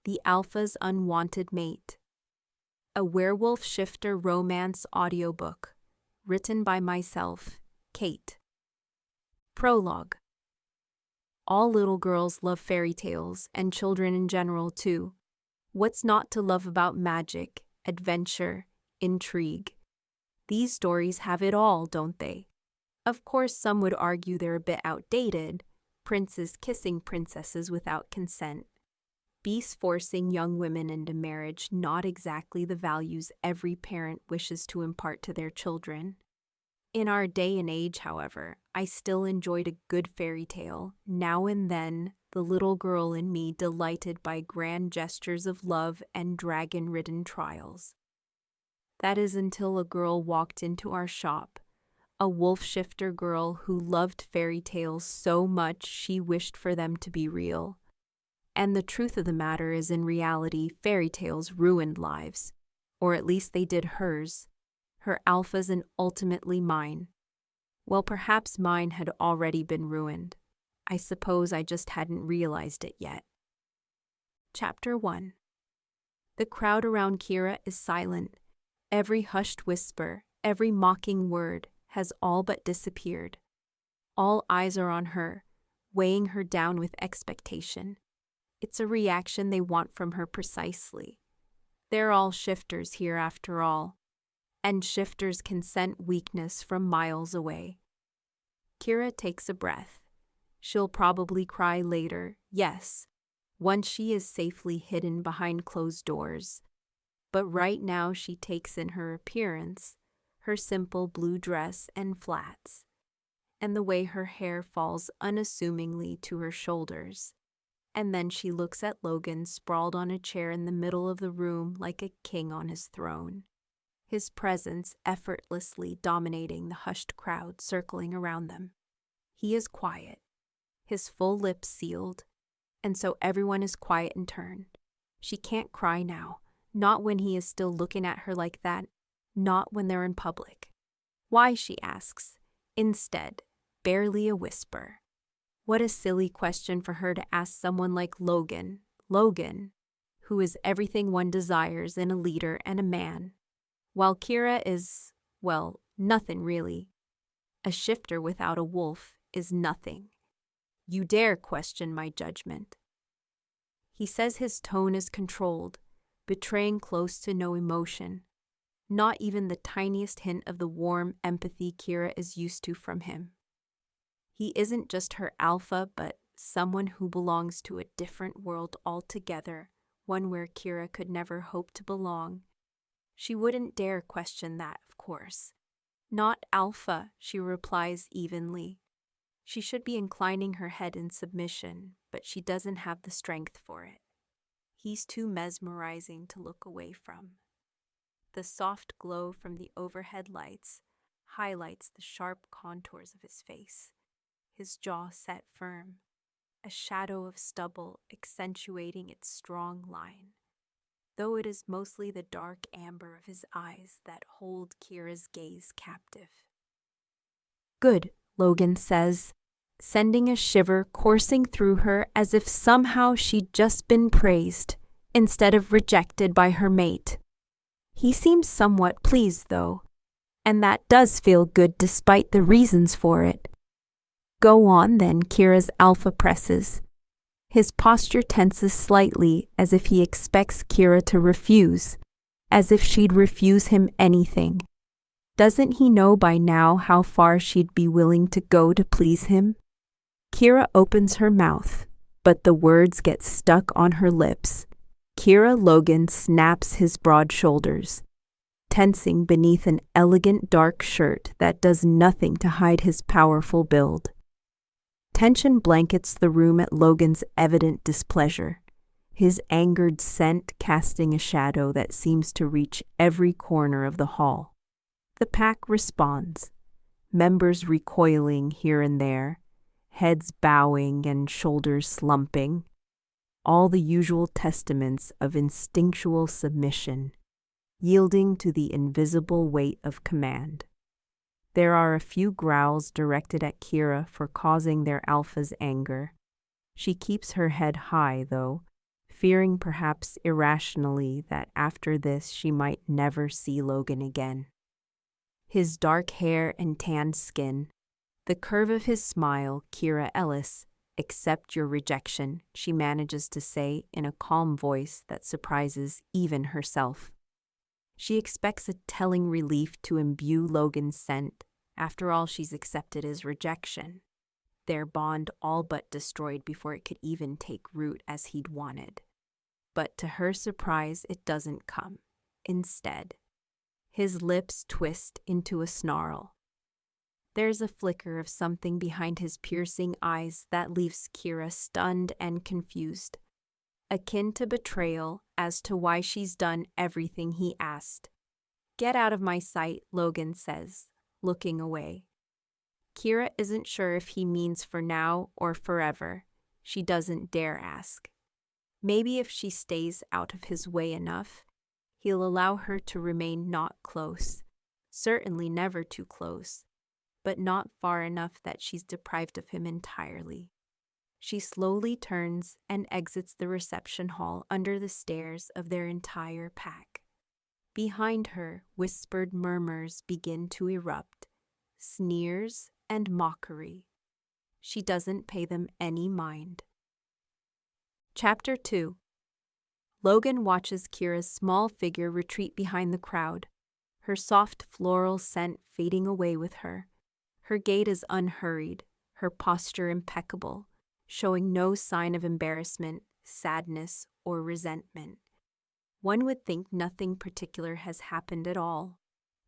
The Alpha's Unwanted Mate. A Werewolf Shifter Romance Audiobook. Written by myself, Kate. Prologue. All little girls love fairy tales, and children in general, too. What's not to love about magic, adventure, intrigue? These stories have it all, don't they? Of course, some would argue they're a bit outdated. Princes kissing princesses without consent. Beasts forcing young women into marriage, not exactly the values every parent wishes to impart to their children. In our day and age, however, I still enjoyed a good fairy tale. Now and then, the little girl in me delighted by grand gestures of love and dragon-ridden trials. That is until a girl walked into our shop, a wolf shifter girl who loved fairy tales so much she wished for them to be real. And the truth of the matter is, in reality, fairy tales ruined lives. Or at least they did hers. Her Alpha's and ultimately mine. Well, perhaps mine had already been ruined. I suppose I just hadn't realized it yet. Chapter 1. The crowd around Kiera is silent. Every hushed whisper, every mocking word has all but disappeared. All eyes are on her, weighing her down with expectation. It's a reaction they want from her precisely. They're all shifters here after all, and shifters can scent weakness from miles away. Kiera takes a breath. She'll probably cry later, yes, once she is safely hidden behind closed doors. But right now she takes in her appearance, her simple blue dress and flats, and the way her hair falls unassumingly to her shoulders. And then she looks at Logan sprawled on a chair in the middle of the room like a king on his throne, his presence effortlessly dominating the hushed crowd circling around them. He is quiet, his full lips sealed, and so everyone is quiet in turn. She can't cry now, not when he is still looking at her like that, not when they're in public. Why, she asks. Instead, barely a whisper. What a silly question for her to ask someone like Logan, who is everything one desires in a leader and a man, while Kiera is, well, nothing really. A shifter without a wolf is nothing. You dare question my judgment. He says his tone is controlled, betraying close to no emotion, not even the tiniest hint of the warm empathy Kiera is used to from him. He isn't just her Alpha, but someone who belongs to a different world altogether, one where Kiera could never hope to belong. She wouldn't dare question that, of course. Not Alpha, she replies evenly. She should be inclining her head in submission, but she doesn't have the strength for it. He's too mesmerizing to look away from. The soft glow from the overhead lights highlights the sharp contours of his face. His jaw set firm, a shadow of stubble accentuating its strong line, though it is mostly the dark amber of his eyes that hold Kiera's gaze captive. Good, Logan says, sending a shiver coursing through her as if somehow she'd just been praised, instead of rejected by her mate. He seems somewhat pleased, though, and that does feel good despite the reasons for it. Go on, then, Kiera's Alpha presses. His posture tenses slightly as if he expects Kiera to refuse, as if she'd refuse him anything. Doesn't he know by now how far she'd be willing to go to please him? Kiera opens her mouth, but the words get stuck on her lips. Kiera Logan snaps his broad shoulders, tensing beneath an elegant dark shirt that does nothing to hide his powerful build. Tension blankets the room at Logan's evident displeasure, his angered scent casting a shadow that seems to reach every corner of the hall. The pack responds, members recoiling here and there, heads bowing and shoulders slumping, all the usual testaments of instinctual submission, yielding to the invisible weight of command. There are a few growls directed at Kiera for causing their Alpha's anger. She keeps her head high, though, fearing perhaps irrationally that after this she might never see Logan again. His dark hair and tanned skin, the curve of his smile, Kiera Ellis, accept your rejection, she manages to say in a calm voice that surprises even herself. She expects a telling relief to imbue Logan's scent. After all, she's accepted his rejection. Their bond all but destroyed before it could even take root as he'd wanted. But to her surprise, it doesn't come. Instead, his lips twist into a snarl. There's a flicker of something behind his piercing eyes that leaves Kiera stunned and confused, akin to betrayal as to why she's done everything he asked. "Get out of my sight," Logan says, looking away. Kiera isn't sure if he means for now or forever. She doesn't dare ask. Maybe if she stays out of his way enough, he'll allow her to remain not close, certainly never too close, but not far enough that she's deprived of him entirely. She slowly turns and exits the reception hall under the stares of their entire pack. Behind her, whispered murmurs begin to erupt, sneers and mockery. She doesn't pay them any mind. Chapter 2. Logan watches Kiera's small figure retreat behind the crowd, her soft floral scent fading away with her. Her gait is unhurried, her posture impeccable, showing no sign of embarrassment, sadness, or resentment. One would think nothing particular has happened at all,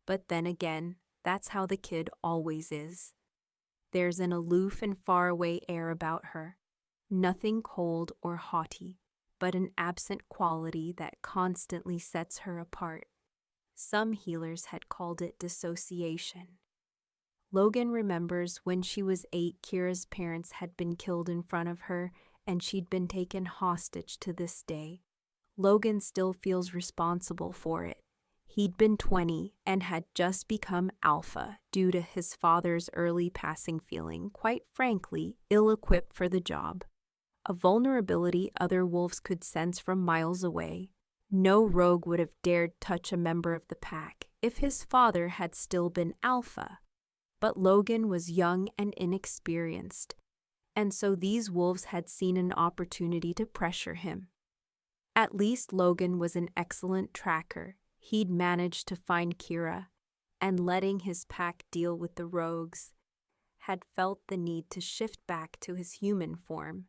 but then again, that's how the kid always is. There's an aloof and faraway air about her, nothing cold or haughty, but an absent quality that constantly sets her apart. Some healers had called it dissociation. Logan remembers when she was 8, Kiera's parents had been killed in front of her, and she'd been taken hostage to this day. Logan still feels responsible for it. He'd been 20 and had just become alpha due to his father's early passing, feeling, quite frankly, ill-equipped for the job. A vulnerability other wolves could sense from miles away. No rogue would have dared touch a member of the pack if his father had still been alpha. But Logan was young and inexperienced, and so these wolves had seen an opportunity to pressure him. At least Logan was an excellent tracker. He'd managed to find Kiera, and letting his pack deal with the rogues, had felt the need to shift back to his human form,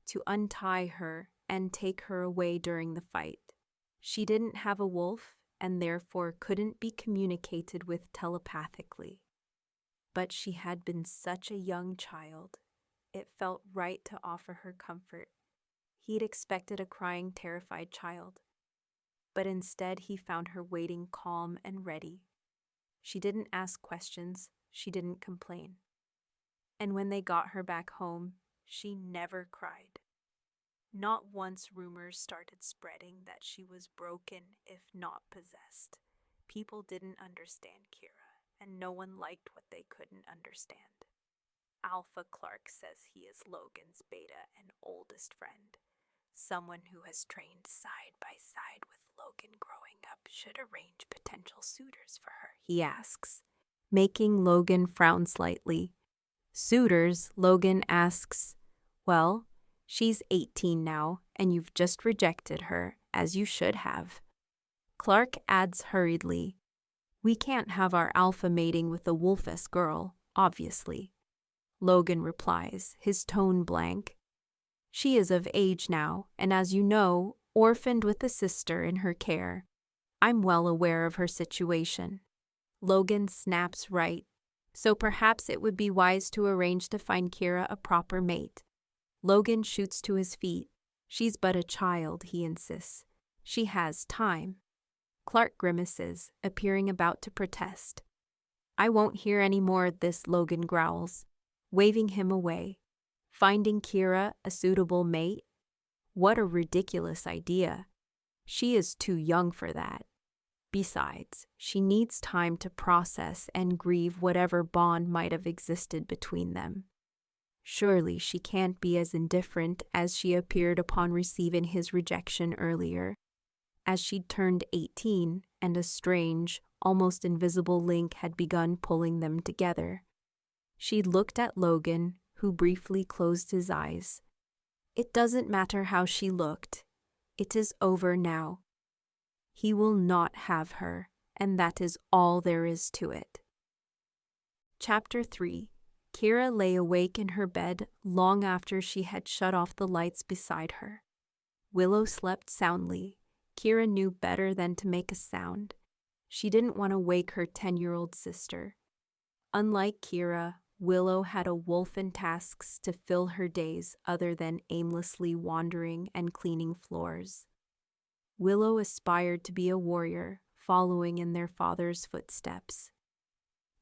to untie her and take her away during the fight. She didn't have a wolf, and therefore couldn't be communicated with telepathically. But she had been such a young child. It felt right to offer her comfort. He'd expected a crying, terrified child. But instead he found her waiting calm and ready. She didn't ask questions, she didn't complain. And when they got her back home, she never cried. Not once rumors started spreading that she was broken, if not possessed. People didn't understand Kiera, and no one liked what they couldn't understand. Alpha Clark says he is Logan's beta and oldest friend. Someone who has trained side by side with Logan growing up should arrange potential suitors for her, he asks, making Logan frown slightly. Suitors, Logan asks. Well, she's 18 now, and you've just rejected her, as you should have. Clark adds hurriedly, we can't have our alpha mating with a wolfess girl, obviously. Logan replies, his tone blank. She is of age now, and as you know, orphaned with a sister in her care. I'm well aware of her situation. Logan snaps right, so perhaps it would be wise to arrange to find Kiera a proper mate. Logan shoots to his feet. She's but a child, he insists. She has time. Clark grimaces, appearing about to protest. I won't hear any more of this, Logan growls, waving him away. Finding Kiera a suitable mate? What a ridiculous idea. She is too young for that. Besides, she needs time to process and grieve whatever bond might have existed between them. Surely she can't be as indifferent as she appeared upon receiving his rejection earlier, as she'd turned 18 and a strange, almost invisible link had begun pulling them together. She looked at Logan, who briefly closed his eyes. It doesn't matter how she looked. It is over now. He will not have her, and that is all there is to it. Chapter 3. Kiera lay awake in her bed long after she had shut off the lights beside her. Willow slept soundly. Kiera knew better than to make a sound. She didn't want to wake her 10-year-old sister. Unlike Kiera, Willow had a wolf and tasks to fill her days other than aimlessly wandering and cleaning floors. Willow aspired to be a warrior, following in their father's footsteps.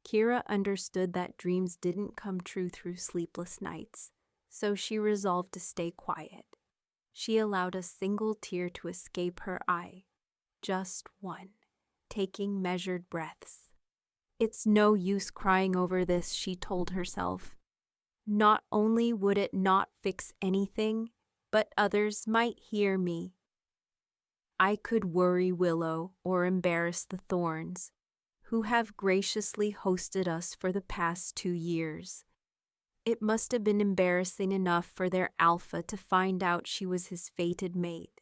Kiera understood that dreams didn't come true through sleepless nights, so she resolved to stay quiet. She allowed a single tear to escape her eye. Just one, taking measured breaths. It's no use crying over this, she told herself. Not only would it not fix anything, but others might hear me. I could worry Willow or embarrass the Thorns, who have graciously hosted us for the past 2 years. It must have been embarrassing enough for their Alpha to find out she was his fated mate.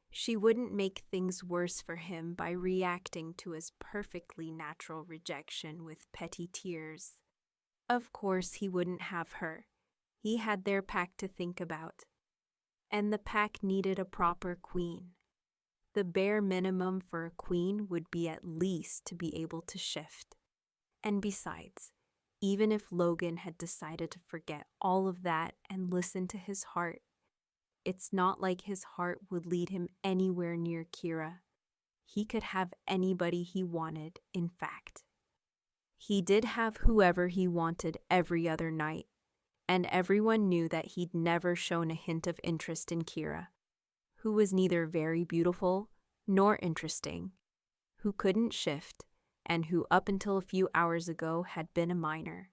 She wouldn't make things worse for him by reacting to his perfectly natural rejection with petty tears. Of course he wouldn't have her. He had their pack to think about. And the pack needed a proper queen. The bare minimum for a queen would be at least to be able to shift. And besides, even if Logan had decided to forget all of that and listen to his heart, it's not like his heart would lead him anywhere near Kiera. He could have anybody he wanted, in fact. He did have whoever he wanted every other night, and everyone knew that he'd never shown a hint of interest in Kiera, who was neither very beautiful nor interesting, who couldn't shift, and who up until a few hours ago had been a minor.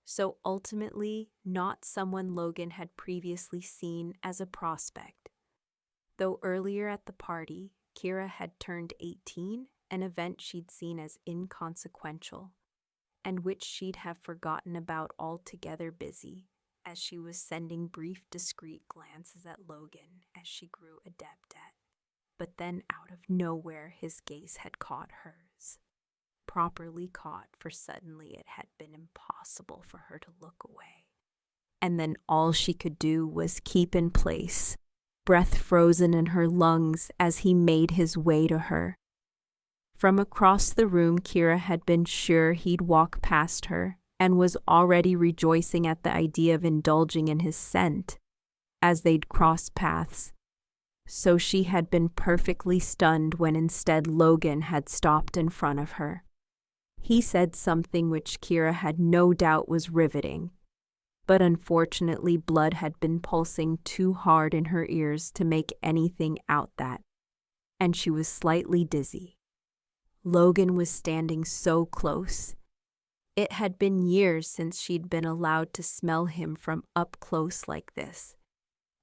So ultimately, not someone Logan had previously seen as a prospect. Though earlier at the party, Kiera had turned 18, an event she'd seen as inconsequential, and which she'd have forgotten about altogether busy, as she was sending brief, discreet glances at Logan as she grew adept at. But then out of nowhere, his gaze had caught hers. Properly caught, for suddenly it had been impossible for her to look away. And then all she could do was keep in place, breath frozen in her lungs as he made his way to her. From across the room, Kiera had been sure he'd walk past her and was already rejoicing at the idea of indulging in his scent as they'd cross paths. So she had been perfectly stunned when instead Logan had stopped in front of her. He said something which Kiera had no doubt was riveting, but unfortunately blood had been pulsing too hard in her ears to make anything out that, and she was slightly dizzy. Logan was standing so close. It had been years since she'd been allowed to smell him from up close like this.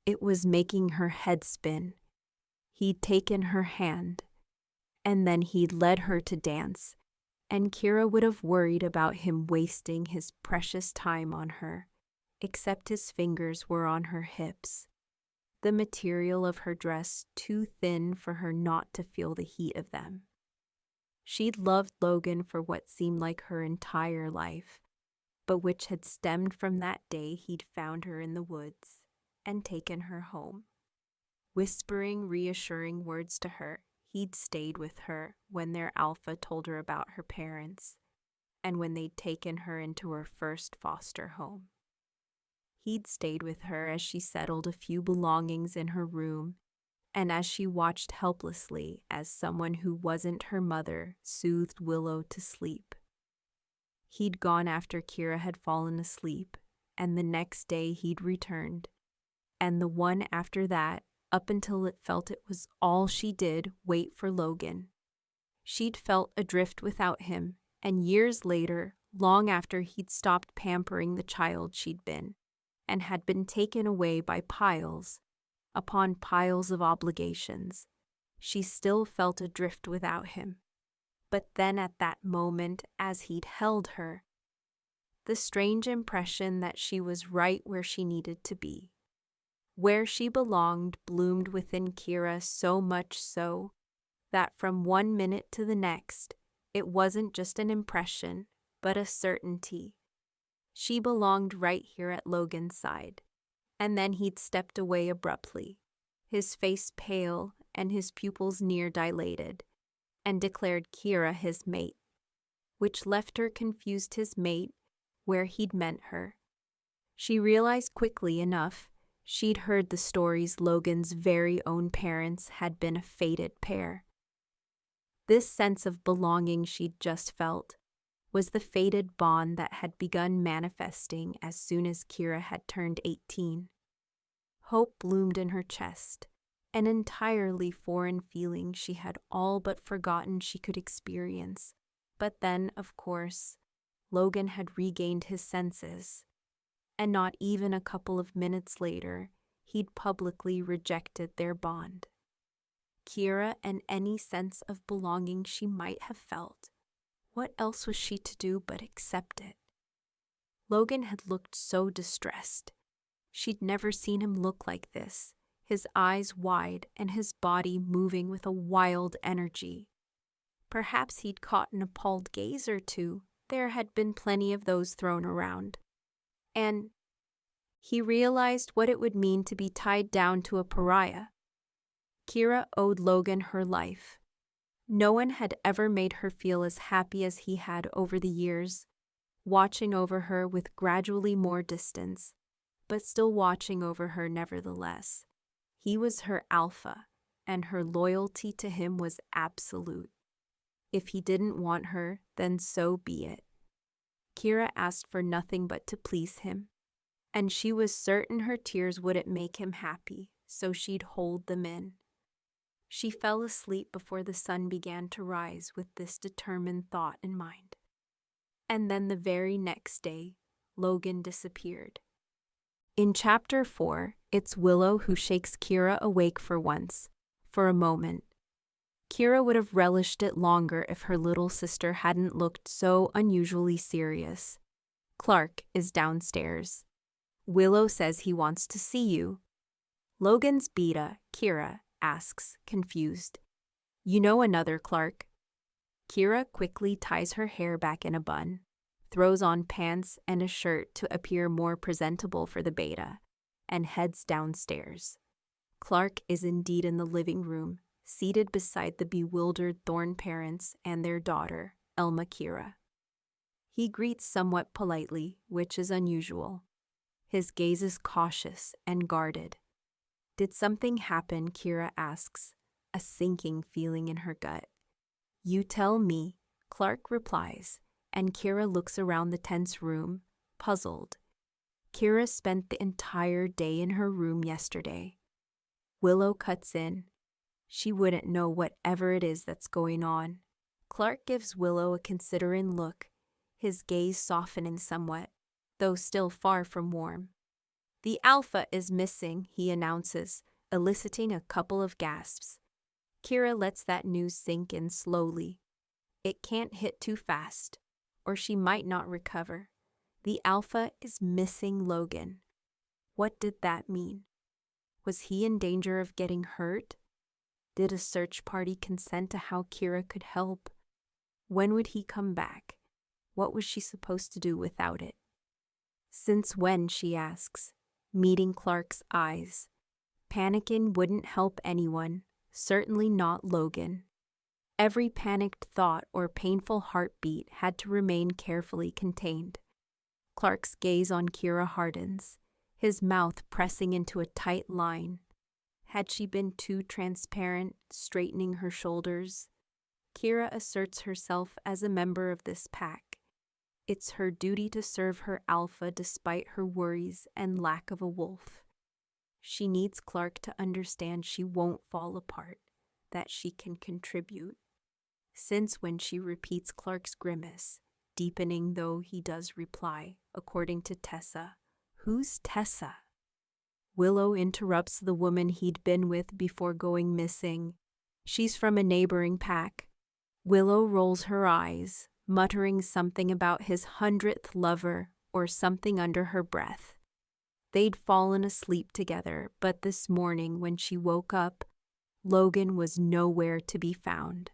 It was making her head spin. He'd taken her hand, and then he'd led her to dance, and Kiera would have worried about him wasting his precious time on her, except his fingers were on her hips, the material of her dress too thin for her not to feel the heat of them. She'd loved Logan for what seemed like her entire life, but which had stemmed from that day he'd found her in the woods and taken her home. Whispering reassuring words to her, he'd stayed with her when their Alpha told her about her parents, and when they'd taken her into her first foster home. He'd stayed with her as she settled a few belongings in her room, and as she watched helplessly as someone who wasn't her mother soothed Willow to sleep. He'd gone after Kiera had fallen asleep, and the next day he'd returned, and the one after that, up until it felt it was all she did wait for Logan. She'd felt adrift without him, and years later, long after he'd stopped pampering the child she'd been, and had been taken away by piles upon piles of obligations. She still felt adrift without him. But then at that moment, as he'd held her, the strange impression that she was right where she needed to be. Where she belonged bloomed within Kiera so much so that from one minute to the next, it wasn't just an impression, but a certainty. She belonged right here at Logan's side. And then he'd stepped away abruptly, his face pale and his pupils near dilated, and declared Kiera his mate, which left her confused his mate where he'd meant her. She realized quickly enough she'd heard the stories Logan's very own parents had been a fated pair. This sense of belonging she'd just felt was the fated bond that had begun manifesting as soon as Kiera had turned 18. Hope bloomed in her chest, an entirely foreign feeling she had all but forgotten she could experience. But then, of course, Logan had regained his senses, and not even a couple of minutes later, he'd publicly rejected their bond. Kiera and any sense of belonging she might have felt, what else was she to do but accept it? Logan had looked so distressed. She'd never seen him look like this, his eyes wide and his body moving with a wild energy. Perhaps he'd caught an appalled gaze or two. There had been plenty of those thrown around. And he realized what it would mean to be tied down to a pariah. Kiera owed Logan her life. No one had ever made her feel as happy as he had over the years, watching over her with gradually more distance, but still watching over her nevertheless. He was her alpha, and her loyalty to him was absolute. If he didn't want her, then so be it. Kiera asked for nothing but to please him, and she was certain her tears wouldn't make him happy, so she'd hold them in. She fell asleep before the sun began to rise with this determined thought in mind. And then the very next day, Logan disappeared. In Chapter 4, it's Willow who shakes Kiera awake for once, for a moment. Kiera would have relished it longer if her little sister hadn't looked so unusually serious. Clark is downstairs. Willow says he wants to see you. Logan's beta, Kiera, asks, confused. You know another Clark? Kiera quickly ties her hair back in a bun, throws on pants and a shirt to appear more presentable for the beta, and heads downstairs. Clark is indeed in the living room, seated beside the bewildered Thorne parents and their daughter, Elma Kiera. He greets somewhat politely, which is unusual. His gaze is cautious and guarded. Did something happen, Kiera asks, a sinking feeling in her gut. You tell me, Clark replies, and Kiera looks around the tense room, puzzled. Kiera spent the entire day in her room yesterday. Willow cuts in. She wouldn't know whatever it is that's going on. Clark gives Willow a considering look, his gaze softening somewhat, though still far from warm. The Alpha is missing, he announces, eliciting a couple of gasps. Kiera lets that news sink in slowly. It can't hit too fast, or she might not recover. The Alpha is missing Logan. What did that mean? Was he in danger of getting hurt? Did a search party consent to how Kiera could help? When would he come back? What was she supposed to do without it? Since when, she asks, meeting Clark's eyes. Panicking wouldn't help anyone, certainly not Logan. Every panicked thought or painful heartbeat had to remain carefully contained. Clark's gaze on Kiera hardens, his mouth pressing into a tight line. Had she been too transparent, straightening her shoulders? Kiera asserts herself as a member of this pack. It's her duty to serve her alpha despite her worries and lack of a wolf. She needs Clark to understand she won't fall apart, that she can contribute. Since when she repeats Clark's grimace, deepening though he does reply, according to Tessa, Who's Tessa? Willow interrupts the woman he'd been with before going missing. She's from a neighboring pack. Willow rolls her eyes, muttering something about his 100th lover or something under her breath. They'd fallen asleep together, but this morning when she woke up, Logan was nowhere to be found.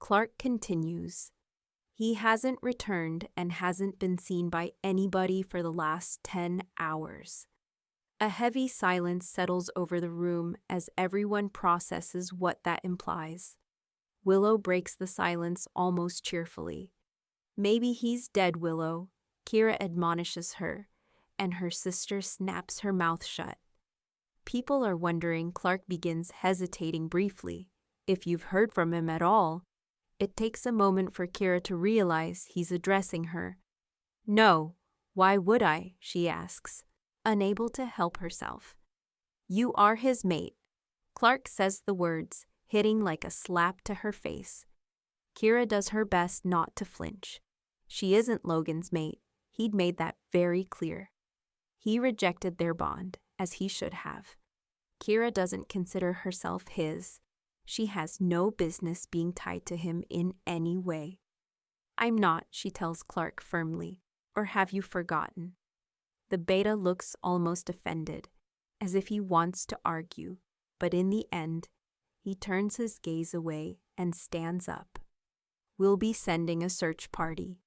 Clark continues. He hasn't returned and hasn't been seen by anybody for the last 10 hours. A heavy silence settles over the room as everyone processes what that implies. Willow breaks the silence almost cheerfully. Maybe he's dead, Willow, Kiera admonishes her, and her sister snaps her mouth shut. People are wondering. Clark begins hesitating briefly. If you've heard from him at all. It takes a moment for Kiera to realize he's addressing her. No, why would I? She asks, unable to help herself. You are his mate. Clark says the words, hitting like a slap to her face. Kiera does her best not to flinch. She isn't Logan's mate. He'd made that very clear. He rejected their bond, as he should have. Kiera doesn't consider herself his. She has no business being tied to him in any way. I'm not, she tells Clark firmly. Or have you forgotten? The beta looks almost offended, as if he wants to argue, but in the end, he turns his gaze away and stands up. We'll be sending a search party.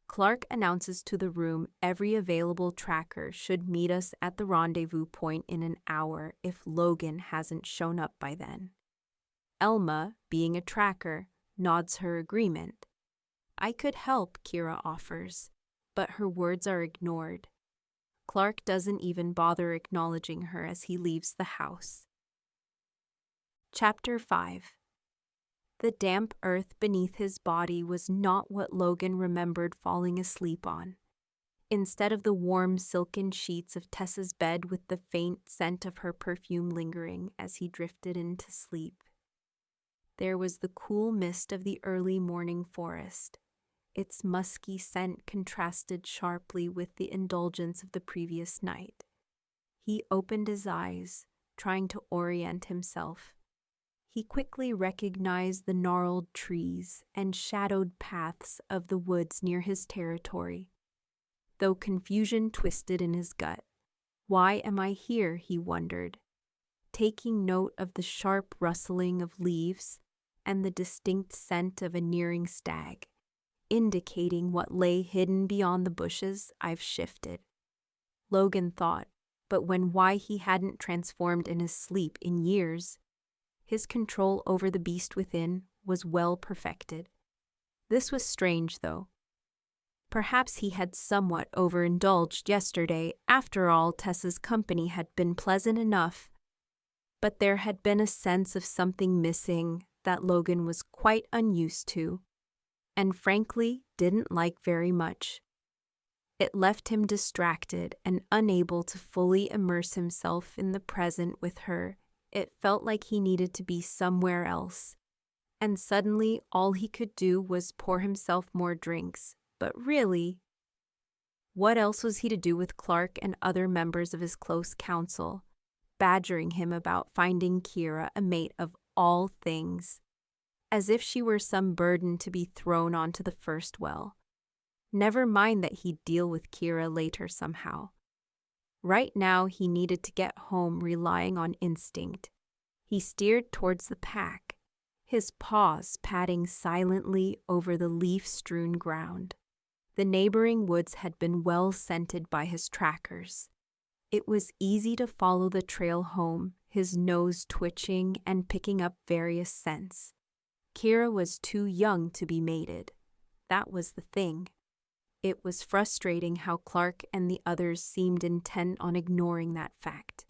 Clark announces to the room every available tracker should meet us at the rendezvous point in an hour if Logan hasn't shown up by then. Elma, being a tracker, nods her agreement. I could help, Kiera offers, but her words are ignored. Clark doesn't even bother acknowledging her as he leaves the house. Chapter 5. The damp earth beneath his body was not what Logan remembered falling asleep on. Instead of the warm silken sheets of Tessa's bed with the faint scent of her perfume lingering as he drifted into sleep, there was the cool mist of the early morning forest. Its musky scent contrasted sharply with the indulgence of the previous night. He opened his eyes, trying to orient himself. He quickly recognized the gnarled trees and shadowed paths of the woods near his territory. Though confusion twisted in his gut. Why am I here, he wondered, taking note of the sharp rustling of leaves and the distinct scent of a nearing stag, indicating what lay hidden beyond the bushes. I've shifted, Logan thought, but when why he hadn't transformed in his sleep in years, his control over the beast within was well perfected. This was strange, though. Perhaps he had somewhat overindulged yesterday. After all, Tessa's company had been pleasant enough, but there had been a sense of something missing that Logan was quite unused to, and frankly didn't like very much. It left him distracted and unable to fully immerse himself in the present with her. It felt like he needed to be somewhere else, and suddenly all he could do was pour himself more drinks. But really, what else was he to do with Clark and other members of his close council, badgering him about finding Kiera a mate of all things, as if she were some burden to be thrown onto the first well. Never mind that he'd deal with Kiera later somehow. Right now he needed to get home relying on instinct. He steered towards the pack, his paws padding silently over the leaf-strewn ground. The neighboring woods had been well scented by his trackers. It was easy to follow the trail home, his nose twitching and picking up various scents. Kiera was too young to be mated. That was the thing. It was frustrating how Clark and the others seemed intent on ignoring that fact.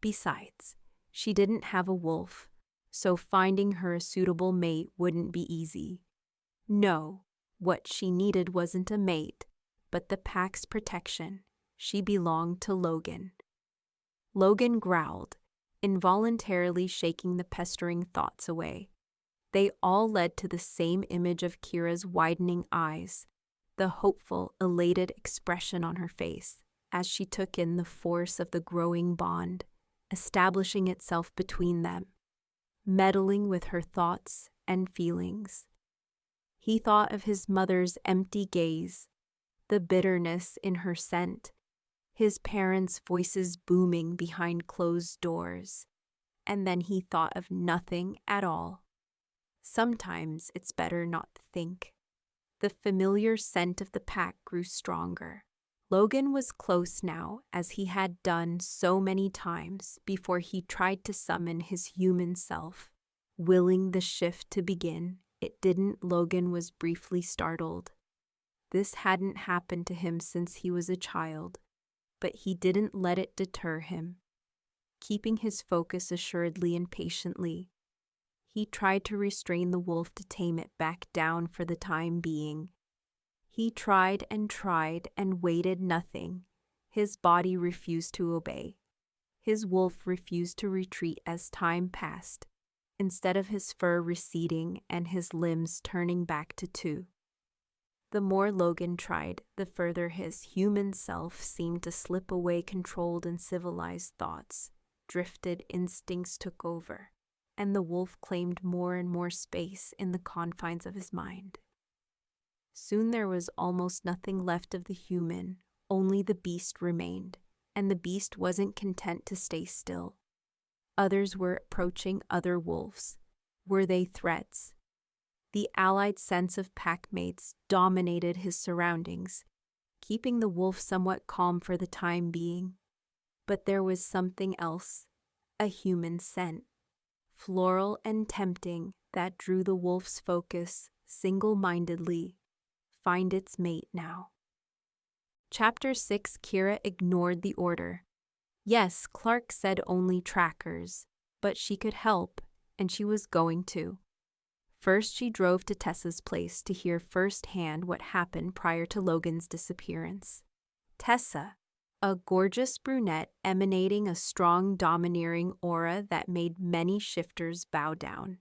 Besides, she didn't have a wolf, so finding her a suitable mate wouldn't be easy. No, what she needed wasn't a mate, but the pack's protection. She belonged to Logan. Logan growled, involuntarily shaking the pestering thoughts away. They all led to the same image of Kiera's widening eyes, the hopeful, elated expression on her face. as she took in the force of the growing bond, establishing itself between them, meddling with her thoughts and feelings. He thought of his mother's empty gaze, the bitterness in her scent, his parents' voices booming behind closed doors, and then he thought of nothing at all. Sometimes it's better not to think. The familiar scent of the pack grew stronger. Logan was close now, as he had done so many times before he tried to summon his human self. Willing the shift to begin, it didn't. Logan was briefly startled. This hadn't happened to him since he was a child, but he didn't let it deter him. Keeping his focus assuredly and patiently, he tried to restrain the wolf to tame it back down for the time being. He tried and waited nothing. His body refused to obey. His wolf refused to retreat as time passed, instead of his fur receding and his limbs turning back to two. The more Logan tried, the further his human self seemed to slip away. Controlled and civilized thoughts, drifted instincts took over, and the wolf claimed more and more space in the confines of his mind. Soon there was almost nothing left of the human, only the beast remained, and the beast wasn't content to stay still. Others were approaching, other wolves. Were they threats? The allied sense of packmates dominated his surroundings, keeping the wolf somewhat calm for the time being. But there was something else, a human scent, floral and tempting, that drew the wolf's focus single-mindedly. Find its mate now. Chapter 6. Kiera ignored the order. Yes, Clark said only trackers, but she could help, and she was going to. First, she drove to Tessa's place to hear firsthand what happened prior to Logan's disappearance. Tessa, a gorgeous brunette emanating a strong, domineering aura that made many shifters bow down,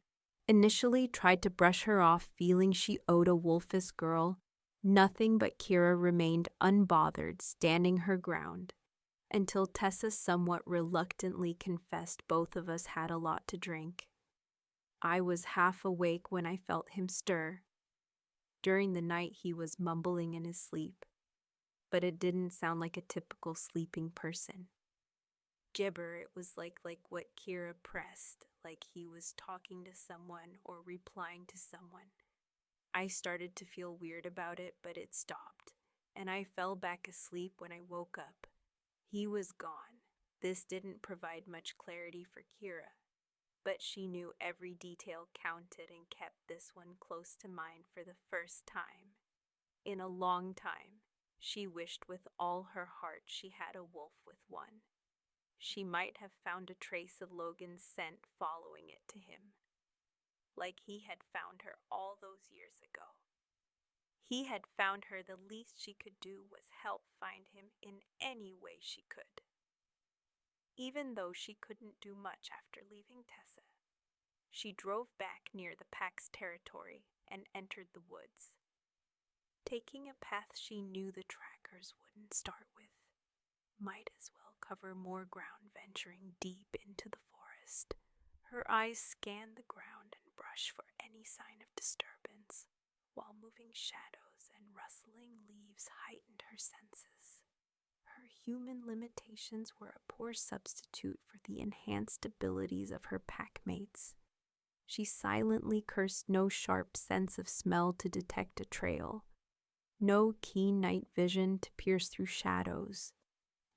initially tried to brush her off, feeling she owed a wolfish girl. Nothing but Kiera remained unbothered, standing her ground, until Tessa somewhat reluctantly confessed, "Both of us had a lot to drink. I was half awake when I felt him stir. During the night he was mumbling in his sleep, but it didn't sound like a typical sleeping person. Gibber, it was like what Kiera pressed, like he was talking to someone or replying to someone. I started to feel weird about it, but it stopped, and I fell back asleep when I woke up. He was gone." This didn't provide much clarity for Kiera, but she knew every detail counted and kept this one close to mind. For the first time in a long time, she wished with all her heart she had a wolf with one. She might have found a trace of Logan's scent following it to him, like he had found her all those years ago. He had found her. The least she could do was help find him in any way she could. Even though she couldn't do much after leaving Tessa, she drove back near the pack's territory and entered the woods, taking a path she knew the trackers wouldn't start with. Might as well cover more ground venturing deep into the forest. Her eyes scanned the ground and brushed for any sign of disturbance, while moving shadows and rustling leaves heightened her senses. Her human limitations were a poor substitute for the enhanced abilities of her packmates. She silently cursed no sharp sense of smell to detect a trail, no keen night vision to pierce through shadows,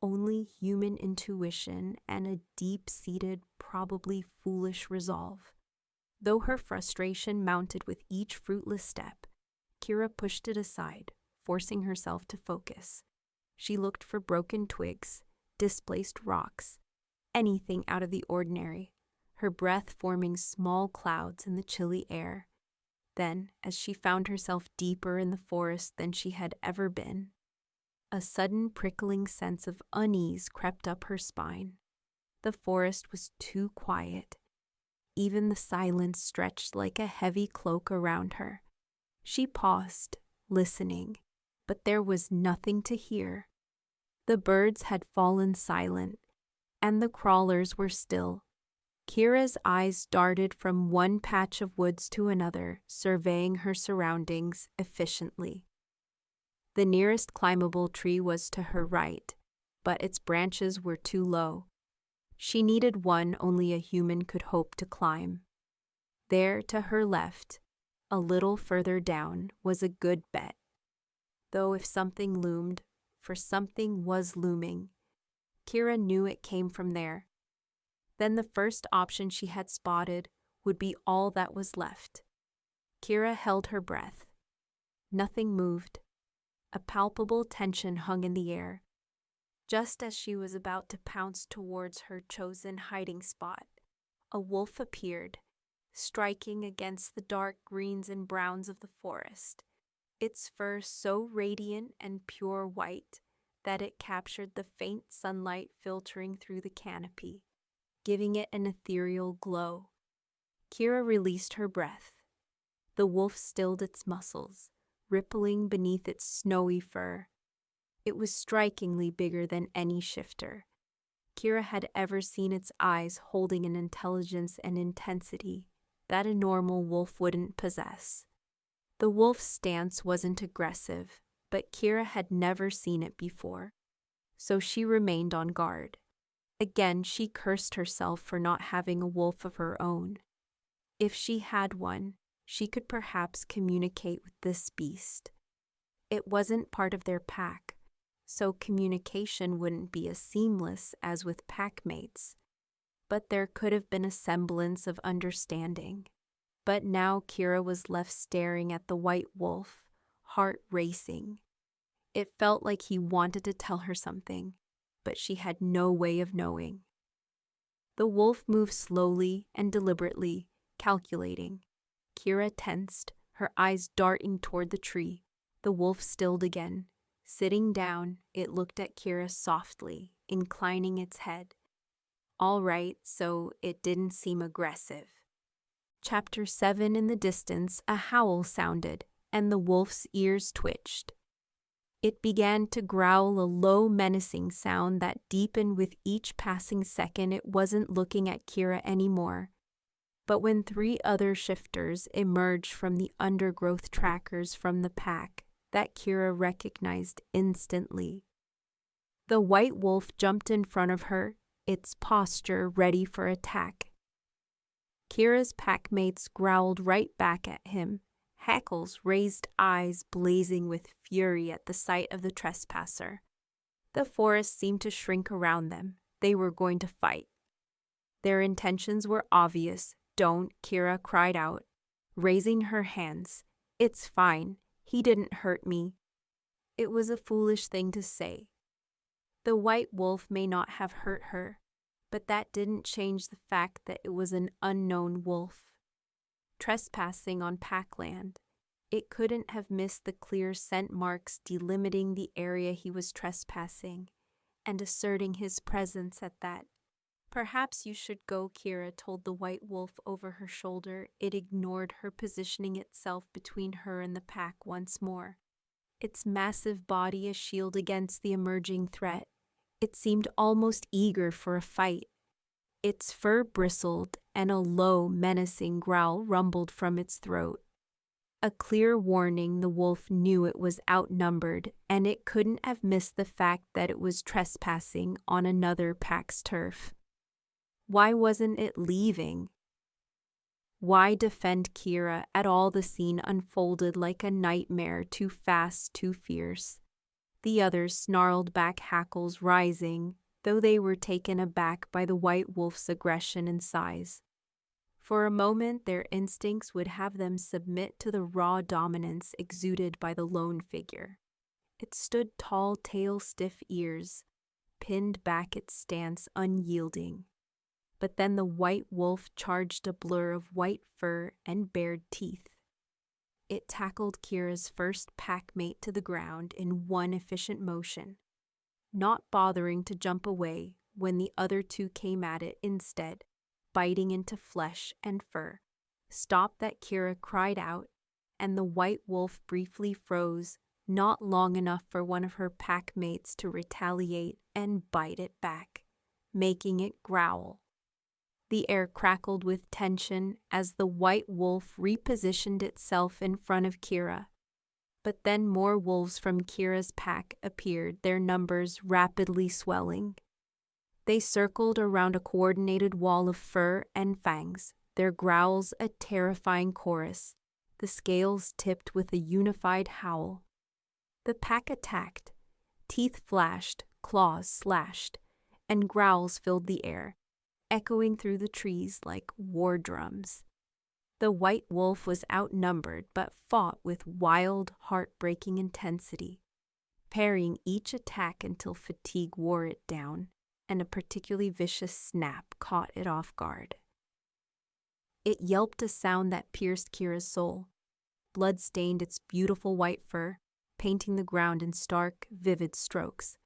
only human intuition and a deep-seated, probably foolish resolve. Though her frustration mounted with each fruitless step, Kiera pushed it aside, forcing herself to focus. She looked for broken twigs, displaced rocks, anything out of the ordinary, her breath forming small clouds in the chilly air. Then, as she found herself deeper in the forest than she had ever been, a sudden prickling sense of unease crept up her spine. The forest was too quiet. Even the silence stretched like a heavy cloak around her. She paused, listening, but there was nothing to hear. The birds had fallen silent, and the crawlers were still. Kiera's eyes darted from one patch of woods to another, surveying her surroundings efficiently. The nearest climbable tree was to her right, but its branches were too low. She needed one only a human could hope to climb. There, to her left, a little further down, was a good bet. Though if something loomed, for something was looming, Kiera knew it came from there. Then the first option she had spotted would be all that was left. Kiera held her breath. Nothing moved. A palpable tension hung in the air. Just as she was about to pounce towards her chosen hiding spot, a wolf appeared, striking against the dark greens and browns of the forest, its fur so radiant and pure white that it captured the faint sunlight filtering through the canopy, giving it an ethereal glow. Kiera released her breath. The wolf stilled its muscles, rippling beneath its snowy fur. It was strikingly bigger than any shifter. Kiera had ever seen its eyes holding an intelligence and intensity that a normal wolf wouldn't possess. The wolf's stance wasn't aggressive, but Kiera had never seen it before, so she remained on guard. Again, she cursed herself for not having a wolf of her own. If she had one, she could perhaps communicate with this beast. It wasn't part of their pack, so communication wouldn't be as seamless as with packmates, but there could have been a semblance of understanding. But now Kiera was left staring at the white wolf, heart racing. It felt like he wanted to tell her something, but she had no way of knowing. The wolf moved slowly and deliberately, calculating. Kiera tensed, her eyes darting toward the tree. The wolf stilled again. Sitting down, it looked at Kiera softly, inclining its head. All right, so it didn't seem aggressive. Chapter 7. In the distance, a howl sounded, and the wolf's ears twitched. It began to growl, a low, menacing sound that deepened with each passing second. It wasn't looking at Kiera anymore. But when 3 other shifters emerged from the undergrowth trackers from the pack, that Kiera recognized instantly. The white wolf jumped in front of her, its posture ready for attack. Kiera's packmates growled right back at him, hackles, raised eyes blazing with fury at the sight of the trespasser. The forest seemed to shrink around them. They were going to fight. Their intentions were obvious. "Don't," Kiera cried out, raising her hands. "It's fine. He didn't hurt me." It was a foolish thing to say. The white wolf may not have hurt her, but that didn't change the fact that it was an unknown wolf. Trespassing on packland, it couldn't have missed the clear scent marks delimiting the area he was trespassing and asserting his presence at that. "Perhaps you should go," Kiera told the white wolf over her shoulder. It ignored her, positioning itself between her and the pack once more, its massive body a shield against the emerging threat. It seemed almost eager for a fight. Its fur bristled, and a low, menacing growl rumbled from its throat. A clear warning. The wolf knew it was outnumbered, and it couldn't have missed the fact that it was trespassing on another pack's turf. Why wasn't it leaving? Why defend Kiera at all? The scene unfolded like a nightmare, too fast, too fierce. The others snarled back, hackles rising, though they were taken aback by the white wolf's aggression and size. For a moment, their instincts would have them submit to the raw dominance exuded by the lone figure. It stood tall, tail stiff, ears pinned back, its stance unyielding. But then the white wolf charged, a blur of white fur and bared teeth. It tackled Kiera's first packmate to the ground in one efficient motion, not bothering to jump away when the other 2 came at it instead, biting into flesh and fur. "Stop that!" Kiera cried out, and the white wolf briefly froze, not long enough for one of her pack mates to retaliate and bite it back, making it growl. The air crackled with tension as the white wolf repositioned itself in front of Kiera. But then more wolves from Kiera's pack appeared, their numbers rapidly swelling. They circled around a coordinated wall of fur and fangs, their growls a terrifying chorus, the scales tipped with a unified howl. The pack attacked. Teeth flashed, claws slashed, and growls filled the air, echoing through the trees like war drums. The white wolf was outnumbered but fought with wild, heartbreaking intensity, parrying each attack until fatigue wore it down and a particularly vicious snap caught it off guard. It yelped a sound that pierced Kiera's soul. Blood stained its beautiful white fur, painting the ground in stark, vivid strokes.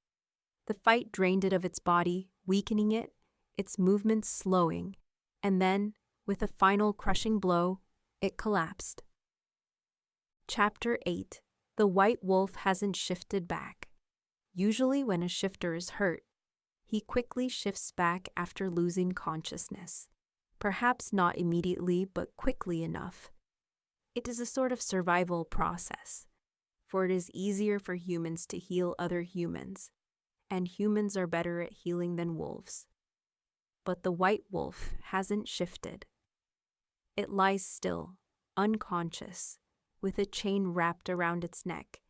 The fight drained it of its body, weakening it, its movements slowing, and then, with a final crushing blow, it collapsed. Chapter 8. The White Wolf Hasn't Shifted Back. Usually when a shifter is hurt, he quickly shifts back after losing consciousness. Perhaps not immediately, but quickly enough. It is a sort of survival process, for it is easier for humans to heal other humans, and humans are better at healing than wolves. But the white wolf hasn't shifted. It lies still, unconscious, with a chain wrapped around its neck,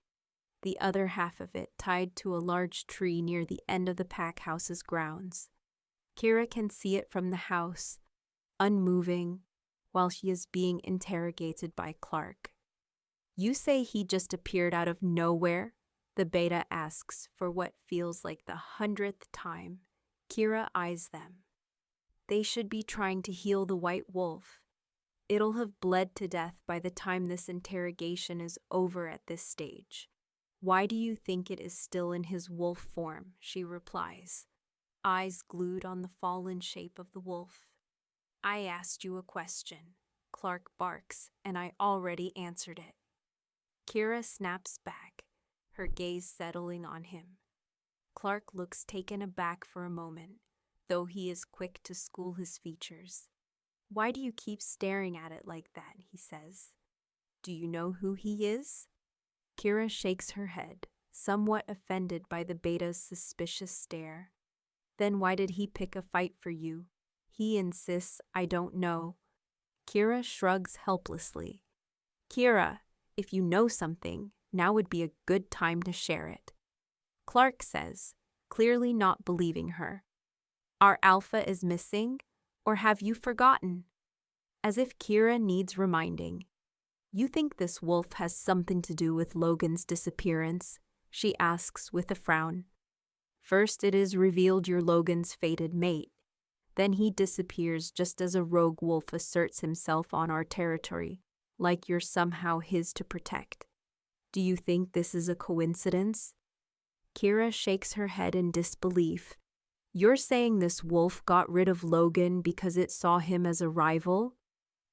the other half of it tied to a large tree near the end of the pack house's grounds. Kiera can see it from the house, unmoving, while she is being interrogated by Clark. "You say he just appeared out of nowhere?" the beta asks for what feels like the 100th time. Kiera eyes them. They should be trying to heal the white wolf. It'll have bled to death by the time this interrogation is over at this stage. "Why do you think it is still in his wolf form?" she replies, eyes glued on the fallen shape of the wolf. "I asked you a question," Clark barks, "and I already answered it." Kiera snaps back, her gaze settling on him. Clark looks taken aback for a moment, though he is quick to school his features. "Why do you keep staring at it like that?" he says. "Do you know who he is?" Kiera shakes her head, somewhat offended by the beta's suspicious stare. "Then why did he pick a fight for you?" He insists, "I don't know." Kiera shrugs helplessly. "Kiera, if you know something, now would be a good time to share it." Clark says, clearly not believing her. "Our Alpha is missing, or have you forgotten?" As if Kiera needs reminding. "You think this wolf has something to do with Logan's disappearance?" she asks with a frown. "First it is revealed you're Logan's fated mate. Then he disappears just as a rogue wolf asserts himself on our territory, like you're somehow his to protect. Do you think this is a coincidence?" Kiera shakes her head in disbelief. "You're saying this wolf got rid of Logan because it saw him as a rival?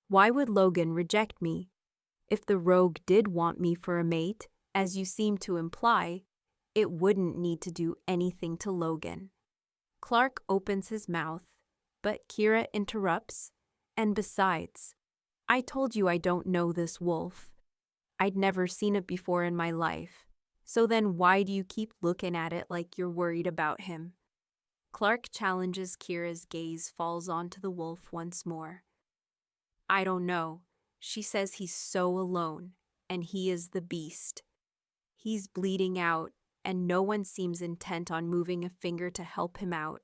Why would Logan reject me? If the rogue did want me for a mate, as you seem to imply, it wouldn't need to do anything to Logan." Clark opens his mouth, but Kiera interrupts. "And besides, I told you I don't know this wolf. I'd never seen it before in my life. So then why do you keep looking at it like you're worried about him?" Clark challenges. Kiera's gaze falls onto the wolf once more. "I don't know. She says he's so alone, and he is the beast. He's bleeding out, and no one seems intent on moving a finger to help him out.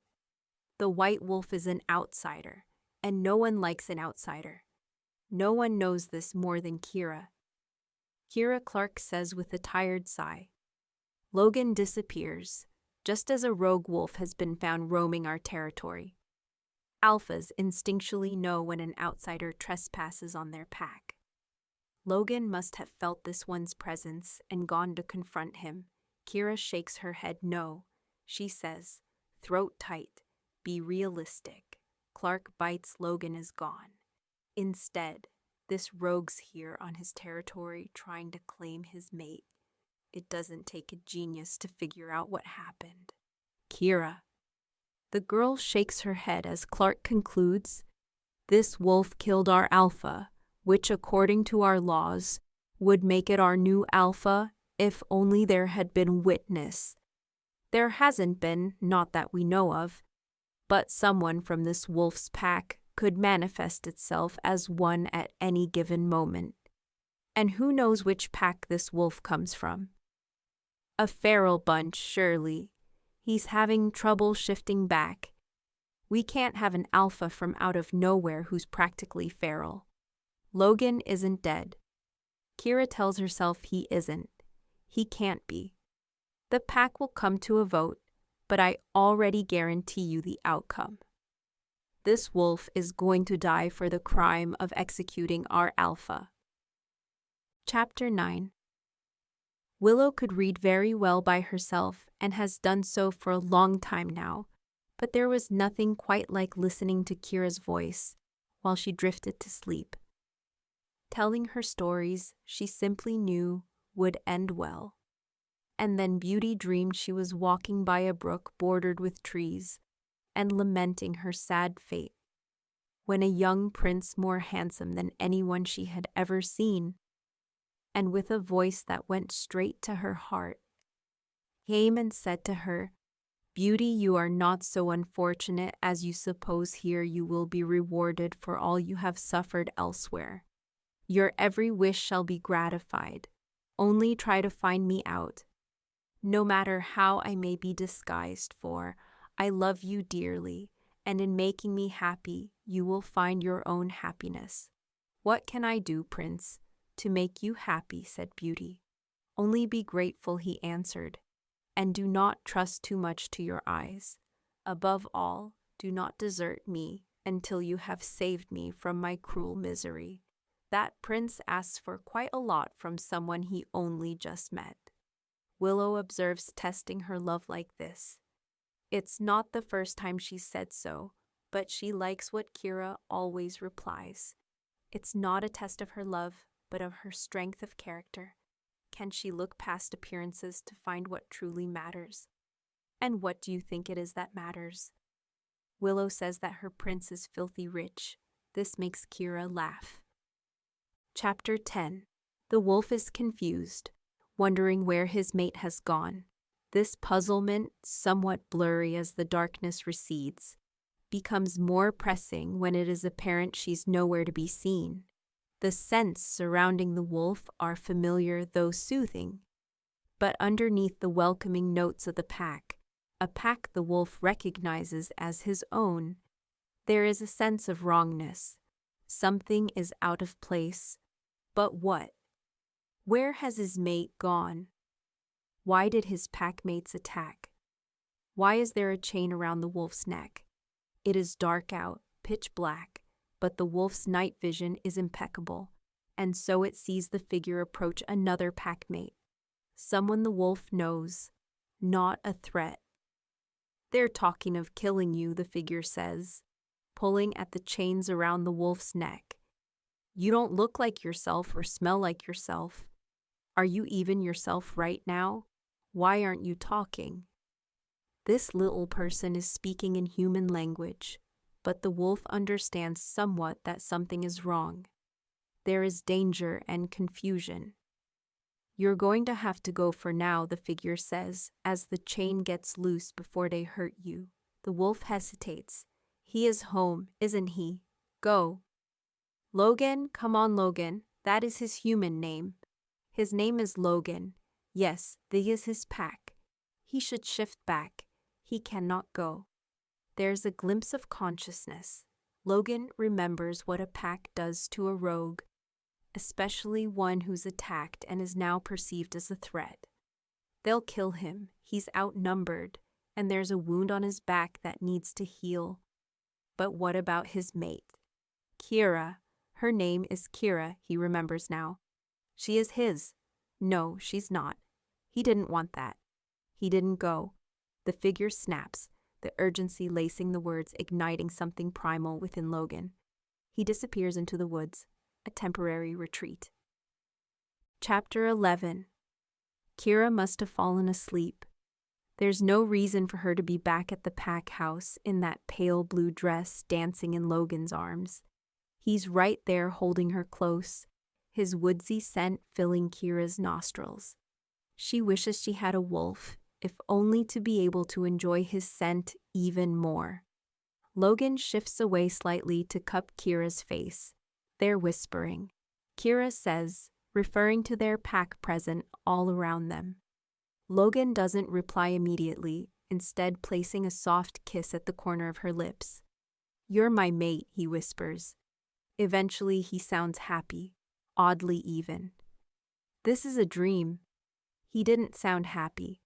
The white wolf is an outsider, and no one likes an outsider. No one knows this more than Kiera." Kiera, Clark says with a tired sigh. "Logan disappears, just as a rogue wolf has been found roaming our territory. Alphas instinctually know when an outsider trespasses on their pack. Logan must have felt this one's presence and gone to confront him." Kiera shakes her head no. She says, "Throat tight, be realistic. Clark bites, Logan is gone. Instead, this rogue's here on his territory trying to claim his mate. It doesn't take a genius to figure out what happened. Kiera. The girl shakes her head as Clark concludes, "This wolf killed our Alpha, which according to our laws would make it our new Alpha if only there had been witness. There hasn't been, not that we know of, but someone from this wolf's pack could manifest itself as one at any given moment. And who knows which pack this wolf comes from? A feral bunch, surely. He's having trouble shifting back. We can't have an Alpha from out of nowhere who's practically feral. Logan isn't dead." Kiera tells herself he isn't. He can't be. The pack will come to a vote, but I already guarantee you the outcome. This wolf is going to die for the crime of executing our Alpha. Chapter 9. Willow could read very well by herself and has done so for a long time now, but there was nothing quite like listening to Kiera's voice while she drifted to sleep. Telling her stories she simply knew would end well. And then Beauty dreamed she was walking by a brook bordered with trees and lamenting her sad fate, when a young prince more handsome than anyone she had ever seen, and with a voice that went straight to her heart, came and said to her, "Beauty, you are not so unfortunate as you suppose. Here you will be rewarded for all you have suffered elsewhere. Your every wish shall be gratified. Only try to find me out. No matter how I may be disguised, for I love you dearly, and in making me happy, you will find your own happiness." "What can I do, Prince, to make you happy?" said Beauty. "Only be grateful," he answered, "and do not trust too much to your eyes. Above all, do not desert me until you have saved me from my cruel misery." That prince asks for quite a lot from someone he only just met. Willow observes, testing her love like this. It's not the first time she said so, but she likes what Kiera always replies. It's not a test of her love, but of her strength of character. Can she look past appearances to find what truly matters? And what do you think it is that matters? Willow says that her prince is filthy rich. This makes Kiera laugh. Chapter 10. The wolf is confused, wondering where his mate has gone. This puzzlement, somewhat blurry as the darkness recedes, becomes more pressing when it is apparent she's nowhere to be seen. The scents surrounding the wolf are familiar though soothing, but underneath the welcoming notes of the pack, a pack the wolf recognizes as his own, there is a sense of wrongness. Something is out of place. But what? Where has his mate gone? Why did his packmates attack? Why is there a chain around the wolf's neck? It is dark out, pitch black, but the wolf's night vision is impeccable, and so it sees the figure approach another packmate. Someone the wolf knows, not a threat. "They're talking of killing you," the figure says, pulling at the chains around the wolf's neck. "You don't look like yourself or smell like yourself. Are you even yourself right now? Why aren't you talking?" This little person is speaking in human language, but the wolf understands somewhat that something is wrong. There is danger and confusion. "You're going to have to go for now," the figure says, as the chain gets loose before they hurt you. The wolf hesitates. "He is home, isn't he? Go." "Logan, come on, Logan. That is his human name. His name is Logan. Yes, this is his pack. He should shift back. He cannot go." There's a glimpse of consciousness. Logan remembers what a pack does to a rogue, especially one who's attacked and is now perceived as a threat. They'll kill him. He's outnumbered, and there's a wound on his back that needs to heal. But what about his mate? Kiera. Her name is Kiera, he remembers now. She is his. No, she's not. He didn't want that. He didn't go. The figure snaps, the urgency lacing the words, igniting something primal within Logan. He disappears into the woods, a temporary retreat. Chapter 11. Kiera must have fallen asleep. There's no reason for her to be back at the pack house in that pale blue dress dancing in Logan's arms. He's right there holding her close, his woodsy scent filling Kiera's nostrils. She wishes she had a wolf, if only to be able to enjoy his scent even more. Logan shifts away slightly to cup Kiera's face. They're whispering. Kiera says, referring to their pack present all around them. Logan doesn't reply immediately, instead placing a soft kiss at the corner of her lips. "You're my mate," he whispers. Eventually he sounds happy, oddly even. "This is a dream." He didn't sound happy.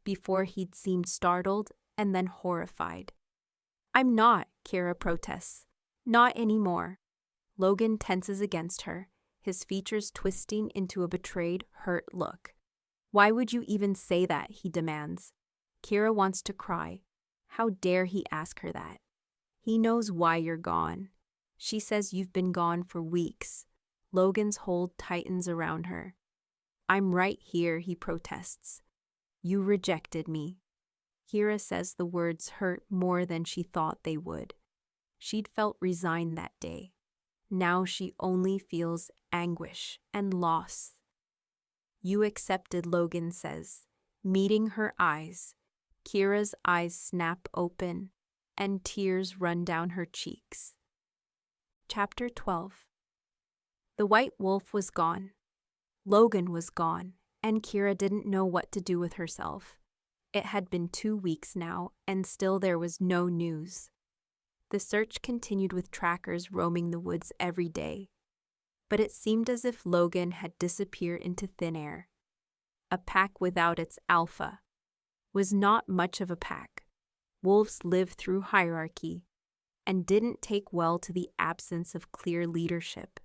Before he'd seemed startled and then horrified. "I'm not," Kiera protests. "Not anymore." Logan tenses against her, his features twisting into a betrayed, hurt look. "Why would you even say that?" he demands. Kiera wants to cry. How dare he ask her that? "He knows why you're gone." She says you've been gone for weeks. Logan's hold tightens around her. "I'm right here," he protests. "You rejected me." Kiera says the words hurt more than she thought they would. She'd felt resigned that day. Now she only feels anguish and loss. "You accepted," Logan says. Meeting her eyes, Kiera's eyes snap open, and tears run down her cheeks. Chapter 12. The white wolf was gone. Logan was gone, and Kiera didn't know what to do with herself. It had been 2 weeks now, and still there was no news. The search continued with trackers roaming the woods every day. But it seemed as if Logan had disappeared into thin air. A pack without its alpha was not much of a pack. Wolves live through hierarchy and didn't take well to the absence of clear leadership.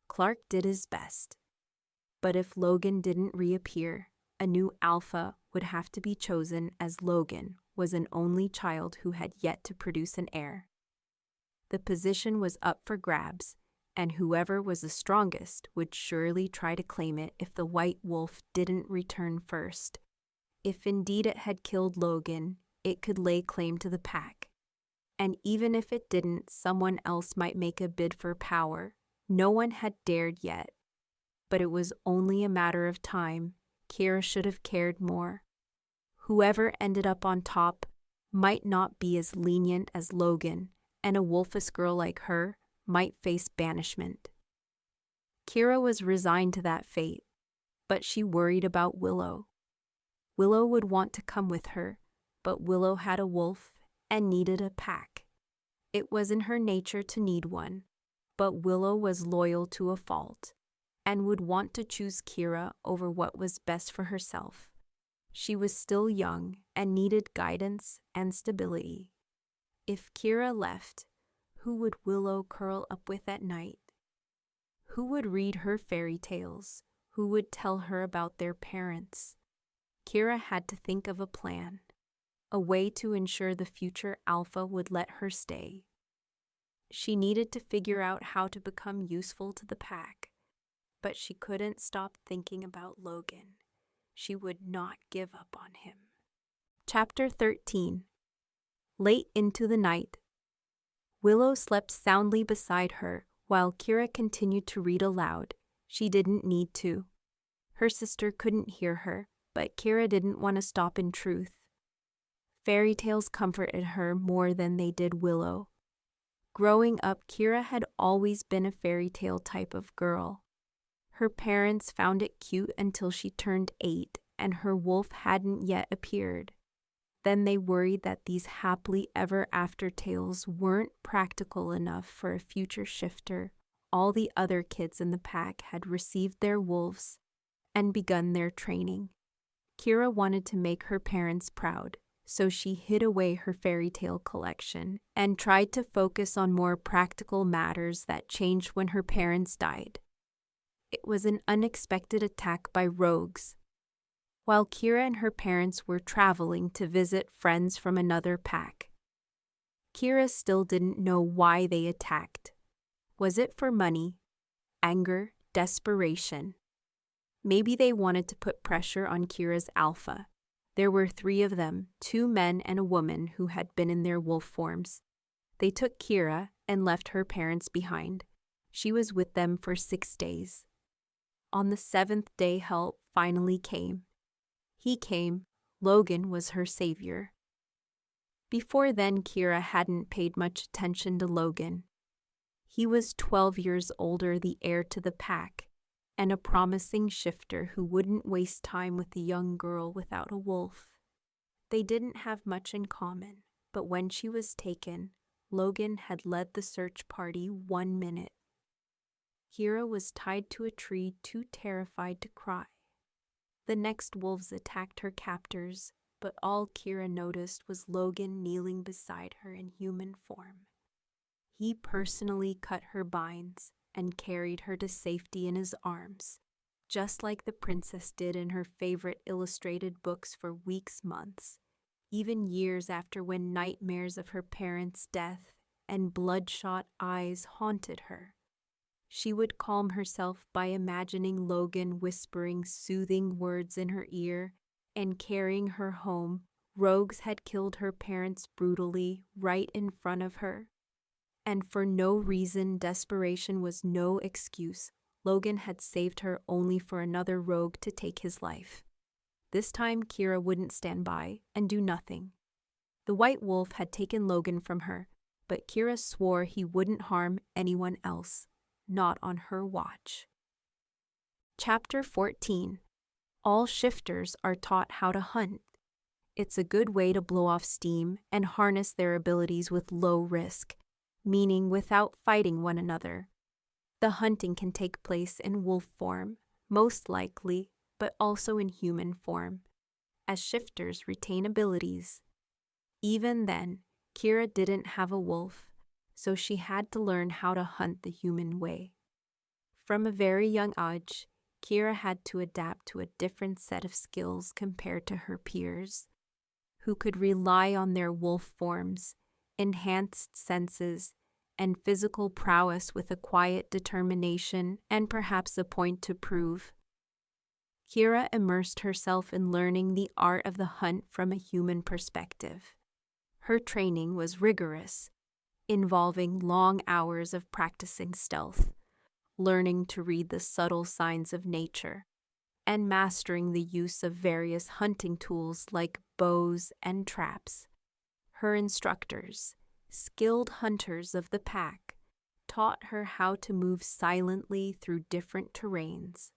Clark did his best. But if Logan didn't reappear, a new alpha would have to be chosen, as Logan was an only child who had yet to produce an heir. The position was up for grabs, and whoever was the strongest would surely try to claim it if the white wolf didn't return first. If indeed it had killed Logan, it could lay claim to the pack. And even if it didn't, someone else might make a bid for power. No one had dared yet. But it was only a matter of time. Kiera should have cared more. Whoever ended up on top might not be as lenient as Logan, and a wolfish girl like her might face banishment. Kiera was resigned to that fate, but she worried about Willow. Willow would want to come with her, but Willow had a wolf and needed a pack. It was in her nature to need one, but Willow was loyal to a fault and would want to choose Kiera over what was best for herself. She was still young and needed guidance and stability. If Kiera left, who would Willow curl up with at night? Who would read her fairy tales? Who would tell her about their parents? Kiera had to think of a plan, a way to ensure the future alpha would let her stay. She needed to figure out how to become useful to the pack, but she couldn't stop thinking about Logan. She would not give up on him. Chapter 13. Late into the night. Willow slept soundly beside her while Kiera continued to read aloud. She didn't need to. Her sister couldn't hear her, but Kiera didn't want to stop in truth. Fairy tales comforted her more than they did Willow. Growing up, Kiera had always been a fairy tale type of girl. Her parents found it cute until she turned 8 and her wolf hadn't yet appeared. Then they worried that these happily ever after tales weren't practical enough for a future shifter. All the other kids in the pack had received their wolves and begun their training. Kiera wanted to make her parents proud, so she hid away her fairy tale collection and tried to focus on more practical matters that changed when her parents died. It was an unexpected attack by rogues. While Kiera and her parents were traveling to visit friends from another pack, Kiera still didn't know why they attacked. Was it for money, anger, desperation? Maybe they wanted to put pressure on Kiera's alpha. There were 3 of them, 2 men and a woman who had been in their wolf forms. They took Kiera and left her parents behind. She was with them for 6 days. On the 7th day, help finally came. He came. Logan was her savior. Before then, Kiera hadn't paid much attention to Logan. He was 12 years older, the heir to the pack, and a promising shifter who wouldn't waste time with the young girl without a wolf. They didn't have much in common, but when she was taken, Logan had led the search party 1 minute. Kiera was tied to a tree, too terrified to cry. The next wolves attacked her captors, but all Kiera noticed was Logan kneeling beside her in human form. He personally cut her binds and carried her to safety in his arms, just like the princess did in her favorite illustrated books for weeks, months, even years after, when nightmares of her parents' death and bloodshot eyes haunted her. She would calm herself by imagining Logan whispering soothing words in her ear and carrying her home. Rogues had killed her parents brutally right in front of her. And for no reason, desperation was no excuse. Logan had saved her only for another rogue to take his life. This time, Kiera wouldn't stand by and do nothing. The white wolf had taken Logan from her, but Kiera swore he wouldn't harm anyone else, not on her watch. Chapter 14. All shifters are taught how to hunt. It's a good way to blow off steam and harness their abilities with low risk, meaning without fighting one another. The hunting can take place in wolf form, most likely, but also in human form, as shifters retain abilities. Even then, Kiera didn't have a wolf, so she had to learn how to hunt the human way. From a very young age, Kiera had to adapt to a different set of skills compared to her peers, who could rely on their wolf forms, enhanced senses, and physical prowess with a quiet determination and perhaps a point to prove. Kiera immersed herself in learning the art of the hunt from a human perspective. Her training was rigorous, involving long hours of practicing stealth, learning to read the subtle signs of nature, and mastering the use of various hunting tools like bows and traps. Her instructors, skilled hunters of the pack, taught her how to move silently through different terrains,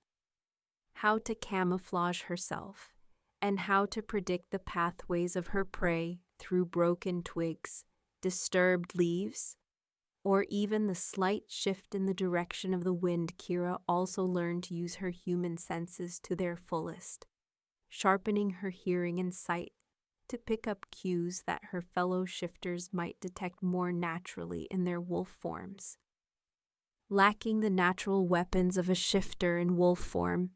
how to camouflage herself, and how to predict the pathways of her prey through broken twigs, disturbed leaves, or even the slight shift in the direction of the wind. Kiera also learned to use her human senses to their fullest, sharpening her hearing and sight to pick up cues that her fellow shifters might detect more naturally in their wolf forms. Lacking the natural weapons of a shifter in wolf form,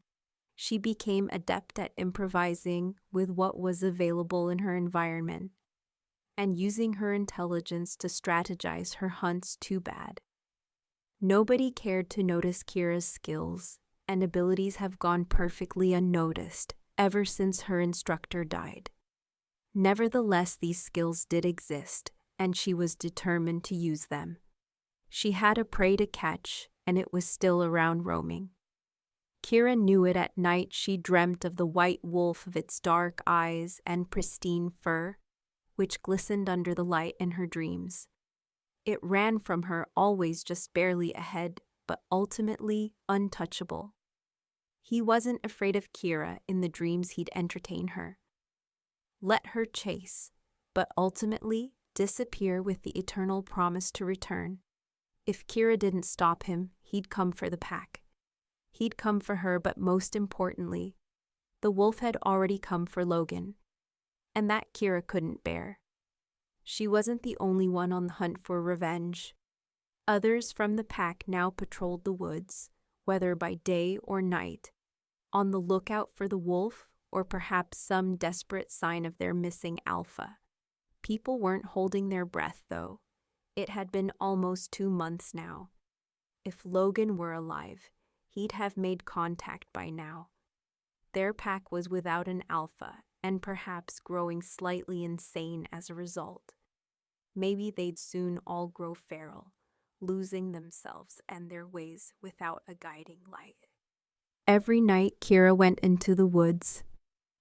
she became adept at improvising with what was available in her environment, and using her intelligence to strategize her hunts too bad. Nobody cared to notice Kiera's skills, and abilities have gone perfectly unnoticed ever since her instructor died. Nevertheless, these skills did exist, and she was determined to use them. She had a prey to catch, and it was still around roaming. Kiera knew it. At night she dreamt of the white wolf, of its dark eyes and pristine fur, which glistened under the light in her dreams. It ran from her, always just barely ahead, but ultimately untouchable. He wasn't afraid of Kiera in the dreams he'd entertain her. Let her chase, but ultimately disappear with the eternal promise to return. If Kiera didn't stop him, he'd come for the pack. He'd come for her, but most importantly, the wolf had already come for Logan, and that Kiera couldn't bear. She wasn't the only one on the hunt for revenge. Others from the pack now patrolled the woods, whether by day or night, on the lookout for the wolf or perhaps some desperate sign of their missing alpha. People weren't holding their breath, though. It had been almost 2 months now. If Logan were alive, he'd have made contact by now, Their pack was without an alpha, and perhaps growing slightly insane as a result. Maybe they'd soon all grow feral, losing themselves and their ways without a guiding light. Every night Kiera went into the woods.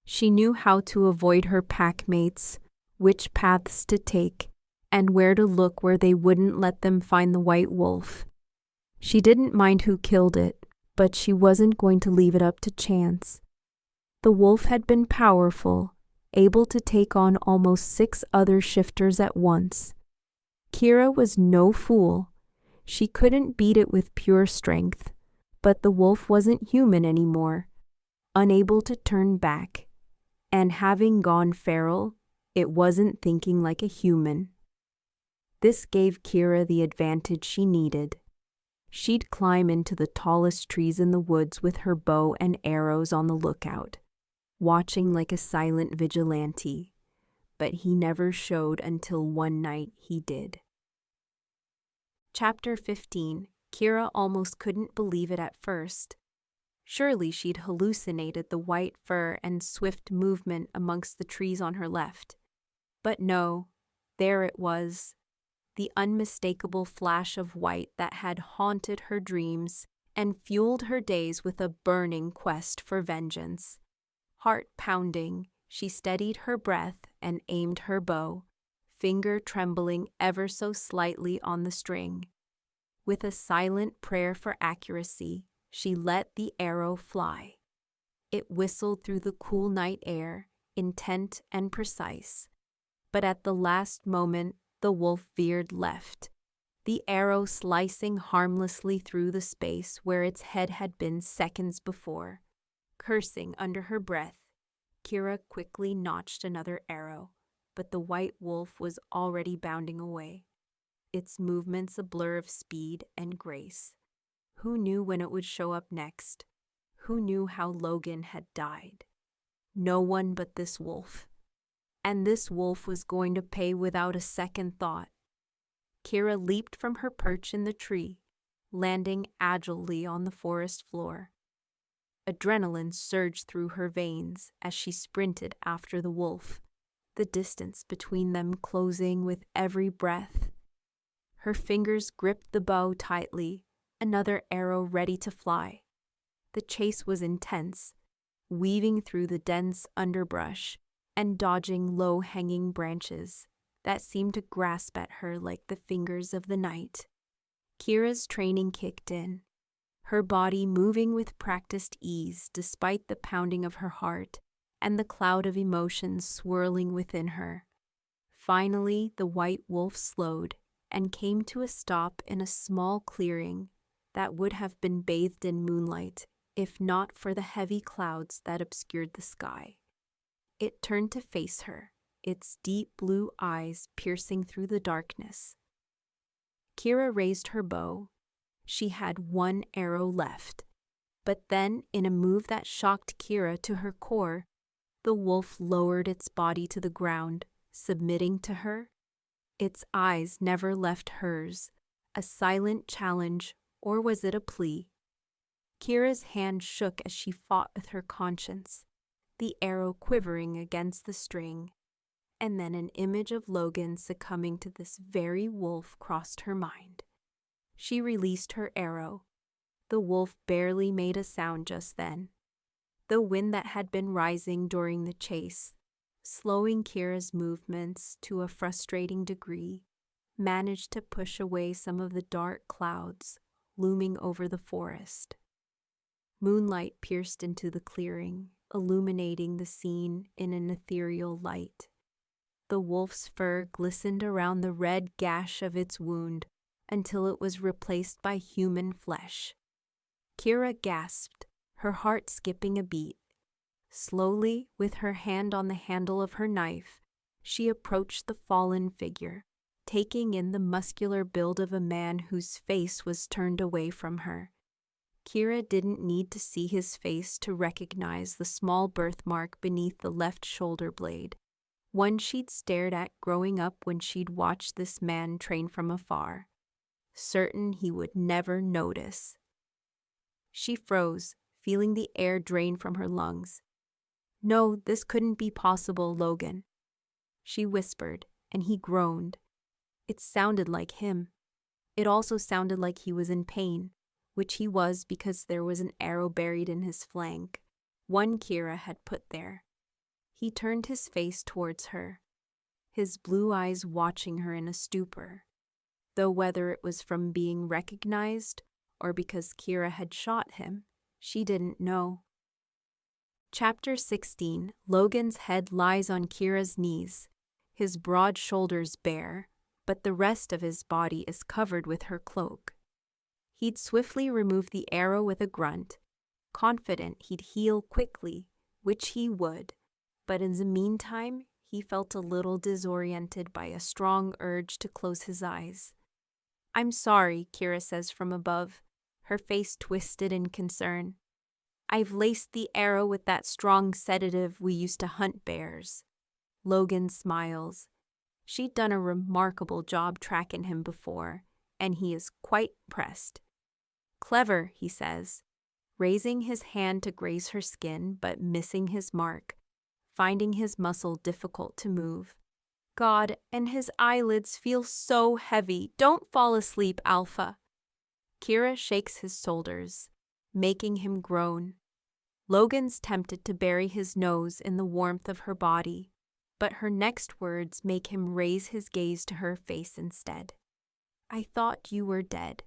She knew how to avoid her pack mates, which paths to take, and where to look where they wouldn't let them find the white wolf. She didn't mind who killed it, but she wasn't going to leave it up to chance. The wolf had been powerful, able to take on almost 6 other shifters at once. Kiera was no fool. She couldn't beat it with pure strength, but the wolf wasn't human anymore, unable to turn back, and having gone feral, it wasn't thinking like a human. This gave Kiera the advantage she needed. She'd climb into the tallest trees in the woods with her bow and arrows on the lookout, watching like a silent vigilante, but he never showed until one night he did. Chapter 15. Kiera almost couldn't believe it at first. Surely she'd hallucinated the white fur and swift movement amongst the trees on her left. But no, there it was, the unmistakable flash of white that had haunted her dreams and fueled her days with a burning quest for vengeance. Heart pounding, she steadied her breath and aimed her bow, finger trembling ever so slightly on the string. With a silent prayer for accuracy, she let the arrow fly. It whistled through the cool night air, intent and precise. But at the last moment, the wolf veered left, the arrow slicing harmlessly through the space where its head had been seconds before. Cursing under her breath, Kiera quickly notched another arrow, but the white wolf was already bounding away, its movements a blur of speed and grace. Who knew when it would show up next? Who knew how Logan had died? No one but this wolf. And this wolf was going to pay without a second thought. Kiera leaped from her perch in the tree, landing agilely on the forest floor. Adrenaline surged through her veins as she sprinted after the wolf, the distance between them closing with every breath. Her fingers gripped the bow tightly, another arrow ready to fly. The chase was intense, weaving through the dense underbrush and dodging low-hanging branches that seemed to grasp at her like the fingers of the night. Kiera's training kicked in, her body moving with practiced ease despite the pounding of her heart and the cloud of emotions swirling within her. Finally, the white wolf slowed and came to a stop in a small clearing that would have been bathed in moonlight if not for the heavy clouds that obscured the sky. It turned to face her, its deep blue eyes piercing through the darkness. Kiera raised her bow. She had one arrow left, but then, in a move that shocked Kiera to her core, the wolf lowered its body to the ground, submitting to her. Its eyes never left hers, a silent challenge, or was it a plea? Kiera's hand shook as she fought with her conscience, the arrow quivering against the string, and then an image of Logan succumbing to this very wolf crossed her mind. She released her arrow. The wolf barely made a sound just then. The wind that had been rising during the chase, slowing Kiera's movements to a frustrating degree, managed to push away some of the dark clouds looming over the forest. Moonlight pierced into the clearing, illuminating the scene in an ethereal light. The wolf's fur glistened around the red gash of its wound until it was replaced by human flesh. Kiera gasped, her heart skipping a beat. Slowly, with her hand on the handle of her knife, she approached the fallen figure, taking in the muscular build of a man whose face was turned away from her. Kiera didn't need to see his face to recognize the small birthmark beneath the left shoulder blade, one she'd stared at growing up when she'd watched this man train from afar, certain he would never notice. She froze, feeling the air drain from her lungs. "No, this couldn't be possible, Logan," she whispered, and he groaned. It sounded like him. It also sounded like he was in pain, which he was because there was an arrow buried in his flank, one Kiera had put there. He turned his face towards her, his blue eyes watching her in a stupor, though whether it was from being recognized or because Kiera had shot him, she didn't know. Chapter 16. Logan's head lies on Kiera's knees, his broad shoulders bare, but the rest of his body is covered with her cloak. He'd swiftly remove the arrow with a grunt, confident he'd heal quickly, which he would, but in the meantime, he felt a little disoriented by a strong urge to close his eyes. "I'm sorry," Kiera says from above, her face twisted in concern. "I've laced the arrow with that strong sedative we used to hunt bears." Logan smiles. She'd done a remarkable job tracking him before, and he is quite impressed. "Clever," he says, raising his hand to graze her skin but missing his mark, finding his muscle difficult to move. "God, and his eyelids feel so heavy. Don't fall asleep, Alpha." Kiera shakes his shoulders, making him groan. Logan's tempted to bury his nose in the warmth of her body, but her next words make him raise his gaze to her face instead. "I thought you were dead."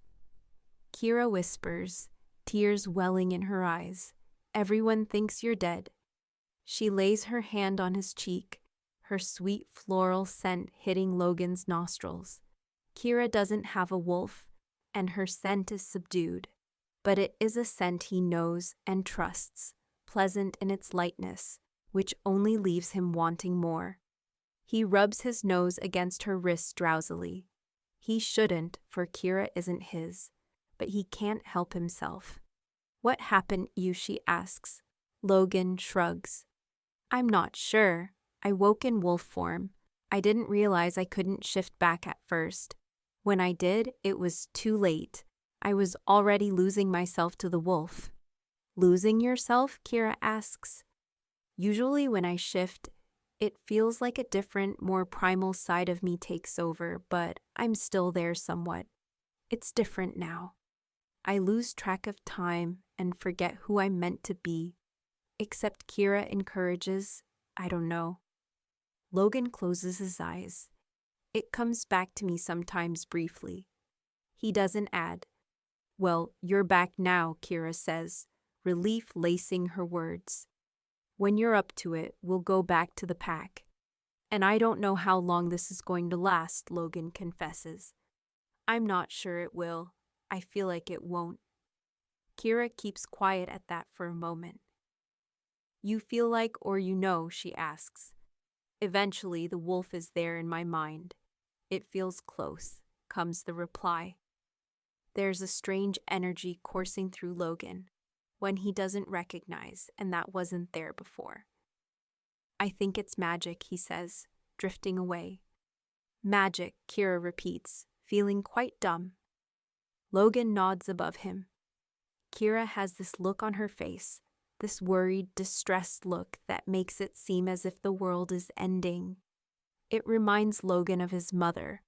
Kiera whispers, tears welling in her eyes. "Everyone thinks you're dead." She lays her hand on his cheek, her sweet floral scent hitting Logan's nostrils. Kiera doesn't have a wolf, and her scent is subdued, but it is a scent he knows and trusts, pleasant in its lightness, which only leaves him wanting more. He rubs his nose against her wrist drowsily. He shouldn't, for Kiera isn't his, but he can't help himself. "What happened to you?" she asks. Logan shrugs. "I'm not sure. I woke in wolf form. I didn't realize I couldn't shift back at first. When I did, it was too late. I was already losing myself to the wolf." "Losing yourself?" Kiera asks. "Usually when I shift, it feels like a different, more primal side of me takes over, but I'm still there somewhat. It's different now. I lose track of time and forget who I'm meant to be. Except Kiera encourages, I don't know." Logan closes his eyes. "It comes back to me sometimes briefly." He doesn't add. "Well, you're back now," Kiera says, relief lacing her words. "When you're up to it, we'll go back to the pack." "And I don't know how long this is going to last," Logan confesses. "I'm not sure it will. I feel like it won't." Kiera keeps quiet at that for a moment. "You feel like or you know?" she asks. "Eventually, the wolf is there in my mind. It feels close," comes the reply. There's a strange energy coursing through Logan, one he doesn't recognize, and that wasn't there before. "I think it's magic," he says, drifting away. "Magic," Kiera repeats, feeling quite dumb. Logan nods above him. Kiera has this look on her face, this worried, distressed look that makes it seem as if the world is ending. It reminds Logan of his mother.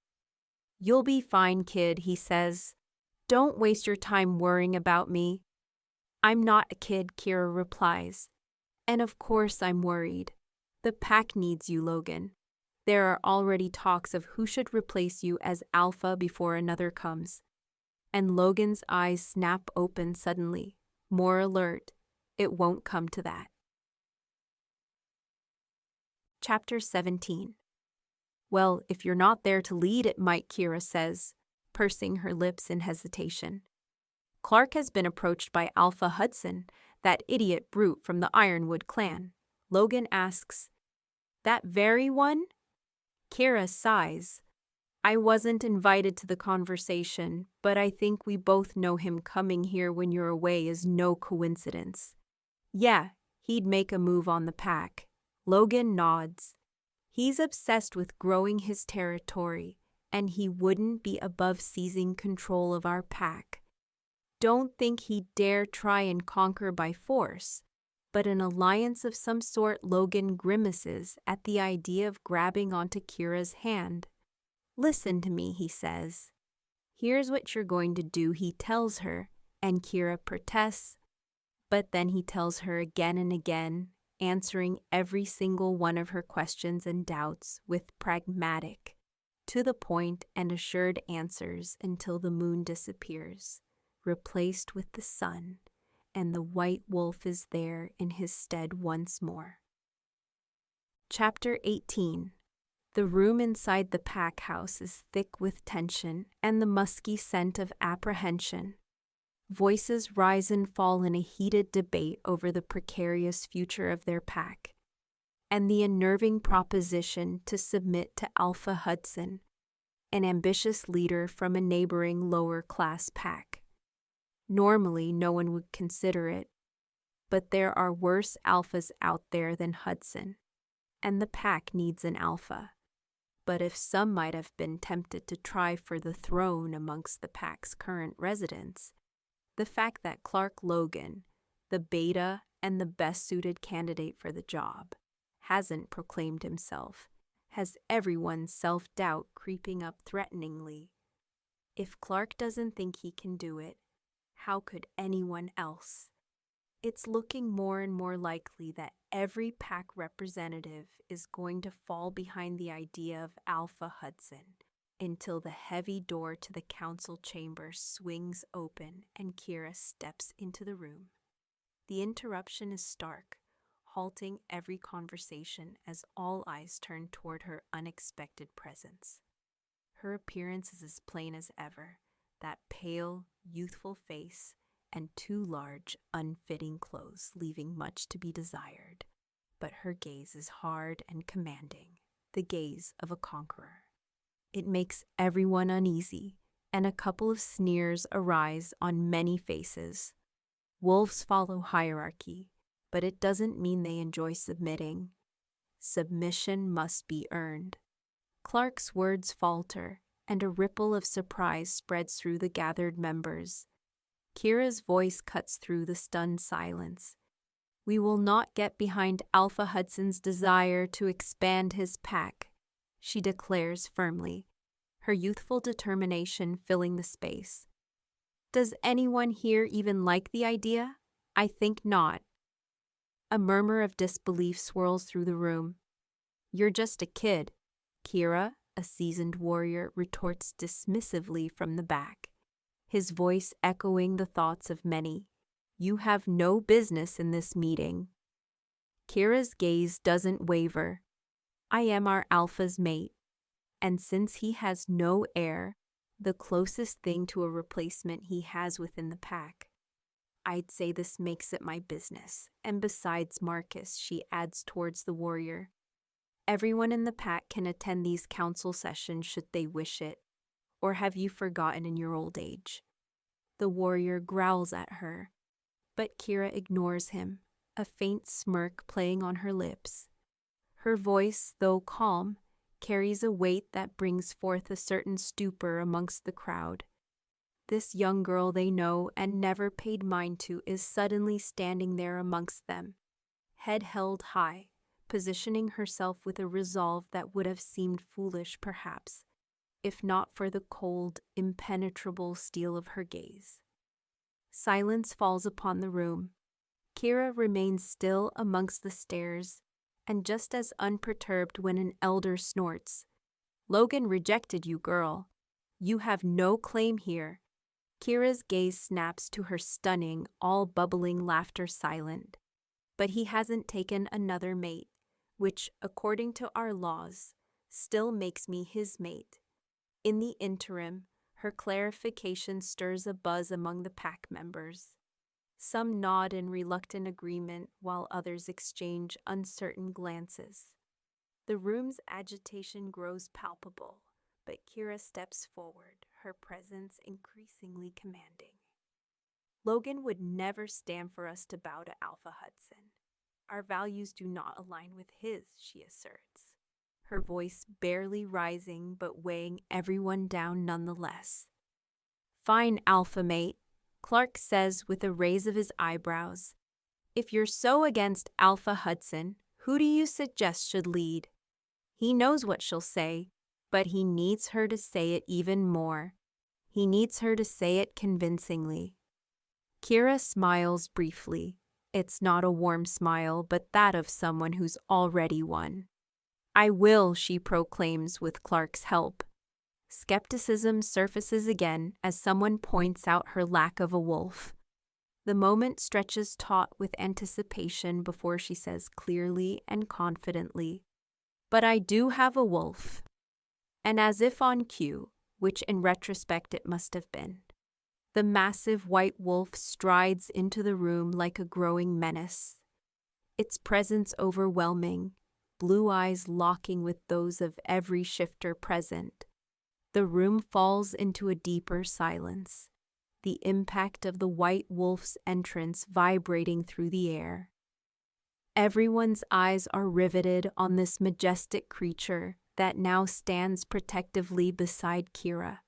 "You'll be fine, kid," he says. "Don't waste your time worrying about me." "I'm not a kid," Kiera replies. "And of course I'm worried. The pack needs you, Logan. There are already talks of who should replace you as Alpha before another comes." And Logan's eyes snap open suddenly, more alert. It won't come to that. Chapter 17. "Well, if you're not there to lead, it might," Kiera says, pursing her lips in hesitation. "Clark has been approached by Alpha Hudson, that idiot brute from the Ironwood clan." Logan asks, "That very one?" Kiera sighs. "I wasn't invited to the conversation, but I think we both know him coming here when you're away is no coincidence." "Yeah, he'd make a move on the pack." Logan nods. "He's obsessed with growing his territory, and he wouldn't be above seizing control of our pack." Don't think he'd dare try and conquer by force, but an alliance of some sort. Logan grimaces at the idea of grabbing onto Kiera's hand. Listen to me, he says. Here's what you're going to do, he tells her, and Kiera protests, but then he tells her again and again, answering every single one of her questions and doubts with pragmatic, to the point and assured answers until the moon disappears, replaced with the sun, and the white wolf is there in his stead once more. Chapter 18. The room inside the pack house is thick with tension and the musky scent of apprehension. Voices rise and fall in a heated debate over the precarious future of their pack, and the unnerving proposition to submit to Alpha Hudson, an ambitious leader from a neighboring lower-class pack. Normally, no one would consider it, but there are worse alphas out there than Hudson, and the pack needs an alpha. But if some might have been tempted to try for the throne amongst the pack's current residents, the fact that Clark Logan, the beta and the best-suited candidate for the job, hasn't proclaimed himself, has everyone's self-doubt creeping up threateningly. If Clark doesn't think he can do it, how could anyone else? It's looking more and more likely that every pack representative is going to fall behind the idea of Alpha Hudson until the heavy door to the council chamber swings open and Kiera steps into the room. The interruption is stark, halting every conversation as all eyes turn toward her unexpected presence. Her appearance is as plain as ever, that pale, youthful face and too large, unfitting clothes leaving much to be desired. But her gaze is hard and commanding, the gaze of a conqueror. It makes everyone uneasy, and a couple of sneers arise on many faces. Wolves follow hierarchy, but it doesn't mean they enjoy submitting. Submission must be earned. Clark's words falter, and a ripple of surprise spreads through the gathered members. Kiera's voice cuts through the stunned silence. We will not get behind Alpha Hudson's desire to expand his pack, she declares firmly, her youthful determination filling the space. Does anyone here even like the idea? I think not. A murmur of disbelief swirls through the room. You're just a kid, Kiera, a seasoned warrior, retorts dismissively from the back, his voice echoing the thoughts of many. You have no business in this meeting. Kiera's gaze doesn't waver. I am our alpha's mate, and since he has no heir, the closest thing to a replacement he has within the pack, I'd say this makes it my business. And besides Marcus, she adds towards the warrior, everyone in the pack can attend these council sessions should they wish it, or have you forgotten in your old age? The warrior growls at her, but Kiera ignores him, a faint smirk playing on her lips. Her voice, though calm, carries a weight that brings forth a certain stupor amongst the crowd. This young girl they know and never paid mind to is suddenly standing there amongst them, head held high, positioning herself with a resolve that would have seemed foolish perhaps, if not for the cold, impenetrable steel of her gaze. Silence falls upon the room. Kiera remains still amongst the stairs, and just as unperturbed when an elder snorts, Logan rejected you, girl. You have no claim here. Kiera's gaze snaps to her stunning, all-bubbling laughter silent. But he hasn't taken another mate, which, according to our laws, still makes me his mate. In the interim, her clarification stirs a buzz among the pack members. Some nod in reluctant agreement while others exchange uncertain glances. The room's agitation grows palpable, but Kiera steps forward, her presence increasingly commanding. Logan would never stand for us to bow to Alpha Hudson. Our values do not align with his, she asserts, her voice barely rising but weighing everyone down nonetheless. Fine, Alpha mate, Clark says with a raise of his eyebrows. If you're so against Alpha Hudson, who do you suggest should lead? He knows what she'll say, but he needs her to say it even more. He needs her to say it convincingly. Kiera smiles briefly. It's not a warm smile, but that of someone who's already won. I will, she proclaims with Clark's help. Skepticism surfaces again as someone points out her lack of a wolf. The moment stretches taut with anticipation before she says clearly and confidently, "But I do have a wolf." And as if on cue, which in retrospect it must have been, the massive white wolf strides into the room like a growing menace. Its presence overwhelming, blue eyes locking with those of every shifter present. The room falls into a deeper silence, the impact of the white wolf's entrance vibrating through the air. Everyone's eyes are riveted on this majestic creature that now stands protectively beside Kiera.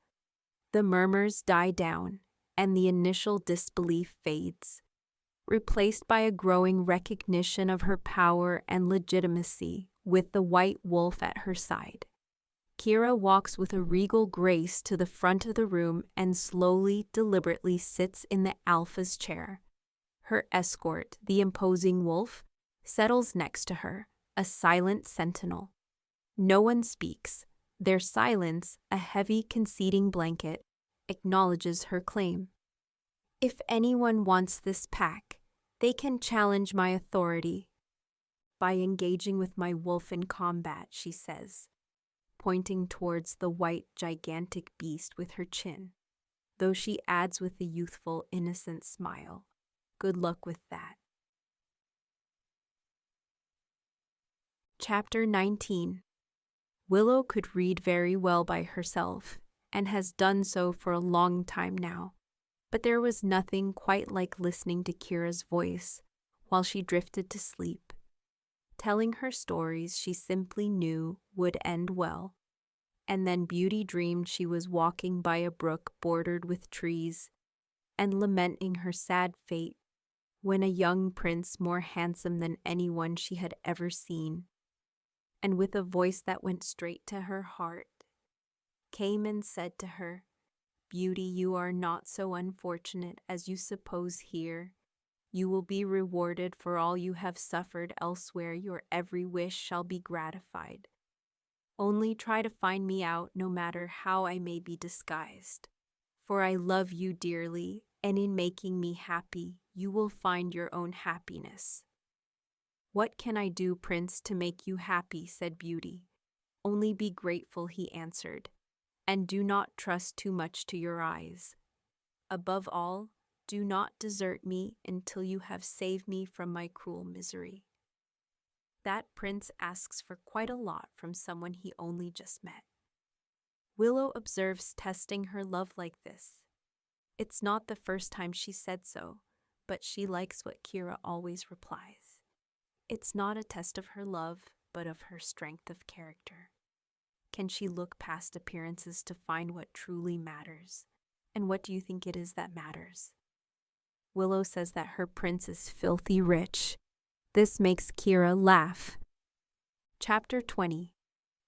The murmurs die down, and the initial disbelief fades, replaced by a growing recognition of her power and legitimacy with the white wolf at her side. Kiera walks with a regal grace to the front of the room and slowly, deliberately sits in the Alpha's chair. Her escort, the imposing wolf, settles next to her, a silent sentinel. No one speaks. Their silence, a heavy conceding blanket, acknowledges her claim. If anyone wants this pack, they can challenge my authority. By engaging with my wolf in combat, she says, pointing towards the white, gigantic beast with her chin, though she adds with a youthful, innocent smile, "Good luck with that." Chapter 19. Willow could read very well by herself, and has done so for a long time now, but there was nothing quite like listening to Kiera's voice while she drifted to sleep. Telling her stories she simply knew would end well, and then Beauty dreamed she was walking by a brook bordered with trees, and lamenting her sad fate, when a young prince more handsome than anyone she had ever seen, and with a voice that went straight to her heart, came and said to her, "Beauty, you are not so unfortunate as you suppose here. You will be rewarded for all you have suffered elsewhere. Your every wish shall be gratified. Only try to find me out, no matter how I may be disguised. For I love you dearly, and in making me happy, you will find your own happiness." "What can I do, Prince, to make you happy?" said Beauty. "Only be grateful," he answered, "and do not trust too much to your eyes. Above all, do not desert me until you have saved me from my cruel misery." That prince asks for quite a lot from someone he only just met. Willow observes testing her love like this. It's not the first time she said so, but she likes what Kiera always replies. It's not a test of her love, but of her strength of character. Can she look past appearances to find what truly matters? And what do you think it is that matters? Willow says that her prince is filthy rich. This makes Kiera laugh. Chapter 20.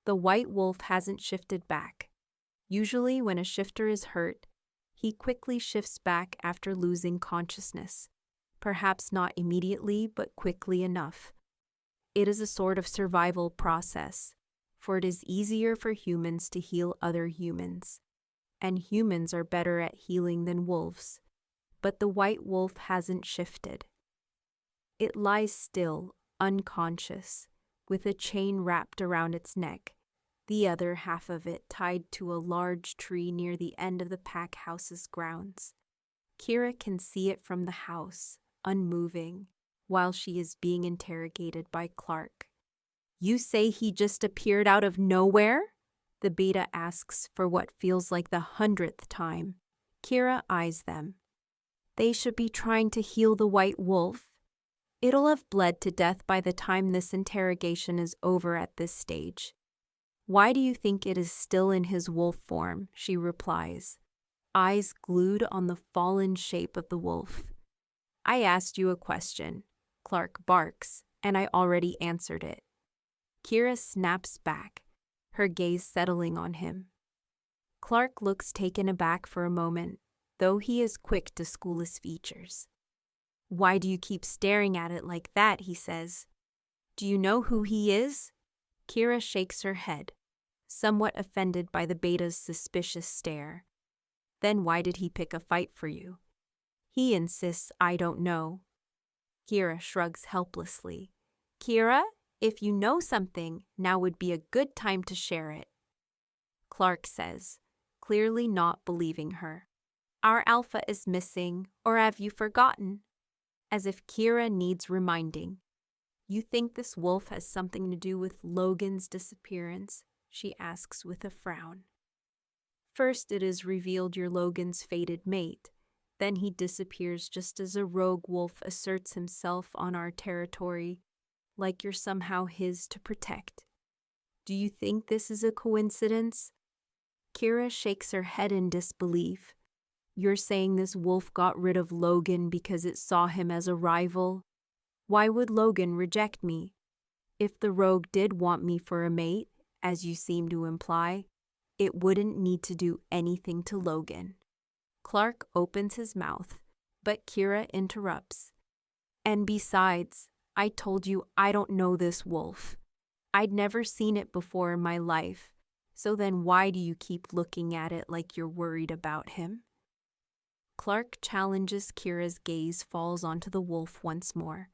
The white wolf hasn't shifted back. Usually when a shifter is hurt, he quickly shifts back after losing consciousness. Perhaps not immediately, but quickly enough. It is a sort of survival process, for it is easier for humans to heal other humans, and humans are better at healing than wolves. But the white wolf hasn't shifted. It lies still, unconscious, with a chain wrapped around its neck, the other half of it tied to a large tree near the end of the pack house's grounds. Kiera can see it from the house, unmoving, while she is being interrogated by Clark. "You say he just appeared out of nowhere?" the beta asks for what feels like the 100th time. Kiera eyes them. They should be trying to heal the white wolf. It'll have bled to death by the time this interrogation is over at this stage. "Why do you think it is still in his wolf form?" she replies. eyes glued on the fallen shape of the wolf. I asked you a question, Clark barks, and I already answered it. Kiera snaps back, her gaze settling on him. Clark looks taken aback for a moment, though he is quick to school his features. Why do you keep staring at it like that, he says. Do you know who he is? Kiera shakes her head, somewhat offended by the beta's suspicious stare. Then why did he pick a fight for you? He insists I don't know. Kiera shrugs helplessly. Kiera, if you know something, now would be a good time to share it. Clark says, clearly not believing her. Our Alpha is missing, or have you forgotten? As if Kiera needs reminding. You think this wolf has something to do with Logan's disappearance? She asks with a frown. First it is revealed you're Logan's fated mate. Then he disappears just as a rogue wolf asserts himself on our territory, like you're somehow his to protect. Do you think this is a coincidence? Kiera shakes her head in disbelief. You're saying this wolf got rid of Logan because it saw him as a rival? Why would Logan reject me? If the rogue did want me for a mate, as you seem to imply, it wouldn't need to do anything to Logan. Clark opens his mouth, but Kiera interrupts. And besides, I told you I don't know this wolf. I'd never seen it before in my life, so then why do you keep looking at it like you're worried about him? Clark challenges Kiera's gaze falls onto the wolf once more.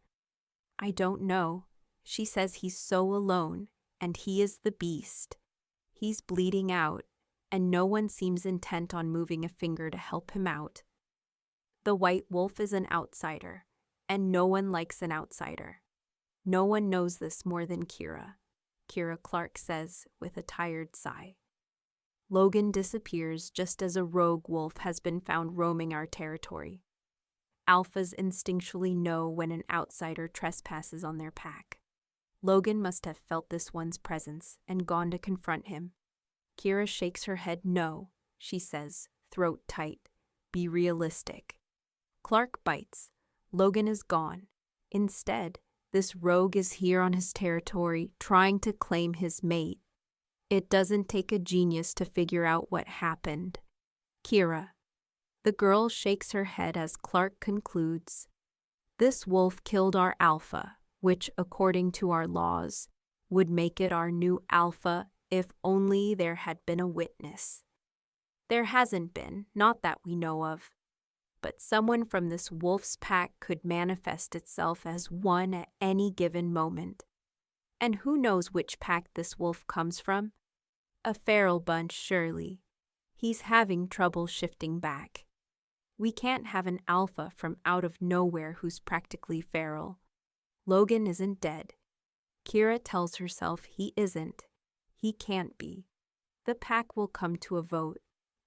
I don't know. She says he's so alone, and he is the beast. He's bleeding out, and no one seems intent on moving a finger to help him out. The white wolf is an outsider, and no one likes an outsider. No one knows this more than Kiera, Kiera Clark says with a tired sigh. Logan disappears just as a rogue wolf has been found roaming our territory. Alphas instinctually know when an outsider trespasses on their pack. Logan must have felt this one's presence and gone to confront him. Kiera shakes her head no, she says, throat tight. Be realistic. Clark bites. Logan is gone. Instead, this rogue is here on his territory trying to claim his mate. It doesn't take a genius to figure out what happened. Kiera. The girl shakes her head as Clark concludes. This wolf killed our Alpha, which, according to our laws, would make it our new Alpha if only there had been a witness. There hasn't been, not that we know of. But someone from this wolf's pack could manifest itself as one at any given moment. And who knows which pack this wolf comes from? A feral bunch, surely. He's having trouble shifting back. We can't have an Alpha from out of nowhere who's practically feral. Logan isn't dead. Kiera tells herself he isn't. He can't be. The pack will come to a vote,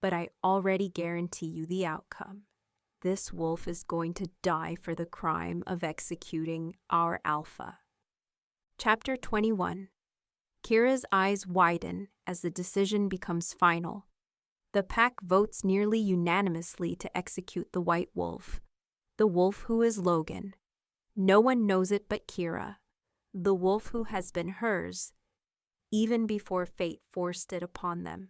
but I already guarantee you the outcome. This wolf is going to die for the crime of executing our Alpha. Chapter 21. Kiera's eyes widen as the decision becomes final. The pack votes nearly unanimously to execute the white wolf, the wolf who is Logan. No one knows it but Kiera, the wolf who has been hers, even before fate forced it upon them.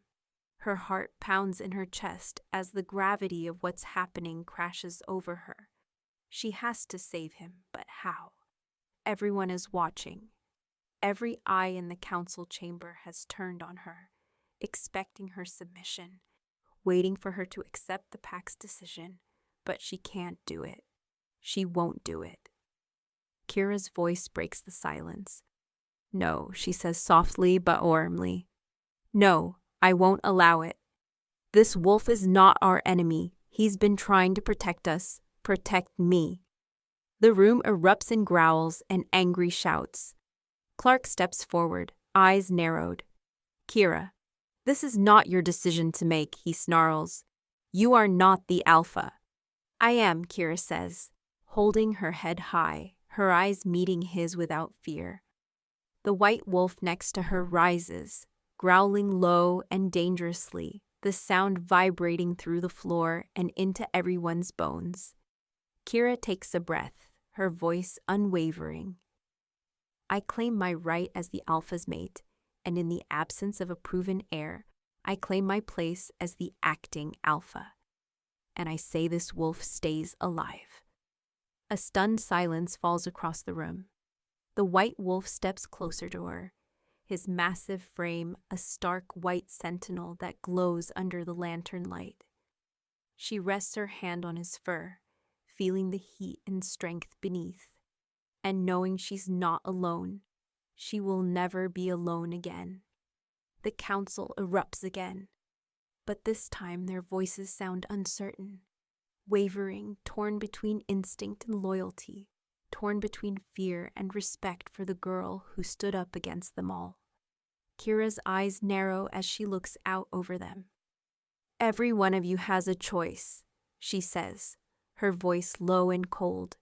Her heart pounds in her chest as the gravity of what's happening crashes over her. She has to save him, but how? Everyone is watching. Every eye in the council chamber has turned on her, expecting her submission, waiting for her to accept the pack's decision, but she can't do it. She won't do it. Kiera's voice breaks the silence. No, she says softly but warmly. No, I won't allow it. This wolf is not our enemy. He's been trying to protect us, protect me. The room erupts in growls and angry shouts. Clark steps forward, eyes narrowed. Kiera, this is not your decision to make, he snarls. You are not the Alpha. I am, Kiera says, holding her head high, her eyes meeting his without fear. The white wolf next to her rises, growling low and dangerously, the sound vibrating through the floor and into everyone's bones. Kiera takes a breath, her voice unwavering. I claim my right as the Alpha's mate, and in the absence of a proven heir, I claim my place as the acting Alpha. And I say this wolf stays alive. A stunned silence falls across the room. The white wolf steps closer to her, his massive frame a stark white sentinel that glows under the lantern light. She rests her hand on his fur, feeling the heat and strength beneath, and knowing she's not alone, she will never be alone again. The council erupts again, but this time their voices sound uncertain, wavering, torn between instinct and loyalty, torn between fear and respect for the girl who stood up against them all. Kiera's eyes narrow as she looks out over them. Every one of you has a choice, she says, her voice low and cold.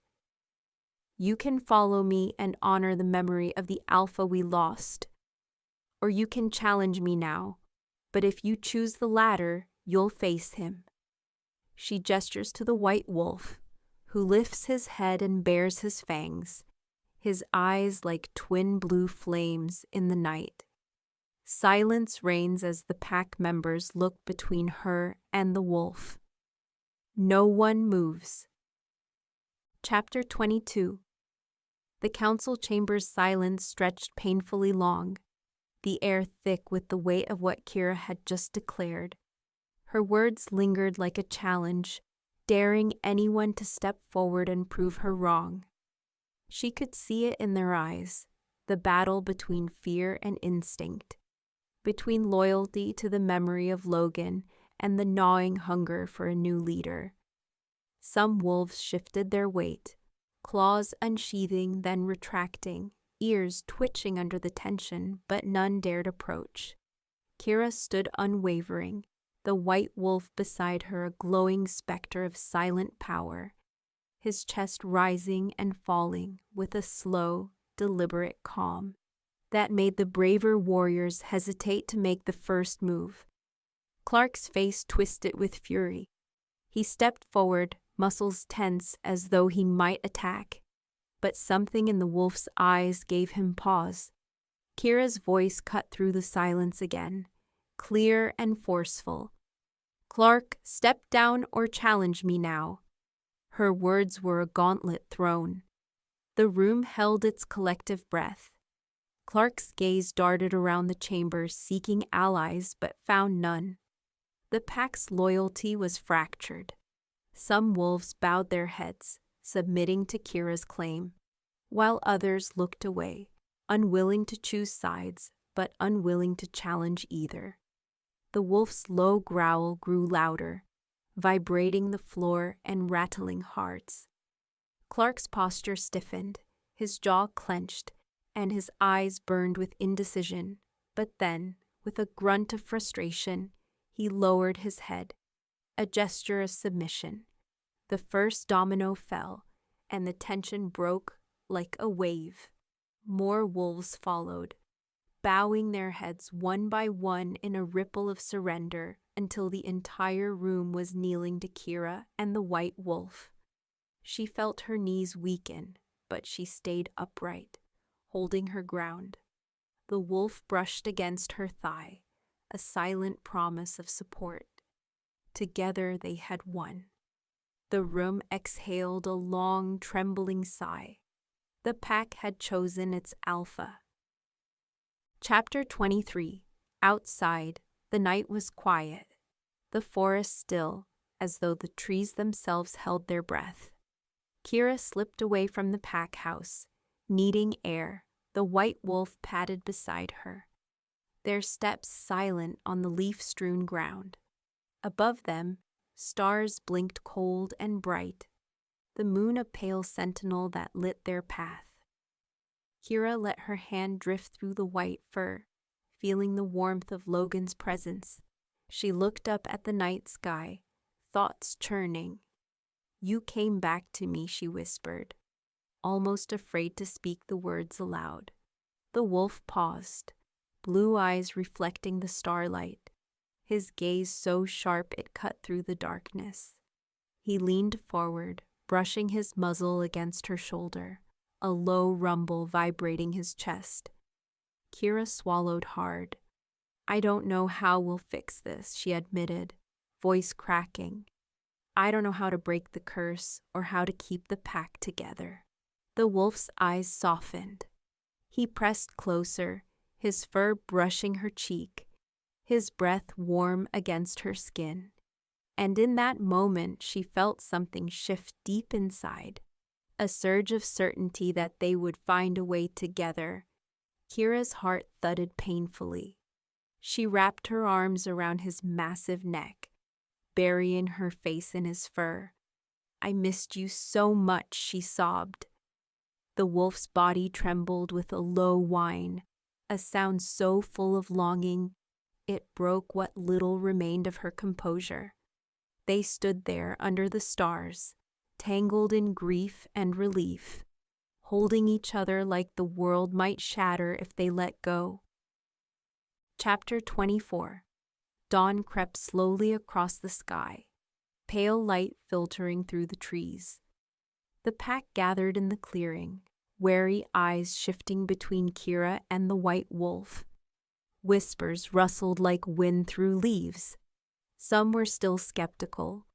You can follow me and honor the memory of the Alpha we lost, or you can challenge me now, but if you choose the latter, you'll face him. She gestures to the white wolf, who lifts his head and bares his fangs, his eyes like twin blue flames in the night. Silence reigns as the pack members look between her and the wolf. No one moves. Chapter 22. The council chamber's silence stretched painfully long, the air thick with the weight of what Kiera had just declared. Her words lingered like a challenge, daring anyone to step forward and prove her wrong. She could see it in their eyes, the battle between fear and instinct, between loyalty to the memory of Logan and the gnawing hunger for a new leader. Some wolves shifted their weight, claws unsheathing, then retracting, ears twitching under the tension, but none dared approach. Kiera stood unwavering, the white wolf beside her a glowing specter of silent power, his chest rising and falling with a slow, deliberate calm that made the braver warriors hesitate to make the first move. Clark's face twisted with fury. He stepped forward, muscles tense as though he might attack, but something in the wolf's eyes gave him pause. Kiera's voice cut through the silence again, clear and forceful. Clark, step down or challenge me now. Her words were a gauntlet thrown. The room held its collective breath. Clark's gaze darted around the chamber, seeking allies, but found none. The pack's loyalty was fractured. Some wolves bowed their heads, submitting to Kiera's claim, while others looked away, unwilling to choose sides, but unwilling to challenge either. The wolf's low growl grew louder, vibrating the floor and rattling hearts. Clark's posture stiffened, his jaw clenched, and his eyes burned with indecision, but then, with a grunt of frustration, he lowered his head, a gesture of submission. The first domino fell, and the tension broke like a wave. More wolves followed, bowing their heads one by one in a ripple of surrender until the entire room was kneeling to Kiera and the white wolf. She felt her knees weaken, but she stayed upright, holding her ground. The wolf brushed against her thigh, a silent promise of support. Together they had won. The room exhaled a long, trembling sigh. The pack had chosen its alpha. Chapter 23. Outside, the night was quiet, the forest still, as though the trees themselves held their breath. Kiera slipped away from the pack house, needing air. The white wolf padded beside her, their steps silent on the leaf-strewn ground. Above them, stars blinked cold and bright, the moon a pale sentinel that lit their path. Kiera let her hand drift through the white fur, feeling the warmth of Logan's presence. She looked up at the night sky, thoughts churning. "You came back to me," she whispered, almost afraid to speak the words aloud. The wolf paused, blue eyes reflecting the starlight, his gaze so sharp it cut through the darkness. He leaned forward, brushing his muzzle against her shoulder, a low rumble vibrating his chest. Kiera swallowed hard. "I don't know how we'll fix this," she admitted, voice cracking. "I don't know how to break the curse or how to keep the pack together." The wolf's eyes softened. He pressed closer, his fur brushing her cheek, his breath warm against her skin. And in that moment, she felt something shift deep inside, a surge of certainty that they would find a way together. Kiera's heart thudded painfully. She wrapped her arms around his massive neck, burying her face in his fur. "I missed you so much," she sobbed. The wolf's body trembled with a low whine, a sound so full of longing, it broke what little remained of her composure. They stood there under the stars, tangled in grief and relief, holding each other like the world might shatter if they let go. Chapter 24. Dawn crept slowly across the sky, pale light filtering through the trees. The pack gathered in the clearing, wary eyes shifting between Kiera and the white wolf. Whispers rustled like wind through leaves. Some were still skeptical.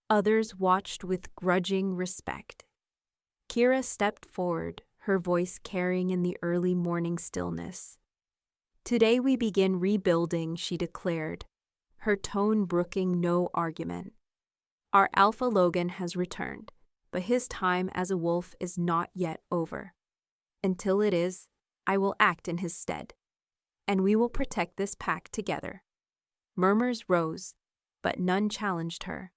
Others watched with grudging respect. Kiera stepped forward, her voice carrying in the early morning stillness. "Today we begin rebuilding," she declared, her tone brooking no argument. "Our Alpha Logan has returned, but his time as a wolf is not yet over. Until it is, I will act in his stead, and we will protect this pack together." Murmurs rose, but none challenged her.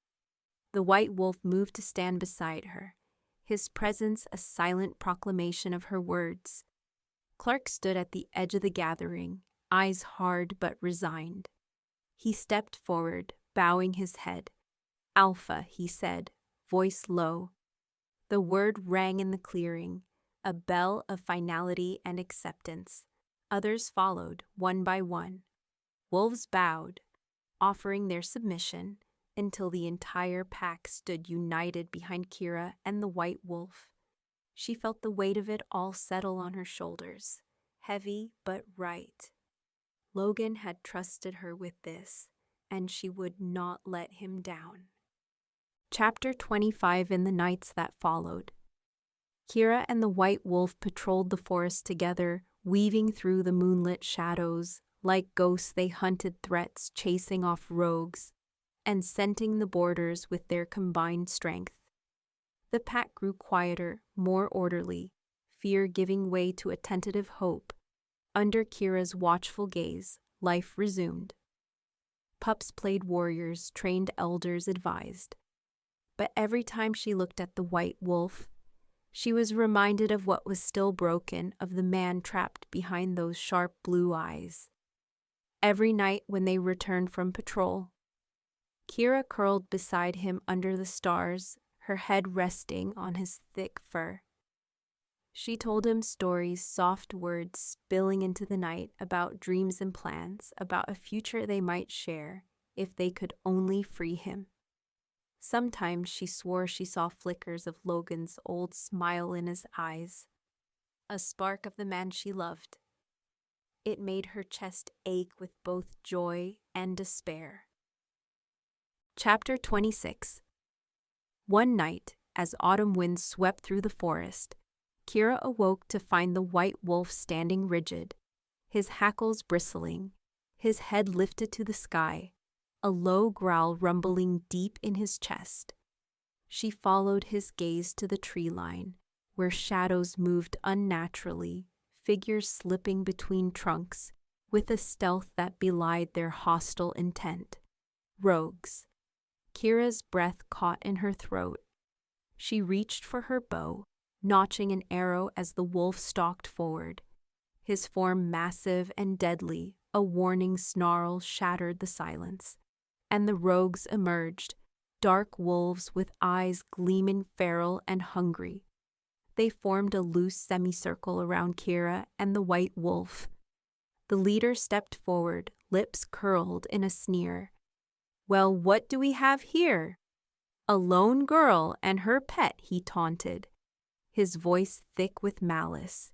The white wolf moved to stand beside her, his presence a silent proclamation of her words. Clark stood at the edge of the gathering, eyes hard but resigned. He stepped forward, bowing his head. "Alpha," he said, voice low. The word rang in the clearing, a bell of finality and acceptance. Others followed, one by one. Wolves bowed, offering their submission, until the entire pack stood united behind Kiera and the white wolf. She felt the weight of it all settle on her shoulders, heavy but right. Logan had trusted her with this, and she would not let him down. Chapter 25. In the nights that followed, Kiera and the white wolf patrolled the forest together, weaving through the moonlit shadows. Like ghosts, they hunted threats, chasing off rogues, and scenting the borders with their combined strength. The pack grew quieter, more orderly, fear giving way to a tentative hope. Under Kiera's watchful gaze, life resumed. Pups played warriors, trained elders advised. But every time she looked at the white wolf, she was reminded of what was still broken, of the man trapped behind those sharp blue eyes. Every night when they returned from patrol, Kiera curled beside him under the stars, her head resting on his thick fur. She told him stories, soft words spilling into the night about dreams and plans, about a future they might share if they could only free him. Sometimes she swore she saw flickers of Logan's old smile in his eyes, a spark of the man she loved. It made her chest ache with both joy and despair. Chapter 26. One night, as autumn winds swept through the forest, Kiera awoke to find the white wolf standing rigid, his hackles bristling, his head lifted to the sky, a low growl rumbling deep in his chest. She followed his gaze to the tree line, where shadows moved unnaturally, figures slipping between trunks, with a stealth that belied their hostile intent. Rogues. Kiera's breath caught in her throat. She reached for her bow, notching an arrow as the wolf stalked forward. His form massive and deadly, a warning snarl shattered the silence. And the rogues emerged, dark wolves with eyes gleaming feral and hungry. They formed a loose semicircle around Kiera and the white wolf. The leader stepped forward, lips curled in a sneer. "Well, what do we have here?" "A lone girl and her pet," he taunted, his voice thick with malice.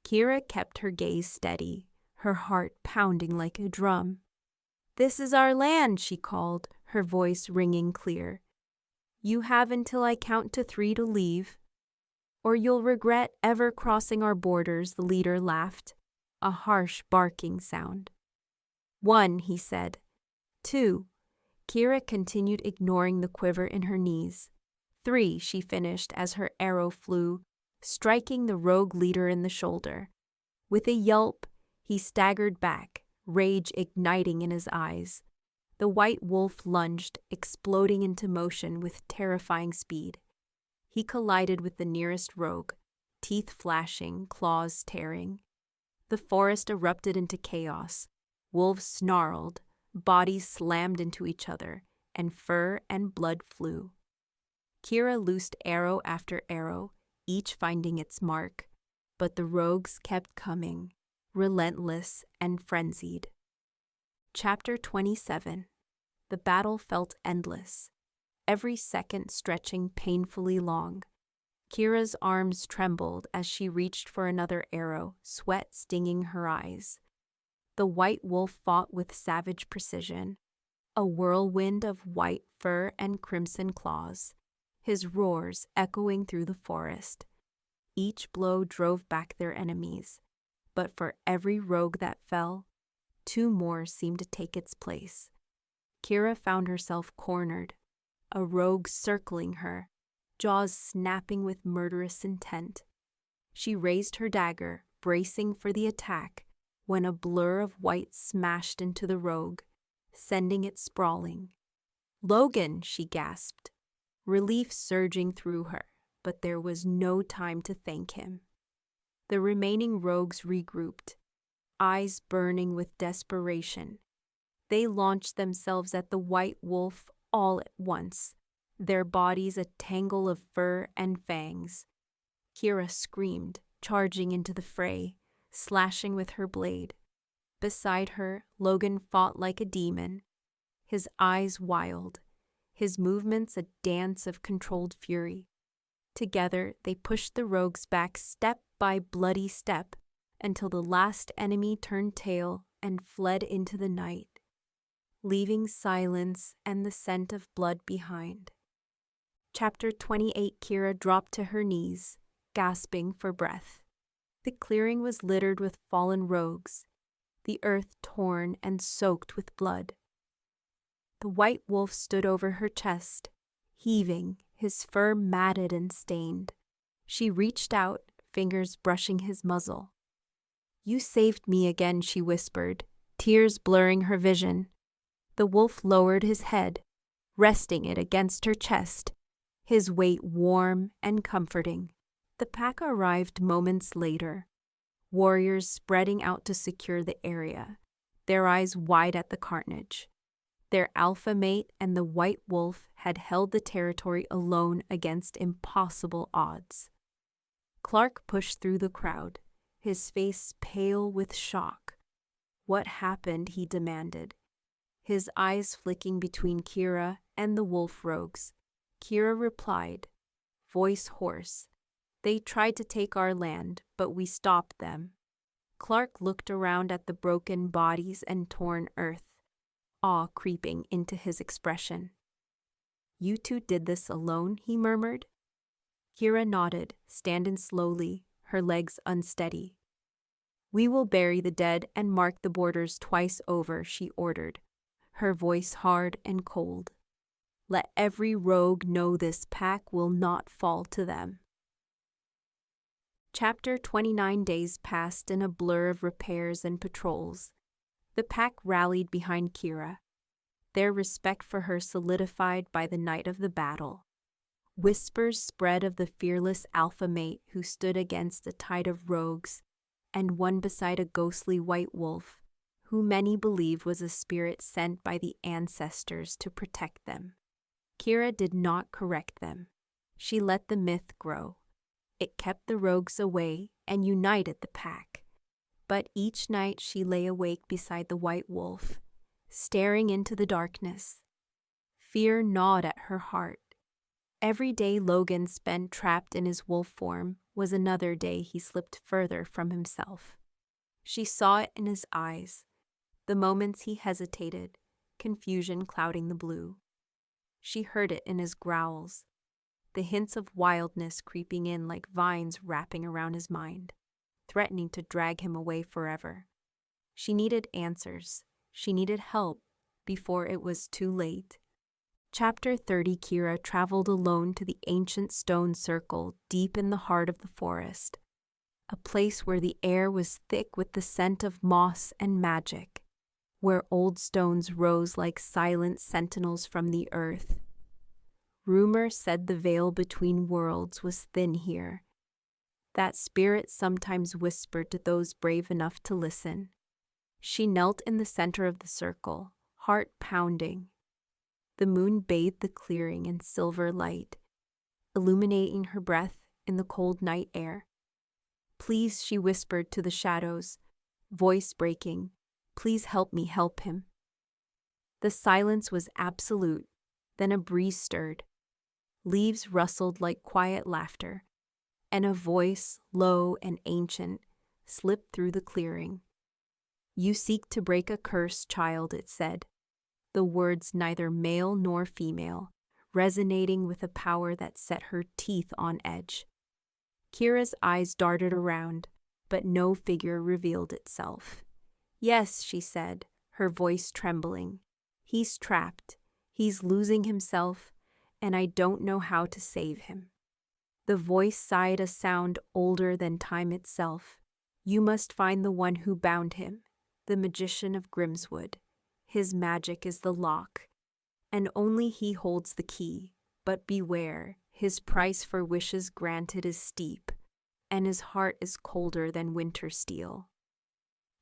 Kiera kept her gaze steady, her heart pounding like a drum. "This is our land," she called, her voice ringing clear. "You have until I count to 3 to leave, or you'll regret ever crossing our borders," the leader laughed, a harsh barking sound. "1," he said. 2. Kiera continued ignoring the quiver in her knees. 3, she finished as her arrow flew, striking the rogue leader in the shoulder. With a yelp, he staggered back, rage igniting in his eyes. The white wolf lunged, exploding into motion with terrifying speed. He collided with the nearest rogue, teeth flashing, claws tearing. The forest erupted into chaos. Wolves snarled, bodies slammed into each other, and fur and blood flew. Kiera loosed arrow after arrow, each finding its mark, but the rogues kept coming, relentless and frenzied. Chapter 27. The battle felt endless, every second stretching painfully long. Kiera's arms trembled as she reached for another arrow, sweat stinging her eyes. The white wolf fought with savage precision, a whirlwind of white fur and crimson claws, his roars echoing through the forest. Each blow drove back their enemies, but for every rogue that fell, 2 more seemed to take its place. Kiera found herself cornered, a rogue circling her, jaws snapping with murderous intent. She raised her dagger, bracing for the attack, when a blur of white smashed into the rogue, sending it sprawling. "Logan!" she gasped, relief surging through her, but there was no time to thank him. The remaining rogues regrouped, eyes burning with desperation. They launched themselves at the white wolf all at once, their bodies a tangle of fur and fangs. Kiera screamed, charging into the fray, slashing with her blade. Beside her, Logan fought like a demon, his eyes wild, his movements a dance of controlled fury. Together, they pushed the rogues back step by bloody step until the last enemy turned tail and fled into the night, leaving silence and the scent of blood behind. Chapter 28. Kiera dropped to her knees, gasping for breath. The clearing was littered with fallen rogues, the earth torn and soaked with blood. The white wolf stood over her chest, heaving, his fur matted and stained. She reached out, fingers brushing his muzzle. "You saved me again," she whispered, tears blurring her vision. The wolf lowered his head, resting it against her chest, his weight warm and comforting. The pack arrived moments later, warriors spreading out to secure the area, their eyes wide at the carnage. Their alpha mate and the white wolf had held the territory alone against impossible odds. Clark pushed through the crowd, his face pale with shock. "What happened?" he demanded, his eyes flicking between Kiera and the wolf rogues. Kiera replied, voice hoarse, "They tried to take our land, but we stopped them." Clark looked around at the broken bodies and torn earth, awe creeping into his expression. "You 2 did this alone?" he murmured. Kiera nodded, standing slowly, her legs unsteady. "We will bury the dead and mark the borders twice over," she ordered, her voice hard and cold. "Let every rogue know this pack will not fall to them." Chapter 29. Days passed in a blur of repairs and patrols. The pack rallied behind Kiera, their respect for her solidified by the night of the battle. Whispers spread of the fearless alpha mate who stood against a tide of rogues, and one beside a ghostly white wolf, who many believe was a spirit sent by the ancestors to protect them. Kiera did not correct them. She let the myth grow. It kept the rogues away and united the pack. But each night she lay awake beside the white wolf, staring into the darkness. Fear gnawed at her heart. Every day Logan spent trapped in his wolf form was another day he slipped further from himself. She saw it in his eyes, the moments he hesitated, confusion clouding the blue. She heard it in his growls, the hints of wildness creeping in like vines wrapping around his mind, threatening to drag him away forever. She needed answers. She needed help before it was too late. Chapter 30. Kiera traveled alone to the ancient stone circle deep in the heart of the forest, a place where the air was thick with the scent of moss and magic, where old stones rose like silent sentinels from the earth. Rumor said the veil between worlds was thin here, that spirits sometimes whispered to those brave enough to listen. She knelt in the center of the circle, heart pounding. The moon bathed the clearing in silver light, illuminating her breath in the cold night air. "Please," she whispered to the shadows, voice breaking, "please help me help him." The silence was absolute. Then a breeze stirred. Leaves rustled like quiet laughter, and a voice, low and ancient, slipped through the clearing. "You seek to break a curse, child," it said, the words neither male nor female, resonating with a power that set her teeth on edge. Kiera's eyes darted around, but no figure revealed itself. "Yes," she said, her voice trembling. "He's trapped. He's losing himself, and I don't know how to save him." The voice sighed a sound older than time itself. "You must find the one who bound him, the magician of Grimswood. His magic is the lock, and only he holds the key. But beware, his price for wishes granted is steep, and his heart is colder than winter steel."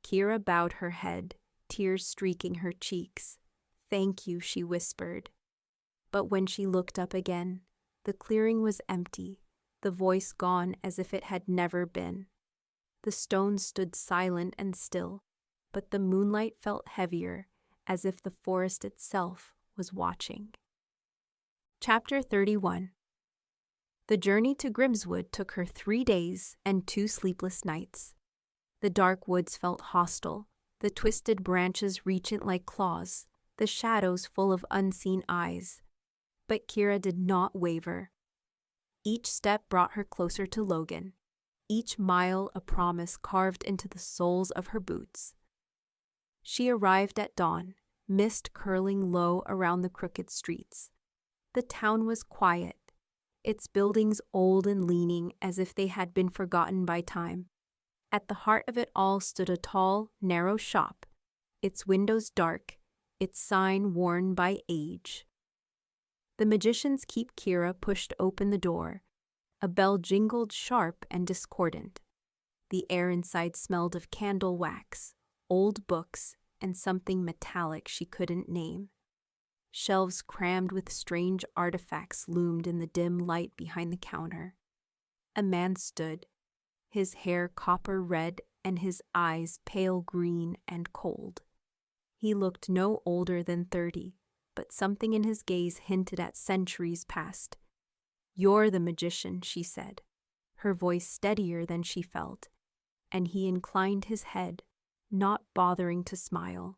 Kiera bowed her head, tears streaking her cheeks. "Thank you," she whispered. But when she looked up again, the clearing was empty, the voice gone as if it had never been. The stones stood silent and still, but the moonlight felt heavier, as if the forest itself was watching. Chapter 31. The journey to Grimswood took her 3 days and 2 sleepless nights. The dark woods felt hostile, the twisted branches reaching like claws, the shadows full of unseen eyes. But Kiera did not waver. Each step brought her closer to Logan, each mile a promise carved into the soles of her boots. She arrived at dawn, mist curling low around the crooked streets. The town was quiet, its buildings old and leaning as if they had been forgotten by time. At the heart of it all stood a tall, narrow shop, its windows dark, its sign worn by age. The magician's keep. Kiera pushed open the door. A bell jingled sharp and discordant. The air inside smelled of candle wax, old books, and something metallic she couldn't name. Shelves crammed with strange artifacts loomed in the dim light behind the counter. A man stood, his hair copper red and his eyes pale green and cold. He looked no older than 30, but something in his gaze hinted at centuries past. "You're the magician," she said, her voice steadier than she felt, and he inclined his head, not bothering to smile.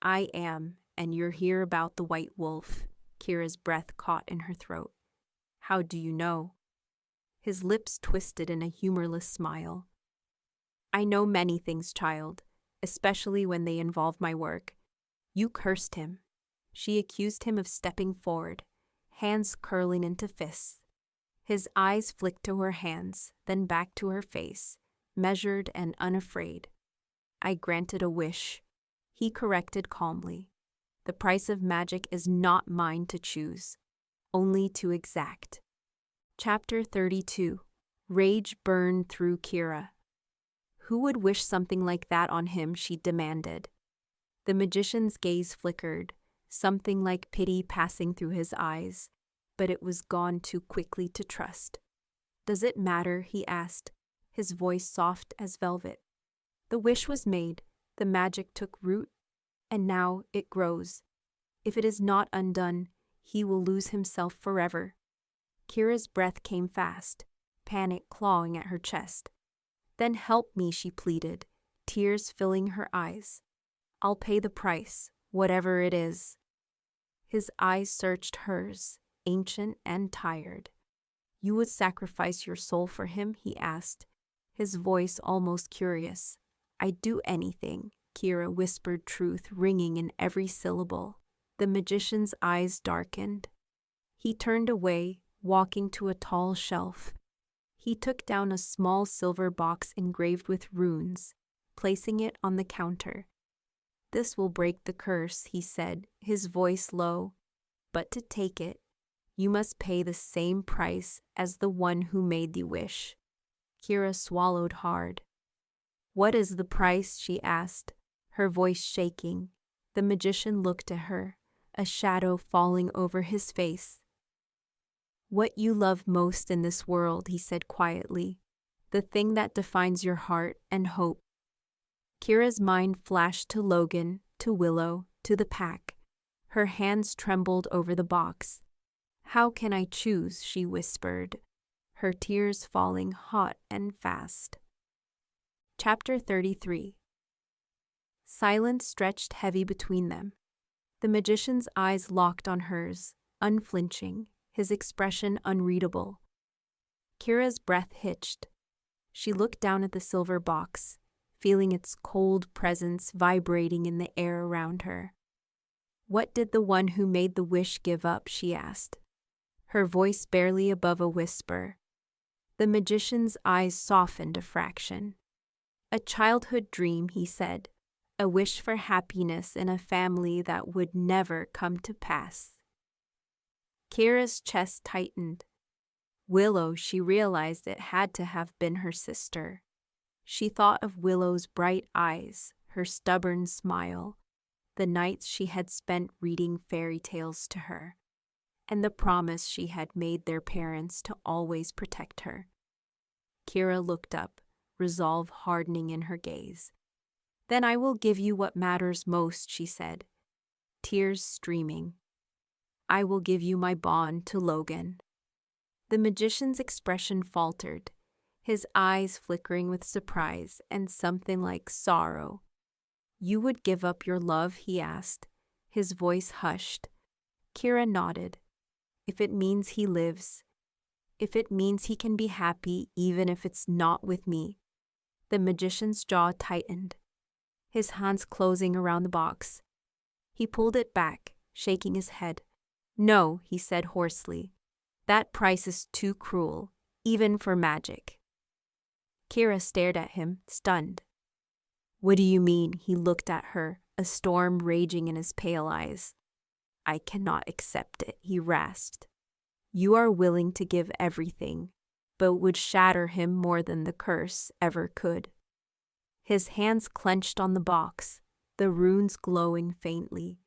"I am, and you're here about the white wolf." Kiera's breath caught in her throat. "How do you know?" His lips twisted in a humorless smile. "I know many things, child, especially when they involve my work. You cursed him." She accused him of stepping forward, hands curling into fists. His eyes flicked to her hands, then back to her face, measured and unafraid. "I granted a wish," he corrected calmly. "The price of magic is not mine to choose, only to exact." Chapter 32. Rage burned through Kiera. Who would wish something like that on him, she demanded. The magician's gaze flickered, something like pity passing through his eyes, but it was gone too quickly to trust. "Does it matter?" he asked, his voice soft as velvet. The wish was made, the magic took root, and now it grows. If it is not undone, he will lose himself forever. Kiera's breath came fast, panic clawing at her chest. Then help me, she pleaded, tears filling her eyes. I'll pay the price, whatever it is. His eyes searched hers, ancient and tired. You would sacrifice your soul for him, he asked, his voice almost curious. I'd do anything, Kiera whispered, truth ringing in every syllable. The magician's eyes darkened. He turned away, walking to a tall shelf. He took down a small silver box engraved with runes, placing it on the counter. This will break the curse, he said, his voice low. But to take it, you must pay the same price as the one who made the wish. Kiera swallowed hard. What is the price? She asked, her voice shaking. The magician looked at her, a shadow falling over his face. What you love most in this world, he said quietly, the thing that defines your heart and hope. Kiera's mind flashed to Logan, to Willow, to the pack. Her hands trembled over the box. How can I choose? She whispered, her tears falling hot and fast. Chapter 33. Silence stretched heavy between them. The magician's eyes locked on hers, unflinching, his expression unreadable. Kiera's breath hitched. She looked down at the silver box, feeling its cold presence vibrating in the air around her. What did the one who made the wish give up? She asked, her voice barely above a whisper. The magician's eyes softened a fraction. A childhood dream, he said, a wish for happiness in a family that would never come to pass. Kiera's chest tightened. Willow, she realized it had to have been her sister. She thought of Willow's bright eyes, her stubborn smile, the nights she had spent reading fairy tales to her, and the promise she had made their parents to always protect her. Kiera looked up, resolve hardening in her gaze. Then I will give you what matters most, she said, tears streaming. I will give you my bond to Logan. The magician's expression faltered, his eyes flickering with surprise and something like sorrow. You would give up your love? He asked, his voice hushed. Kiera nodded. If it means he lives, if it means he can be happy even if it's not with me. The magician's jaw tightened, his hands closing around the box. He pulled it back, shaking his head. No, he said hoarsely. That price is too cruel, even for magic. Kiera stared at him, stunned. What do you mean? He looked at her, a storm raging in his pale eyes. I cannot accept it, he rasped. You are willing to give everything, but would shatter him more than the curse ever could. His hands clenched on the box, the runes glowing faintly.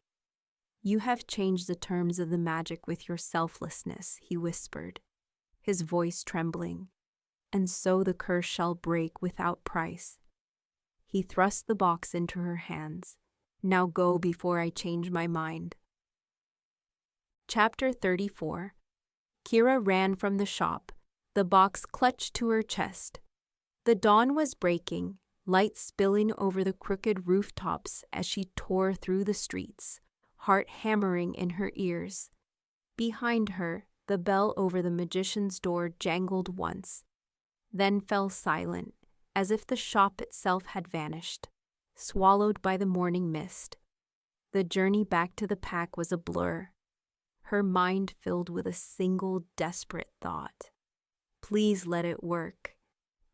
You have changed the terms of the magic with your selflessness, he whispered, his voice trembling, and so the curse shall break without price. He thrust the box into her hands. Now go before I change my mind. Chapter 34. Kiera ran from the shop, the box clutched to her chest. The dawn was breaking, light spilling over the crooked rooftops as she tore through the streets, heart hammering in her ears. Behind her, the bell over the magician's door jangled once, then fell silent, as if the shop itself had vanished, swallowed by the morning mist. The journey back to the pack was a blur, her mind filled with a single desperate thought. Please let it work.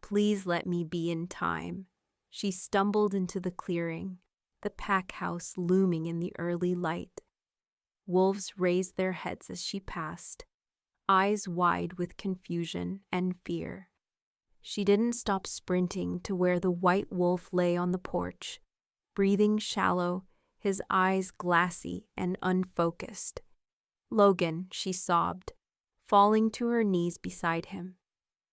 Please let me be in time. She stumbled into the clearing, the pack house looming in the early light. Wolves raised their heads as she passed, eyes wide with confusion and fear. She didn't stop sprinting to where the white wolf lay on the porch, breathing shallow, his eyes glassy and unfocused. Logan, she sobbed, falling to her knees beside him.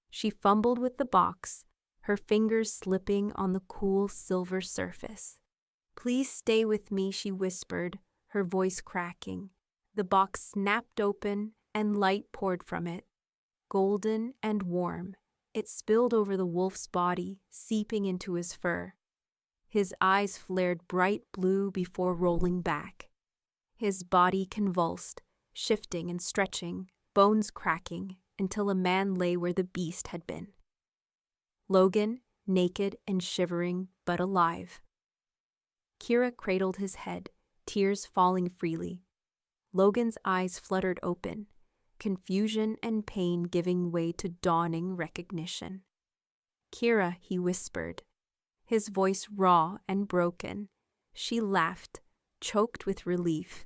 She fumbled with the box, her fingers slipping on the cool silver surface. "Please stay with me," she whispered, her voice cracking. The box snapped open and light poured from it. Golden and warm, it spilled over the wolf's body, seeping into his fur. His eyes flared bright blue before rolling back. His body convulsed, shifting and stretching, bones cracking, until a man lay where the beast had been. Logan, naked and shivering, but alive. Kiera cradled his head, tears falling freely. Logan's eyes fluttered open, confusion and pain giving way to dawning recognition. "Kiera," he whispered, his voice raw and broken. She laughed, choked with relief.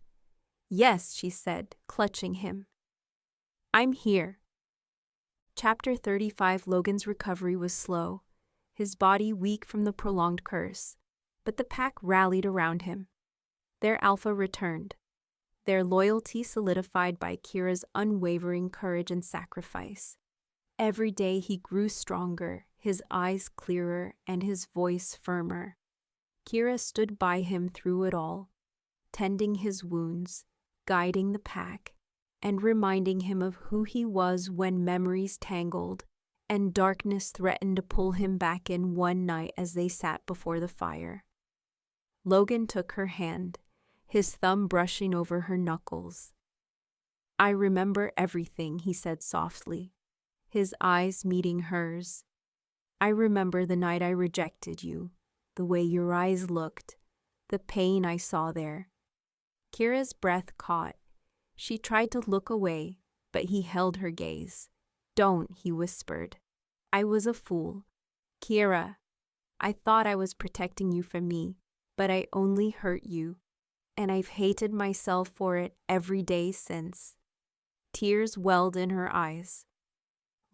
"Yes," she said, clutching him. "I'm here." Chapter 35. Logan's recovery was slow, his body weak from the prolonged curse, but the pack rallied around him. Their alpha returned, their loyalty solidified by Kiera's unwavering courage and sacrifice. Every day he grew stronger, his eyes clearer and his voice firmer. Kiera stood by him through it all, tending his wounds, guiding the pack, and reminding him of who he was when memories tangled and darkness threatened to pull him back in one night as they sat before the fire. Logan took her hand, his thumb brushing over her knuckles. "I remember everything," he said softly, his eyes meeting hers. "I remember the night I rejected you, the way your eyes looked, the pain I saw there." Kiera's breath caught. She tried to look away, but he held her gaze. "Don't," he whispered. "I was a fool. Kiera, I thought I was protecting you from me, but I only hurt you, and I've hated myself for it every day since." Tears welled in her eyes.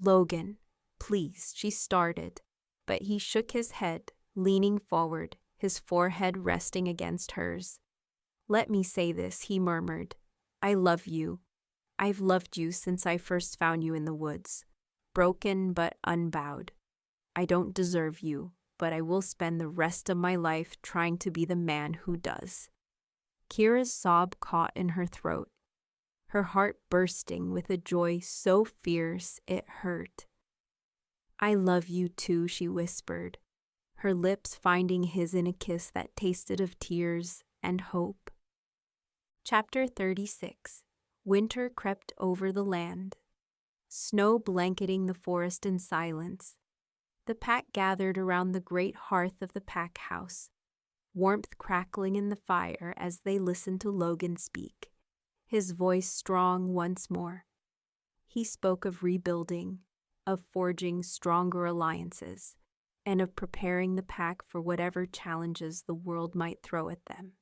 "Logan, please," she started, but he shook his head, leaning forward, his forehead resting against hers. "Let me say this," he murmured. "I love you. I've loved you since I first found you in the woods, broken but unbowed. I don't deserve you, but I will spend the rest of my life trying to be the man who does." Kiera's sob caught in her throat, her heart bursting with a joy so fierce it hurt. "I love you too," she whispered, her lips finding his in a kiss that tasted of tears and hope. Chapter 36. Winter crept over the land, snow blanketing the forest in silence. The pack gathered around the great hearth of the pack house, warmth crackling in the fire as they listened to Logan speak, his voice strong once more. He spoke of rebuilding, of forging stronger alliances, and of preparing the pack for whatever challenges the world might throw at them.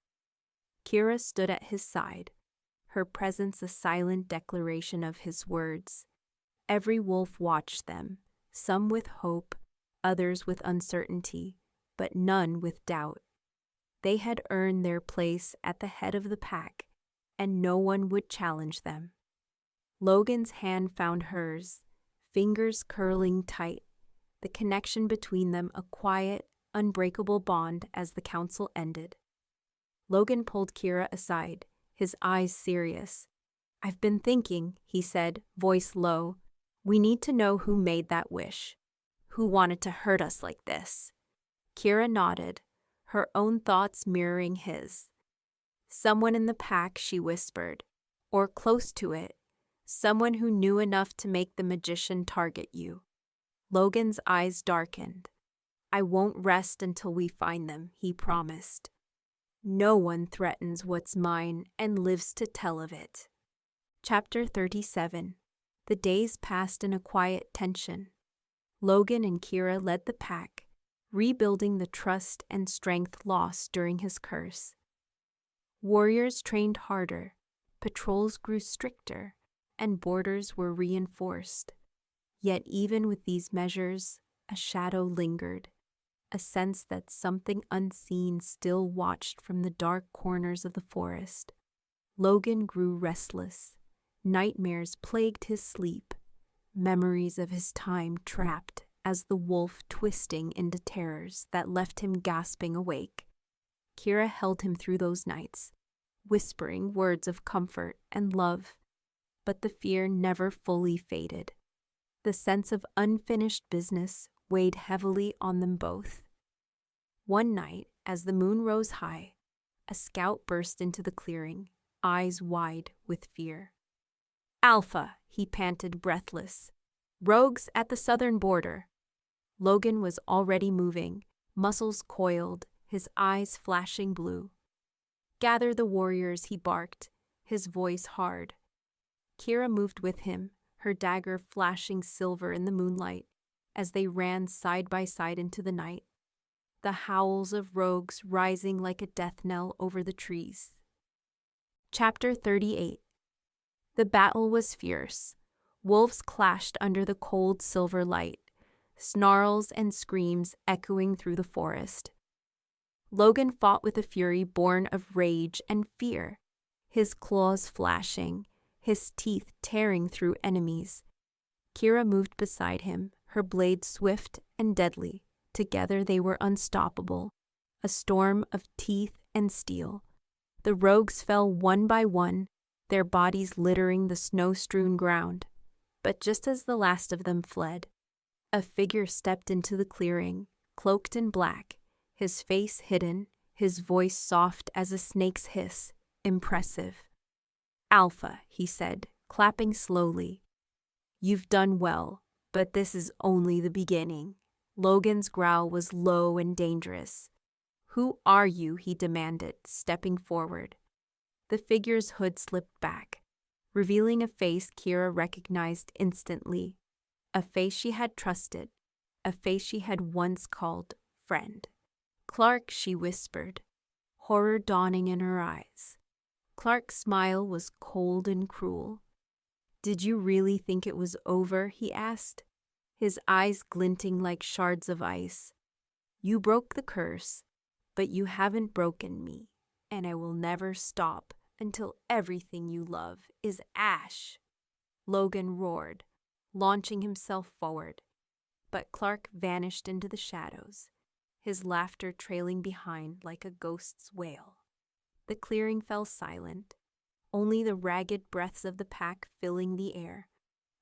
Kiera stood at his side, her presence a silent declaration of his words. Every wolf watched them, some with hope, others with uncertainty, but none with doubt. They had earned their place at the head of the pack, and no one would challenge them. Logan's hand found hers, fingers curling tight, the connection between them a quiet, unbreakable bond as the council ended. Logan pulled Kiera aside, his eyes serious. "I've been thinking," he said, voice low. "We need to know who made that wish. Who wanted to hurt us like this?" Kiera nodded, her own thoughts mirroring his. "Someone in the pack," she whispered, "or close to it. Someone who knew enough to make the magician target you." Logan's eyes darkened. "I won't rest until we find them," he promised. "No one threatens what's mine and lives to tell of it." Chapter 37. The days passed in a quiet tension. Logan and Kiera led the pack, rebuilding the trust and strength lost during his curse. Warriors trained harder, patrols grew stricter, and borders were reinforced. Yet even with these measures, a shadow lingered, a sense that something unseen still watched from the dark corners of the forest. Logan grew restless. Nightmares plagued his sleep, memories of his time trapped as the wolf twisting into terrors that left him gasping awake. Kiera held him through those nights, whispering words of comfort and love, but the fear never fully faded. The sense of unfinished business weighed heavily on them both. One night, as the moon rose high, a scout burst into the clearing, eyes wide with fear. "Alpha," he panted, breathless. "Rogues at the southern border." Logan was already moving, muscles coiled, his eyes flashing blue. "Gather the warriors," he barked, his voice hard. Kiera moved with him, her dagger flashing silver in the moonlight, as they ran side by side into the night, the howls of rogues rising like a death knell over the trees. Chapter 38. The battle was fierce. Wolves clashed under the cold silver light, snarls and screams echoing through the forest. Logan fought with a fury born of rage and fear, his claws flashing, his teeth tearing through enemies. Kiera moved beside him, her blade swift and deadly. Together they were unstoppable, a storm of teeth and steel. The rogues fell one by one, their bodies littering the snow-strewn ground. But just as the last of them fled, a figure stepped into the clearing, cloaked in black, his face hidden, his voice soft as a snake's hiss, impressive. "Alpha," he said, clapping slowly. "You've done well, but this is only the beginning." Logan's growl was low and dangerous. "Who are you?" he demanded, stepping forward. The figure's hood slipped back, revealing a face Kiera recognized instantly, a face she had trusted, a face she had once called friend. "Clark," she whispered, horror dawning in her eyes. Clark's smile was cold and cruel. "Did you really think it was over?" he asked, his eyes glinting like shards of ice. "You broke the curse, but you haven't broken me, and I will never stop until everything you love is ash." Logan roared, launching himself forward, but Clark vanished into the shadows, his laughter trailing behind like a ghost's wail. The clearing fell silent, only the ragged breaths of the pack filling the air.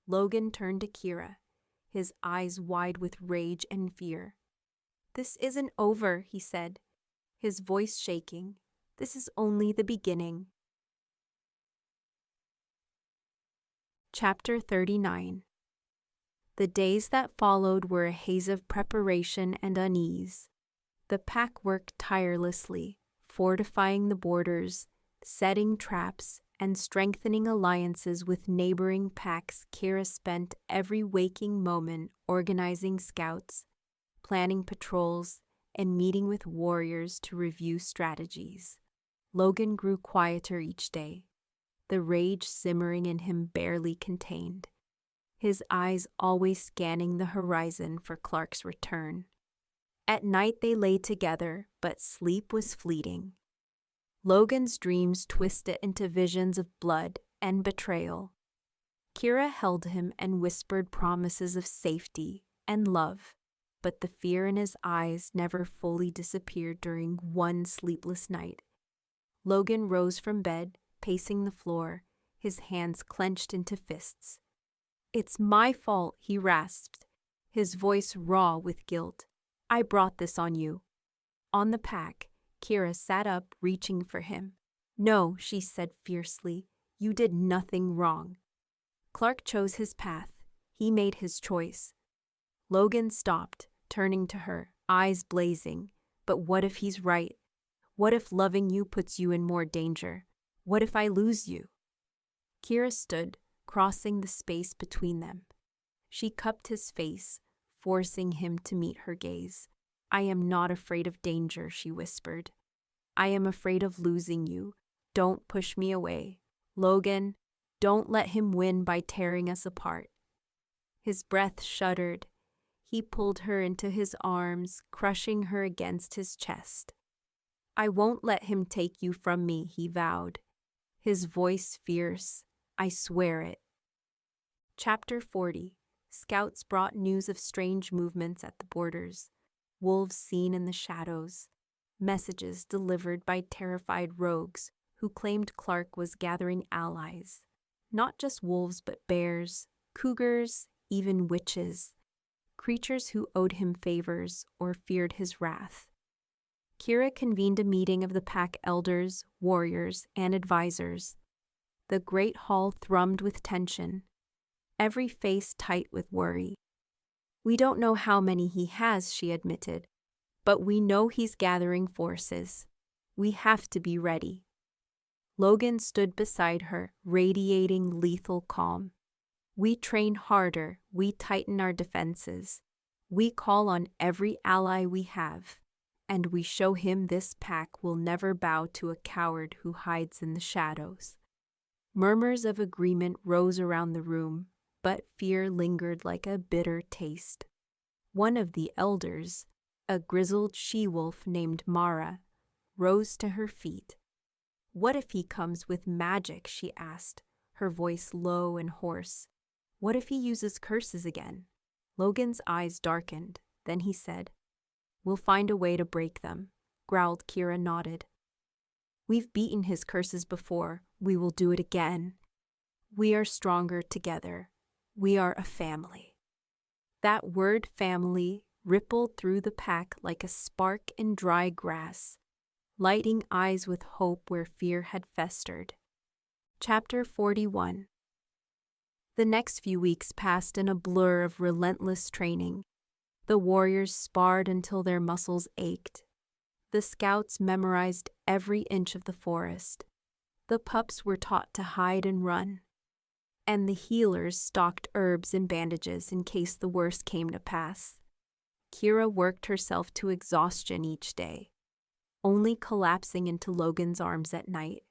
Logan turned to Kiera, his eyes wide with rage and fear. "This isn't over," he said, his voice shaking. "This is only the beginning." Chapter 39. The days that followed were a haze of preparation and unease. The pack worked tirelessly, fortifying the borders, setting traps, and strengthening alliances with neighboring packs. Kiera spent every waking moment organizing scouts, planning patrols, and meeting with warriors to review strategies. Logan grew quieter each day, the rage simmering in him barely contained, his eyes always scanning the horizon for Clark's return. At night they lay together, but sleep was fleeting. Logan's dreams twisted into visions of blood and betrayal. Kiera held him and whispered promises of safety and love, but the fear in his eyes never fully disappeared during one sleepless night. Logan rose from bed, pacing the floor, his hands clenched into fists. "It's my fault," he rasped, his voice raw with guilt. "I brought this on you." On the pack, Kiera sat up, reaching for him. "No," she said fiercely, "you did nothing wrong." Clark chose his path. He made his choice. Logan stopped, turning to her, eyes blazing. "But what if he's right? What if loving you puts you in more danger? What if I lose you?" Kiera stood, crossing the space between them. She cupped his face, forcing him to meet her gaze. "I am not afraid of danger," she whispered. "I am afraid of losing you. Don't push me away. Logan, don't let him win by tearing us apart." His breath shuddered. He pulled her into his arms, crushing her against his chest. "I won't let him take you from me," he vowed, his voice fierce. "I swear it." Chapter 40. Scouts brought news of strange movements at the borders, wolves seen in the shadows, messages delivered by terrified rogues who claimed Clark was gathering allies, not just wolves but bears, cougars, even witches, creatures who owed him favors or feared his wrath. Kiera convened a meeting of the pack elders, warriors, and advisors. The great hall thrummed with tension, every face tight with worry. "We don't know how many he has," she admitted, "but we know he's gathering forces. We have to be ready." Logan stood beside her, radiating lethal calm. "We train harder, we tighten our defenses. We call on every ally we have, and we show him this pack will never bow to a coward who hides in the shadows." Murmurs of agreement rose around the room, but fear lingered like a bitter taste. One of the elders, a grizzled she-wolf named Mara, rose to her feet. "What if he comes with magic?" she asked, her voice low and hoarse. "What if he uses curses again?" Logan's eyes darkened. Then he said, "We'll find a way to break them." Growled. Kiera nodded. "We've beaten his curses before. We will do it again. We are stronger together. We are a family." That word family rippled through the pack like a spark in dry grass, lighting eyes with hope where fear had festered. Chapter 41. The next few weeks passed in a blur of relentless training. The warriors sparred until their muscles ached. The scouts memorized every inch of the forest. The pups were taught to hide and run, and the healers stocked herbs and bandages in case the worst came to pass. Kiera worked herself to exhaustion each day, only collapsing into Logan's arms at night,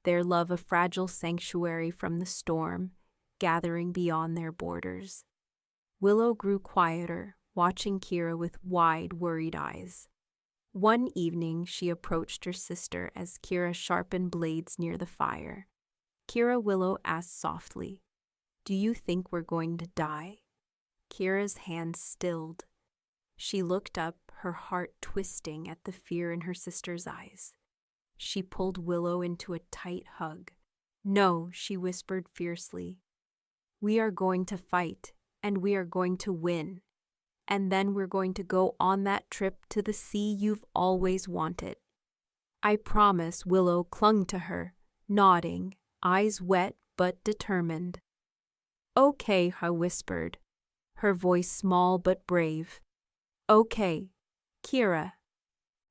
their love a fragile sanctuary from the storm gathering beyond their borders. Willow grew quieter, watching Kiera with wide, worried eyes. One evening, she approached her sister as Kiera sharpened blades near the fire. Willow asked softly, "Do you think we're going to die?" Kiera's hand stilled. She looked up, her heart twisting at the fear in her sister's eyes. She pulled Willow into a tight hug. "No," she whispered fiercely. "We are going to fight, and we are going to win. And then we're going to go on that trip to the sea you've always wanted. I promise." Willow clung to her, nodding, eyes wet but determined. "Okay," I whispered, her voice small but brave. "Okay, Kiera."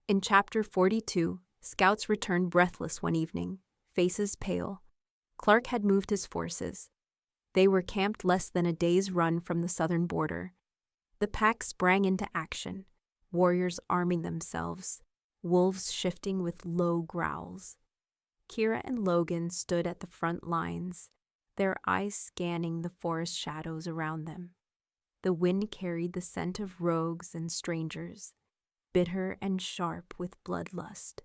In Chapter 42, scouts returned breathless one evening, faces pale. Clark had moved his forces. They were camped less than a day's run from the southern border. The pack sprang into action, warriors arming themselves, wolves shifting with low growls. Kiera and Logan stood at the front lines, their eyes scanning the forest shadows around them. The wind carried the scent of rogues and strangers, bitter and sharp with bloodlust.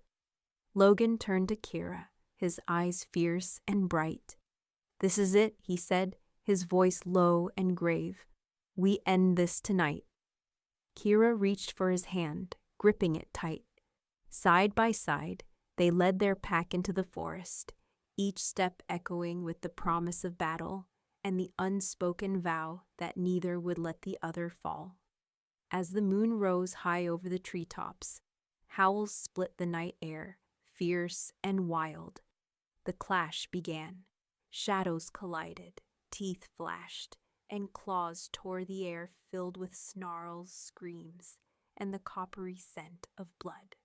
Logan turned to Kiera, his eyes fierce and bright. "This is it," he said, his voice low and grave. "We end this tonight." Kiera reached for his hand, gripping it tight. Side by side, they led their pack into the forest, each step echoing with the promise of battle and the unspoken vow that neither would let the other fall. As the moon rose high over the treetops, howls split the night air, fierce and wild. The clash began. Shadows collided, teeth flashed, and claws tore the air filled with snarls, screams, and the coppery scent of blood.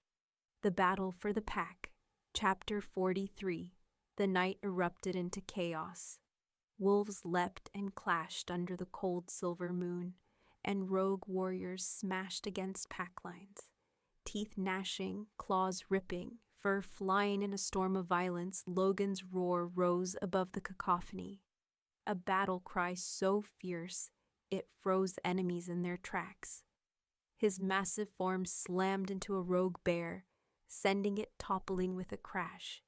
The battle for the pack. Chapter 43. The night erupted into chaos. Wolves leapt and clashed under the cold silver moon, and rogue warriors smashed against pack lines. Teeth gnashing, claws ripping, fur flying in a storm of violence, Logan's roar rose above the cacophony. A battle cry so fierce it froze enemies in their tracks. His massive form slammed into a rogue bear, sending it toppling with a crash.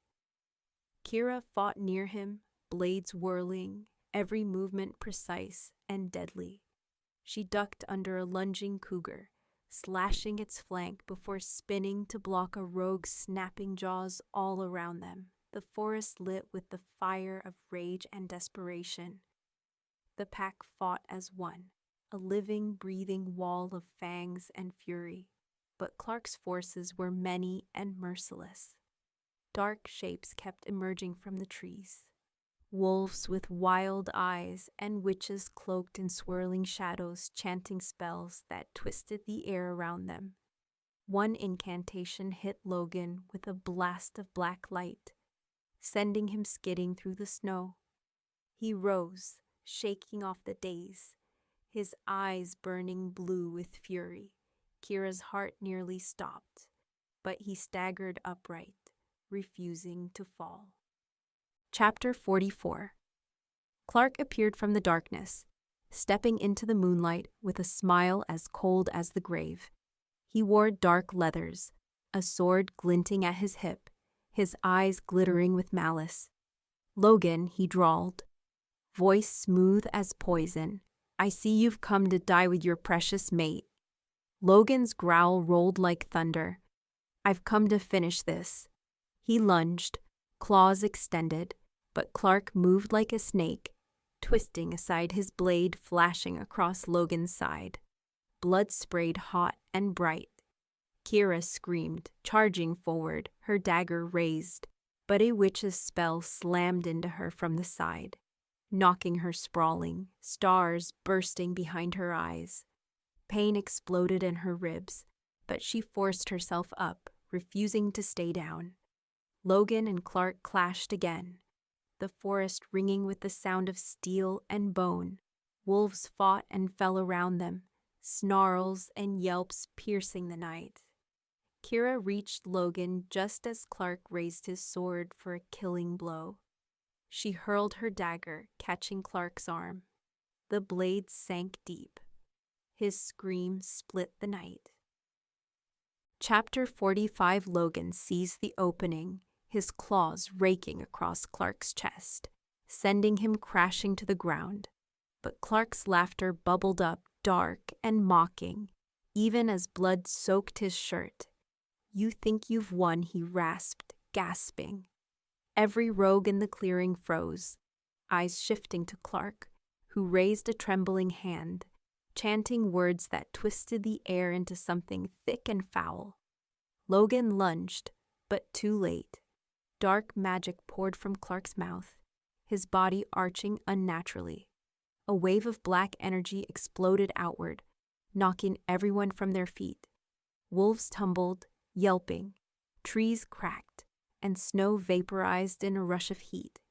Kiera fought near him, blades whirling, every movement precise and deadly. She ducked under a lunging cougar, slashing its flank before spinning to block a rogue's snapping jaws all around them, the forest lit with the fire of rage and desperation. The pack fought as one, a living, breathing wall of fangs and fury, but Clark's forces were many and merciless. Dark shapes kept emerging from the trees. Wolves with wild eyes and witches cloaked in swirling shadows chanting spells that twisted the air around them. One incantation hit Logan with a blast of black light, sending him skidding through the snow. He rose, shaking off the daze, his eyes burning blue with fury. Kiera's heart nearly stopped, but he staggered upright, refusing to fall. Chapter 44. Clark appeared from the darkness, stepping into the moonlight with a smile as cold as the grave. He wore dark leathers, a sword glinting at his hip, his eyes glittering with malice. "Logan," he drawled, voice smooth as poison, "I see you've come to die with your precious mate." Logan's growl rolled like thunder. "I've come to finish this." He lunged, claws extended, but Clark moved like a snake, twisting aside, his blade flashing across Logan's side. Blood sprayed hot and bright. Kiera screamed, charging forward, her dagger raised, but a witch's spell slammed into her from the side, knocking her sprawling, stars bursting behind her eyes. Pain exploded in her ribs, but she forced herself up, refusing to stay down. Logan and Clark clashed again, the forest ringing with the sound of steel and bone. Wolves fought and fell around them, snarls and yelps piercing the night. Kiera reached Logan just as Clark raised his sword for a killing blow. She hurled her dagger, catching Clark's arm. The blade sank deep. His scream split the night. Chapter 45. Logan seized the opening, his claws raking across Clark's chest, sending him crashing to the ground. But Clark's laughter bubbled up, dark and mocking, even as blood soaked his shirt. "You think you've won," he rasped, gasping. Every rogue in the clearing froze, eyes shifting to Clark, who raised a trembling hand, chanting words that twisted the air into something thick and foul. Logan lunged, but too late. Dark magic poured from Clark's mouth, his body arching unnaturally. A wave of black energy exploded outward, knocking everyone from their feet. Wolves tumbled, yelping. Trees cracked, and snow vaporized in a rush of heat.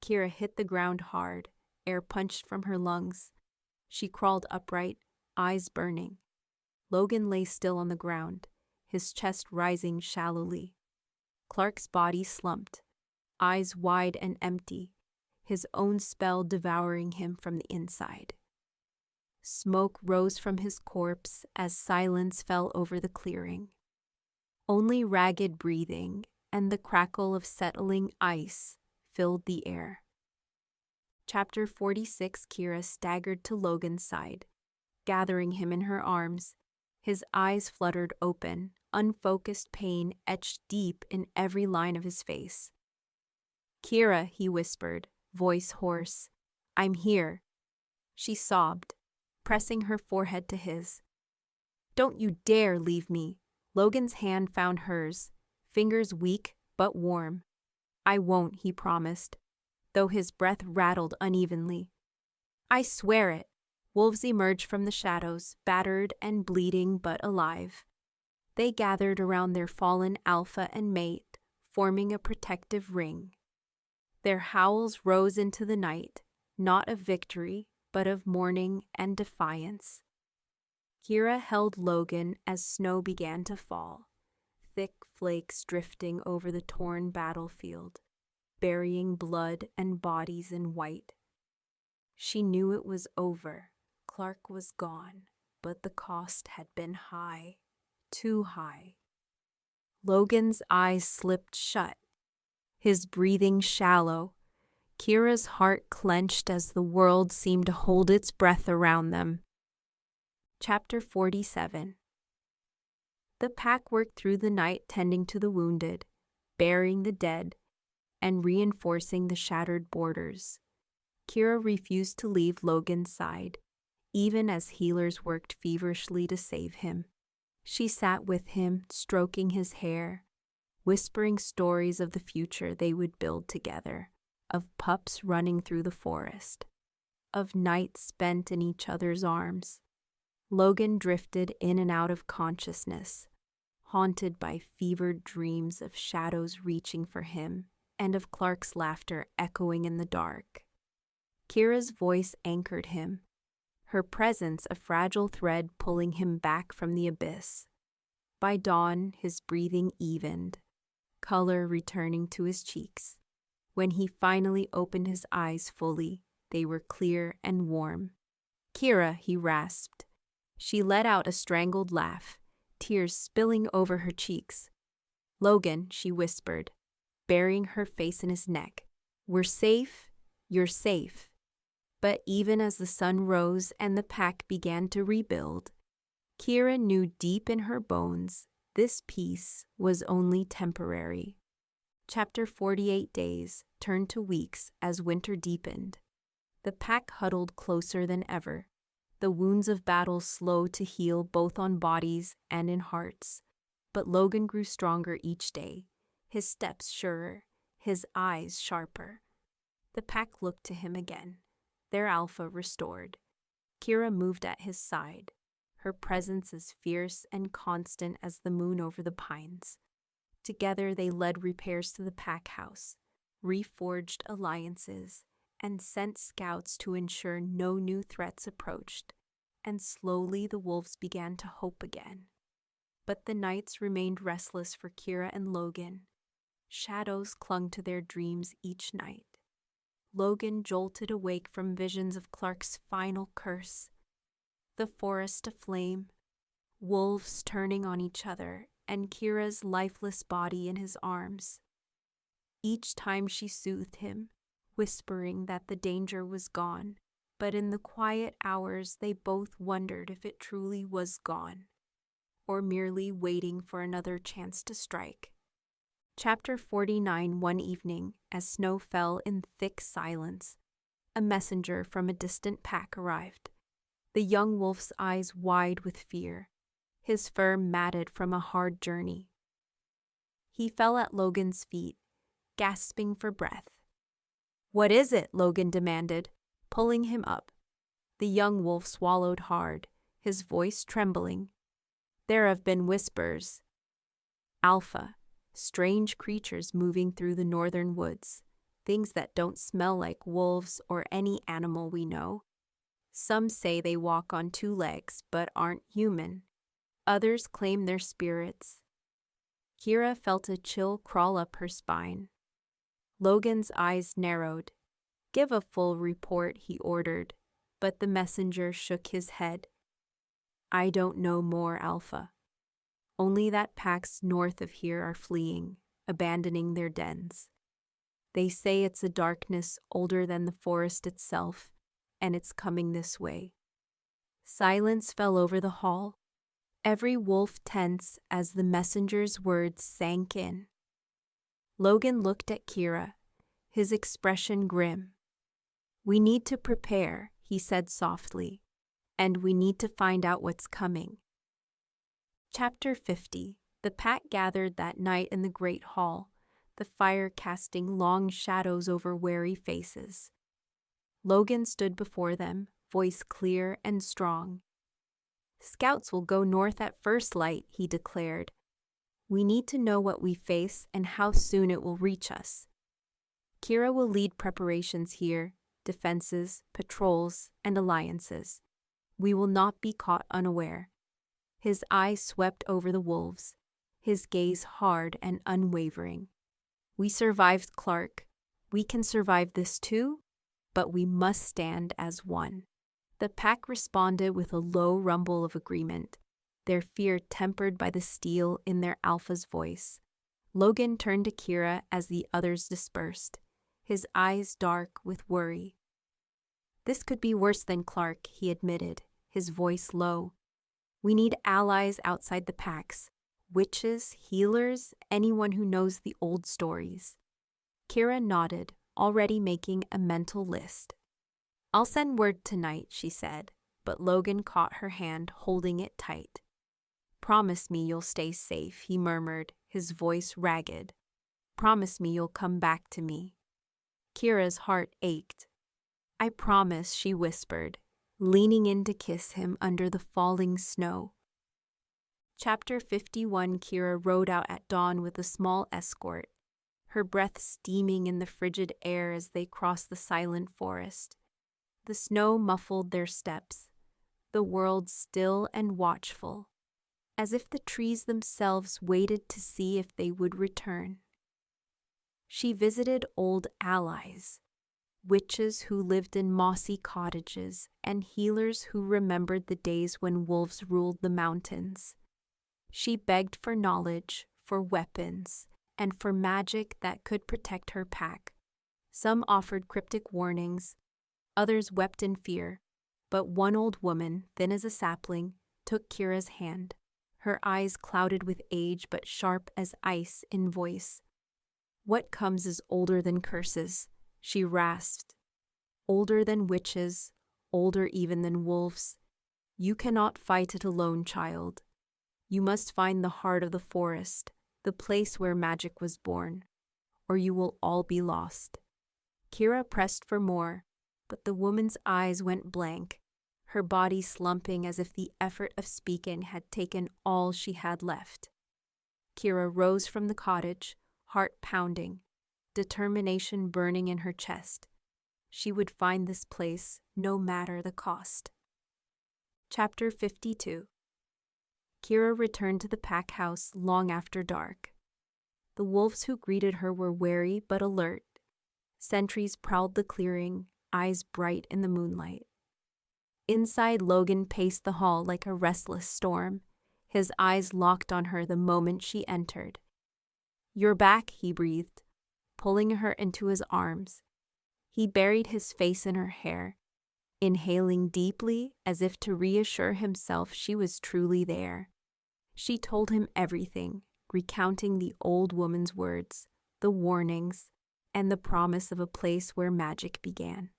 Kiera hit the ground hard, air punched from her lungs. She crawled upright, eyes burning. Logan lay still on the ground, his chest rising shallowly. Clark's body slumped, eyes wide and empty, his own spell devouring him from the inside. Smoke rose from his corpse as silence fell over the clearing. Only ragged breathing and the crackle of settling ice filled the air. Chapter 46. Kiera staggered to Logan's side, gathering him in her arms. His eyes fluttered open, unfocused pain etched deep in every line of his face. "Kiera," he whispered, voice hoarse, "I'm here." She sobbed, pressing her forehead to his. "Don't you dare leave me." Logan's hand found hers, fingers weak but warm. "I won't," he promised, though his breath rattled unevenly. "I swear it." Wolves emerged from the shadows, battered and bleeding but alive. They gathered around their fallen alpha and mate, forming a protective ring. Their howls rose into the night, not of victory, but of mourning and defiance. Kiera held Logan as snow began to fall, thick flakes drifting over the torn battlefield, burying blood and bodies in white. She knew it was over. Clark was gone, but the cost had been high, too high. Logan's eyes slipped shut, his breathing shallow. Kiera's heart clenched as the world seemed to hold its breath around them. Chapter 47. The pack worked through the night tending to the wounded, burying the dead, and reinforcing the shattered borders. Kiera refused to leave Logan's side, even as healers worked feverishly to save him. She sat with him, stroking his hair, whispering stories of the future they would build together, of pups running through the forest, of nights spent in each other's arms. Logan drifted in and out of consciousness, haunted by fevered dreams of shadows reaching for him and of Clark's laughter echoing in the dark. Kiera's voice anchored him, her presence a fragile thread pulling him back from the abyss. By dawn, his breathing evened, color returning to his cheeks. When he finally opened his eyes fully, they were clear and warm. "Kiera," he rasped. She let out a strangled laugh, tears spilling over her cheeks. "Logan," she whispered, burying her face in his neck. "We're safe, you're safe." But even as the sun rose and the pack began to rebuild, Kiera knew deep in her bones this peace was only temporary. Chapter 48 days turned to weeks as winter deepened. The pack huddled closer than ever, the wounds of battle slow to heal both on bodies and in hearts. But Logan grew stronger each day, his steps surer, his eyes sharper. The pack looked to him again, their alpha restored. Kiera moved at his side, her presence as fierce and constant as the moon over the pines. Together they led repairs to the pack house, reforged alliances, and sent scouts to ensure no new threats approached, and slowly the wolves began to hope again. But the nights remained restless for Kiera and Logan. Shadows clung to their dreams each night. Logan jolted awake from visions of Clark's final curse, the forest aflame, wolves turning on each other, and Kiera's lifeless body in his arms. Each time she soothed him, whispering that the danger was gone, but in the quiet hours they both wondered if it truly was gone, or merely waiting for another chance to strike. Chapter 49. One evening, as snow fell in thick silence, a messenger from a distant pack arrived, the young wolf's eyes wide with fear, his fur matted from a hard journey. He fell at Logan's feet, gasping for breath. "What is it?" Logan demanded, pulling him up. The young wolf swallowed hard, his voice trembling. "There have been whispers. Alpha, strange creatures moving through the northern woods, things that don't smell like wolves or any animal we know. Some say they walk on two legs but aren't human. Others claim they're spirits." Kiera felt a chill crawl up her spine. Logan's eyes narrowed. "Give a full report," he ordered, but the messenger shook his head. "I don't know more, Alpha. Only that packs north of here are fleeing, abandoning their dens. They say it's a darkness older than the forest itself, and it's coming this way." Silence fell over the hall, every wolf tense as the messenger's words sank in. Logan looked at Kiera, his expression grim. "We need to prepare," he said softly, "and we need to find out what's coming." Chapter 50. The pack gathered that night in the great hall, the fire casting long shadows over wary faces. Logan stood before them, voice clear and strong. "Scouts will go north at first light," he declared. "We need to know what we face and how soon it will reach us. Kiera will lead preparations here, defenses, patrols, and alliances. We will not be caught unaware." His eyes swept over the wolves, his gaze hard and unwavering. "We survived Clark. We can survive this too, but we must stand as one." The pack responded with a low rumble of agreement, their fear tempered by the steel in their alpha's voice. Logan turned to Kiera as the others dispersed, his eyes dark with worry. "This could be worse than Clark," he admitted, his voice low. "We need allies outside the packs. Witches, healers, anyone who knows the old stories." Kiera nodded, already making a mental list. "I'll send word tonight," she said, but Logan caught her hand, holding it tight. "Promise me you'll stay safe," he murmured, his voice ragged. "Promise me you'll come back to me." Kiera's heart ached. "I promise," she whispered, leaning in to kiss him under the falling snow. Chapter 51. Kiera rode out at dawn with a small escort, her breath steaming in the frigid air as they crossed the silent forest. The snow muffled their steps, the world still and watchful, as if the trees themselves waited to see if they would return. She visited old allies, witches who lived in mossy cottages and healers who remembered the days when wolves ruled the mountains. She begged for knowledge, for weapons, and for magic that could protect her pack. Some offered cryptic warnings, others wept in fear, but one old woman, thin as a sapling, took Kiera's hand, her eyes clouded with age but sharp as ice in voice. "What comes is older than curses," she rasped. "Older than witches, older even than wolves. You cannot fight it alone, child. You must find the heart of the forest, the place where magic was born, or you will all be lost." Kiera pressed for more, but the woman's eyes went blank, her body slumping as if the effort of speaking had taken all she had left. Kiera rose from the cottage, heart pounding, determination burning in her chest. She would find this place no matter the cost. Chapter 52. Kiera returned to the pack house long after dark. The wolves who greeted her were wary but alert. Sentries prowled the clearing, eyes bright in the moonlight. Inside, Logan paced the hall like a restless storm, his eyes locked on her the moment she entered. "You're back," he breathed, pulling her into his arms. He buried his face in her hair, inhaling deeply as if to reassure himself she was truly there. She told him everything, recounting the old woman's words, the warnings, and the promise of a place where magic began.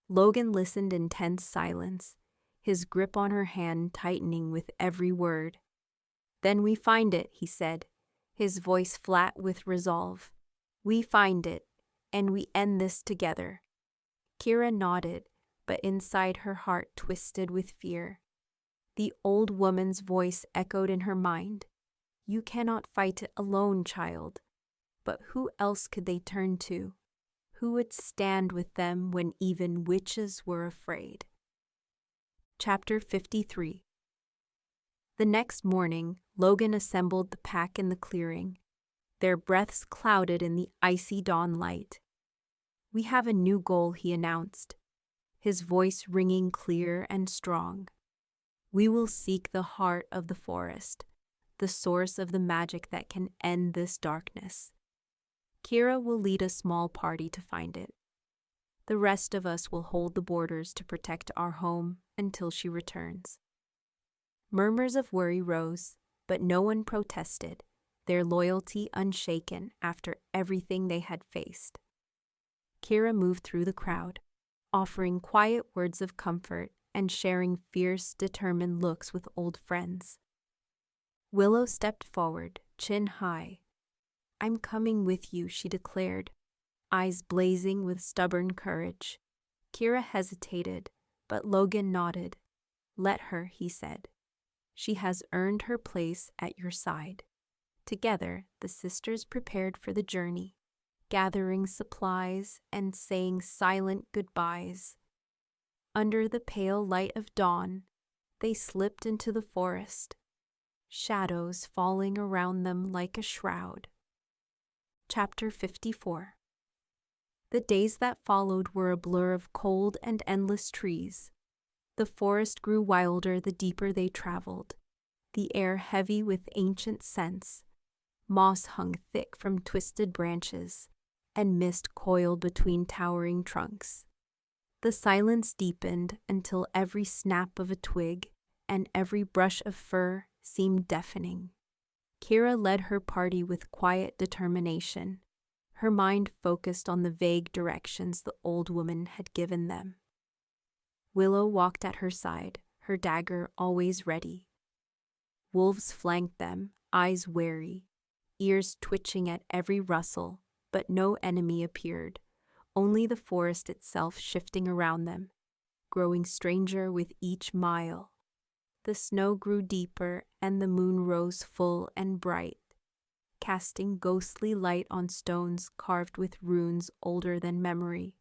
Logan listened in tense silence, his grip on her hand tightening with every word. "Then we find it," he said, his voice flat with resolve. "We find it, and we end this together." Kiera nodded, but inside her heart twisted with fear. The old woman's voice echoed in her mind. "You cannot fight it alone, child." But who else could they turn to? Who would stand with them when even witches were afraid? Chapter 53. The next morning, Logan assembled the pack in the clearing, their breaths clouded in the icy dawn light. "We have a new goal," he announced, his voice ringing clear and strong. "We will seek the heart of the forest, the source of the magic that can end this darkness. Kiera will lead a small party to find it. The rest of us will hold the borders to protect our home until she returns." Murmurs of worry rose, but no one protested, their loyalty unshaken after everything they had faced. Kiera moved through the crowd, offering quiet words of comfort and sharing fierce, determined looks with old friends. Willow stepped forward, chin high. "I'm coming with you," she declared, eyes blazing with stubborn courage. Kiera hesitated, but Logan nodded. "Let her," he said. "She has earned her place at your side." Together, the sisters prepared for the journey, gathering supplies and saying silent goodbyes. Under the pale light of dawn, they slipped into the forest, shadows falling around them like a shroud. Chapter 54. The days that followed were a blur of cold and endless trees. The forest grew wilder the deeper they traveled, the air heavy with ancient scents. Moss hung thick from twisted branches, and mist coiled between towering trunks. The silence deepened until every snap of a twig and every brush of fur seemed deafening. Kiera led her party with quiet determination, her mind focused on the vague directions the old woman had given them. Willow walked at her side, her dagger always ready. Wolves flanked them, eyes wary, ears twitching at every rustle, but no enemy appeared, only the forest itself shifting around them, growing stranger with each mile. The snow grew deeper and the moon rose full and bright, casting ghostly light on stones carved with runes older than memory.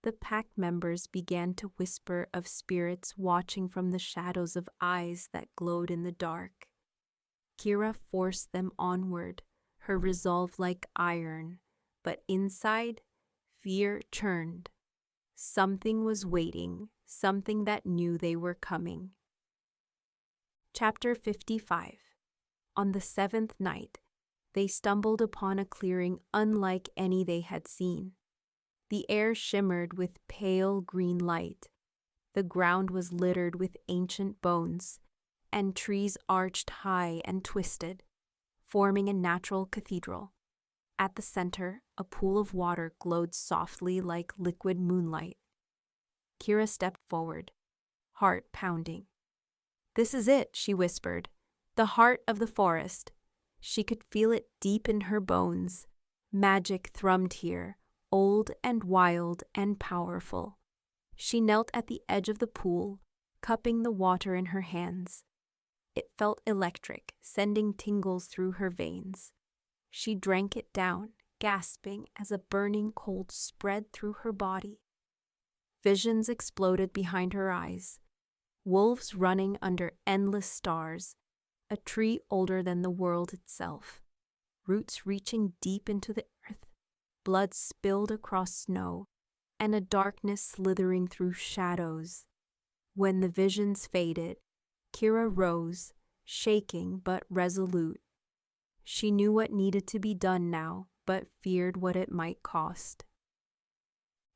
The pack members began to whisper of spirits watching from the shadows of eyes that glowed in the dark. Kiera forced them onward, her resolve like iron, but inside, fear churned. Something was waiting, something that knew they were coming. Chapter 55. On the seventh night, they stumbled upon a clearing unlike any they had seen. The air shimmered with pale green light. The ground was littered with ancient bones, and trees arched high and twisted, forming a natural cathedral. At the center, a pool of water glowed softly like liquid moonlight. Kiera stepped forward, heart pounding. "This is it," she whispered. "The heart of the forest." She could feel it deep in her bones. Magic thrummed here, old and wild and powerful. She knelt at the edge of the pool, cupping the water in her hands. It felt electric, sending tingles through her veins. She drank it down, gasping as a burning cold spread through her body. Visions exploded behind her eyes. Wolves running under endless stars, a tree older than the world itself, roots reaching deep into the earth, blood spilled across snow, and a darkness slithering through shadows. When the visions faded, Kiera rose, shaking but resolute. She knew what needed to be done now, but feared what it might cost.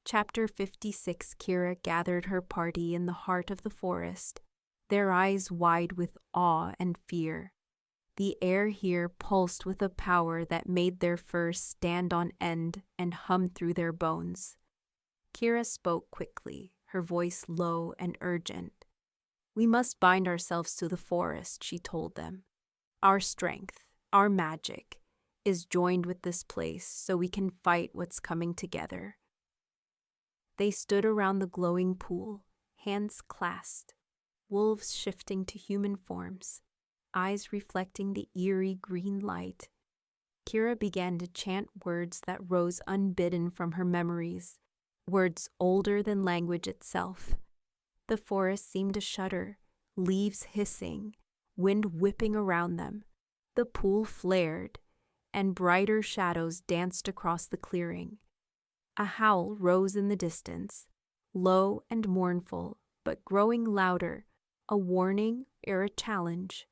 Chapter 56. Kiera gathered her party in the heart of the forest, their eyes wide with awe and fear. The air here pulsed with a power that made their fur stand on end and hum through their bones. Kiera spoke quickly, her voice low and urgent. "We must bind ourselves to the forest," she told them. "Our strength, our magic, is joined with this place so we can fight what's coming together." They stood around the glowing pool, hands clasped, wolves shifting to human forms, eyes reflecting the eerie green light. Kiera began to chant words that rose unbidden from her memories, words older than language itself. The forest seemed to shudder, leaves hissing, wind whipping around them. The pool flared, and brighter shadows danced across the clearing. A howl rose in the distance, low and mournful, but growing louder, a warning or a challenge.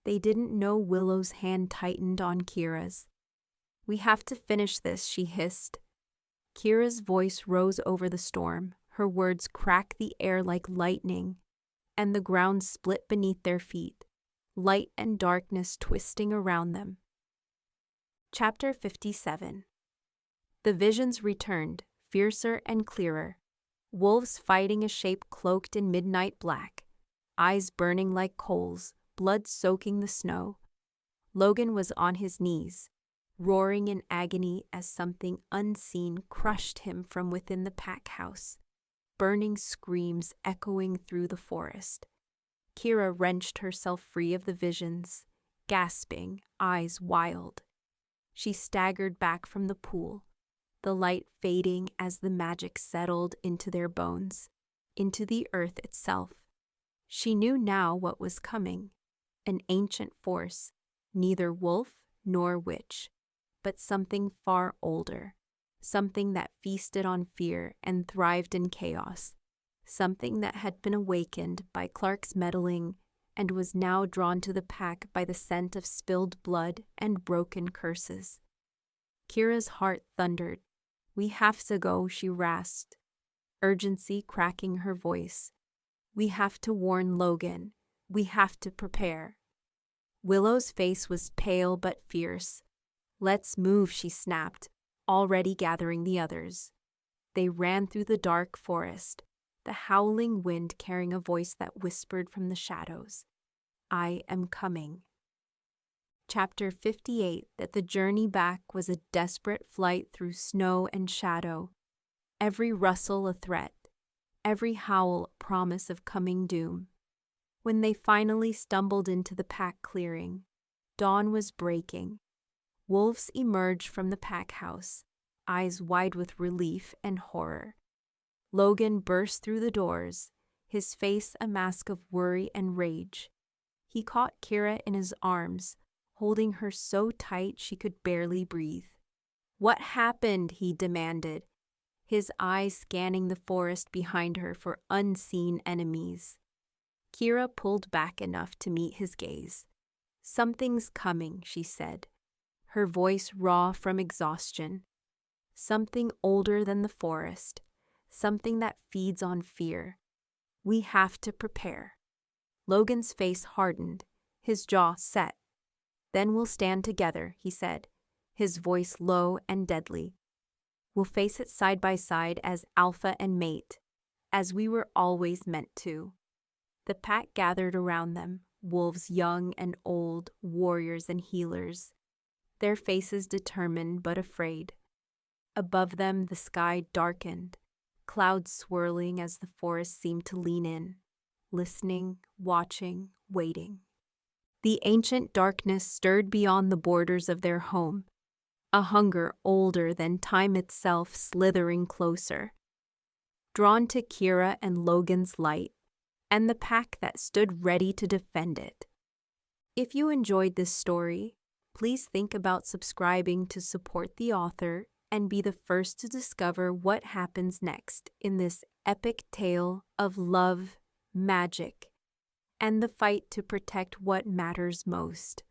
They didn't know Willow's hand tightened on Kiera's. "We have to finish this," she hissed. Kiera's voice rose over the storm, her words cracked the air like lightning, and the ground split beneath their feet, light and darkness twisting around them. Chapter 57. The visions returned, fiercer and clearer. Wolves fighting a shape cloaked in midnight black, eyes burning like coals, blood soaking the snow. Logan was on his knees, roaring in agony as something unseen crushed him from within the pack house, burning screams echoing through the forest. Kiera wrenched herself free of the visions, gasping, eyes wild. She staggered back from the pool, the light fading as the magic settled into their bones, into the earth itself. She knew now what was coming, an ancient force, neither wolf nor witch, but something far older, something that feasted on fear and thrived in chaos, something that had been awakened by Clark's meddling and was now drawn to the pack by the scent of spilled blood and broken curses. Kiera's heart thundered. "We have to go," she rasped, urgency cracking her voice. "We have to warn Logan. We have to prepare." Willow's face was pale but fierce. "Let's move," she snapped, already gathering the others. They ran through the dark forest, the howling wind carrying a voice that whispered from the shadows, "I am coming." Chapter 58. That the journey back was a desperate flight through snow and shadow, every rustle a threat, every howl a promise of coming doom. When they finally stumbled into the pack clearing, dawn was breaking. Wolves emerged from the pack house, eyes wide with relief and horror. Logan burst through the doors, his face a mask of worry and rage. He caught Kiera in his arms, holding her so tight she could barely breathe. "What happened?" he demanded, his eyes scanning the forest behind her for unseen enemies. Kiera pulled back enough to meet his gaze. "Something's coming," she said, her voice raw from exhaustion. "Something older than the forest, something that feeds on fear. We have to prepare." Logan's face hardened, his jaw set. "Then we'll stand together," he said, his voice low and deadly. "We'll face it side by side as alpha and mate, as we were always meant to." The pack gathered around them, wolves young and old, warriors and healers, their faces determined but afraid. Above them the sky darkened, clouds swirling as the forest seemed to lean in, listening, watching, waiting. The ancient darkness stirred beyond the borders of their home, a hunger older than time itself slithering closer. Drawn to Kiera and Logan's light, and the pack that stood ready to defend it. If you enjoyed this story, please think about subscribing to support the author and be the first to discover what happens next in this epic tale of love, magic, and the fight to protect what matters most.